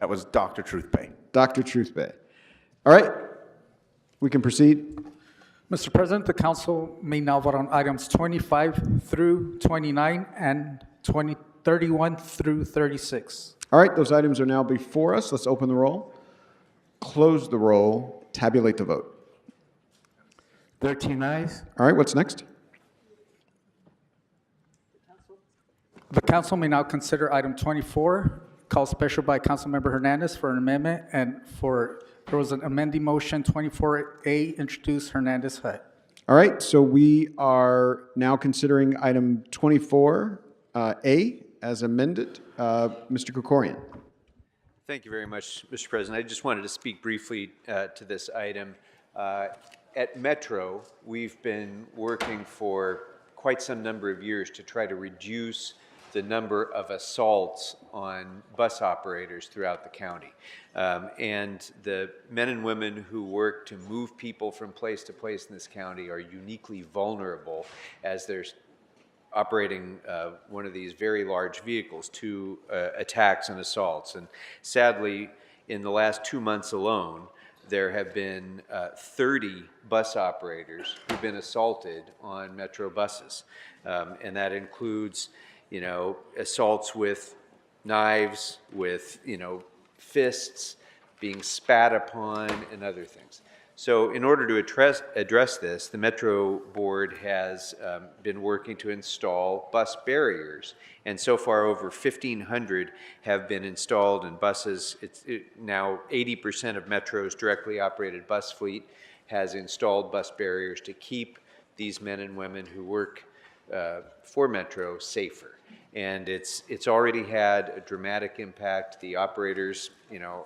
That was Dr. Truthbay. Dr. Truthbay. All right, we can proceed. Mr. President, the council may now vote on items 25 through 29 and 31 through 36. All right, those items are now before us. Let's open the roll, close the roll, tabulate the vote. 13 ayes. All right, what's next? The council may now consider item 24, called special by Councilmember Hernandez for an amendment, and there was an amending motion 24A introduced Hernandez-Hutt. All right, so we are now considering item 24A as amended. Mr. Krikorian. Thank you very much, Mr. President. I just wanted to speak briefly to this item. At Metro, we've been working for quite some number of years to try to reduce the number of assaults on bus operators throughout the county. And the men and women who work to move people from place to place in this county are uniquely vulnerable as they're operating one of these very large vehicles to attacks and assaults. And sadly, in the last 2 months alone, there have been 30 bus operators who've been assaulted on Metro buses. And that includes, assaults with knives, with, fists, being spat upon, and other things. So in order to address this, the Metro Board has been working to install bus barriers. And so far, over 1,500 have been installed in buses. Now 80% of Metro's directly operated bus fleet has installed bus barriers to keep these men and women who work for Metro safer. And it's already had a dramatic impact. The operators,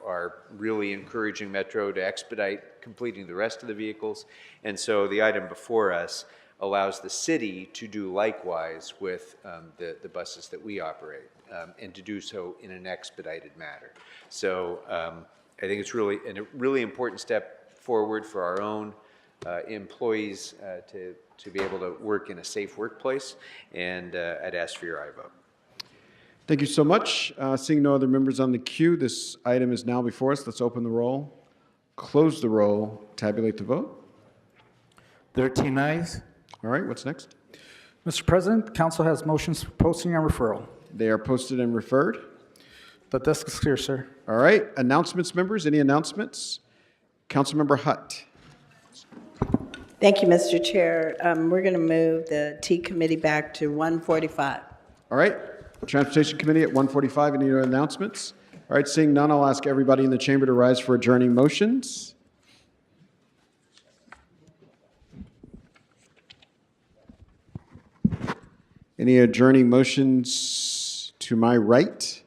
are really encouraging Metro to expedite completing the rest of the vehicles. And so the item before us allows the city to do likewise with the buses that we operate, and to do so in an expedited manner. So I think it's really a really important step forward for our own employees to be able to work in a safe workplace, and I'd ask for your aye vote. Thank you so much. Seeing no other members on the queue, this item is now before us. Let's open the roll, close the roll, tabulate the vote. 13 ayes. All right, what's next? Mr. President, council has motions for posting and referral. They are posted and referred. The desk is clear, sir. All right, announcements, members. Any announcements? Councilmember Hutt. Thank you, Mr. Chair. We're going to move the T committee back to 145. All right, Transportation Committee at 145. Any other announcements? All right, seeing none, I'll ask everybody in the chamber to rise for adjourning motions. Any adjourning motions to my right?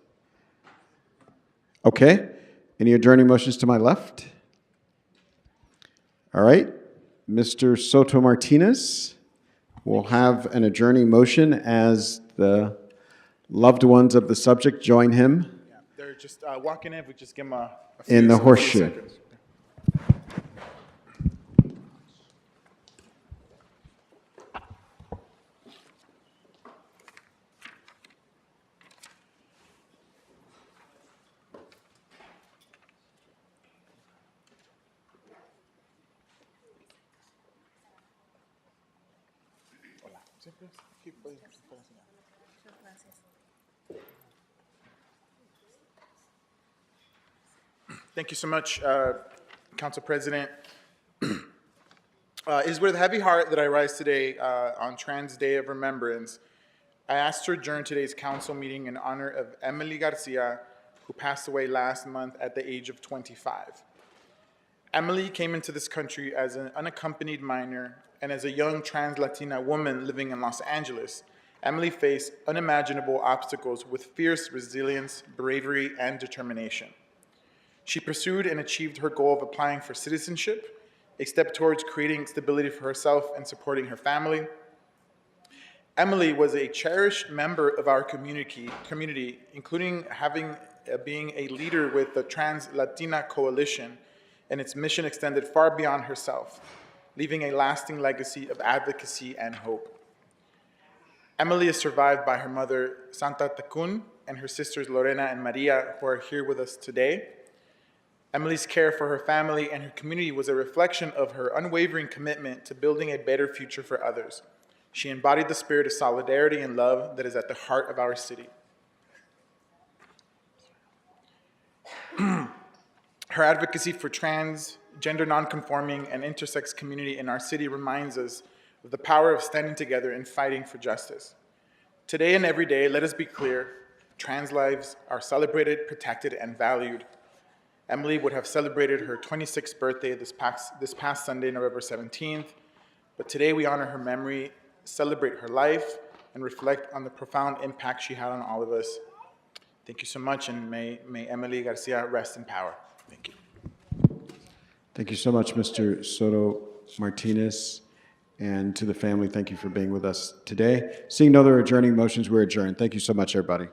Okay. Any adjourning motions to my left? All right. Mr. Soto Martinez will have an adjourning motion as the loved ones of the subject join him. Yeah, they're just walking in. If we just give them a few In the seconds. horseshoe. Thank you so much, Council President. It is with a heavy heart that I rise today on Trans Day of Remembrance. I asked to adjourn today's council meeting in honor of Emily Garcia, who passed away last month at the age of 25. Emily came into this country as an unaccompanied minor, and as a young trans Latina woman living in Los Angeles, Emily faced unimaginable obstacles with fierce resilience, bravery, and determination. She pursued and achieved her goal of applying for citizenship, a step towards creating stability for herself and supporting her family. Emily was a cherished member of our community, including being a leader with the Trans Latina Coalition, and its mission extended far beyond herself, leaving a lasting legacy of advocacy and hope. Emily is survived by her mother, Santa Tacun, and her sisters, Lorena and Maria, who are here with us today. Emily's care for her family and her community was a reflection of her unwavering commitment to building a better future for others. She embodied the spirit of solidarity and love that is at the heart of our city. Her advocacy for trans, gender nonconforming, and intersex community in our city reminds us of the power of standing together and fighting for justice. Today and every day, let us be clear, trans lives are celebrated, protected, and valued. Emily would have celebrated her 26th birthday this past Sunday, November 17th, but today we honor her memory, celebrate her life, and reflect on the profound impact she had on all of us. Thank you so much, and may Emily Garcia rest in power. Thank you. Thank you so much, Mr. Soto Martinez. And to the family, thank you for being with us today. Seeing no other adjourning motions, we're adjourned. Thank you so much, everybody.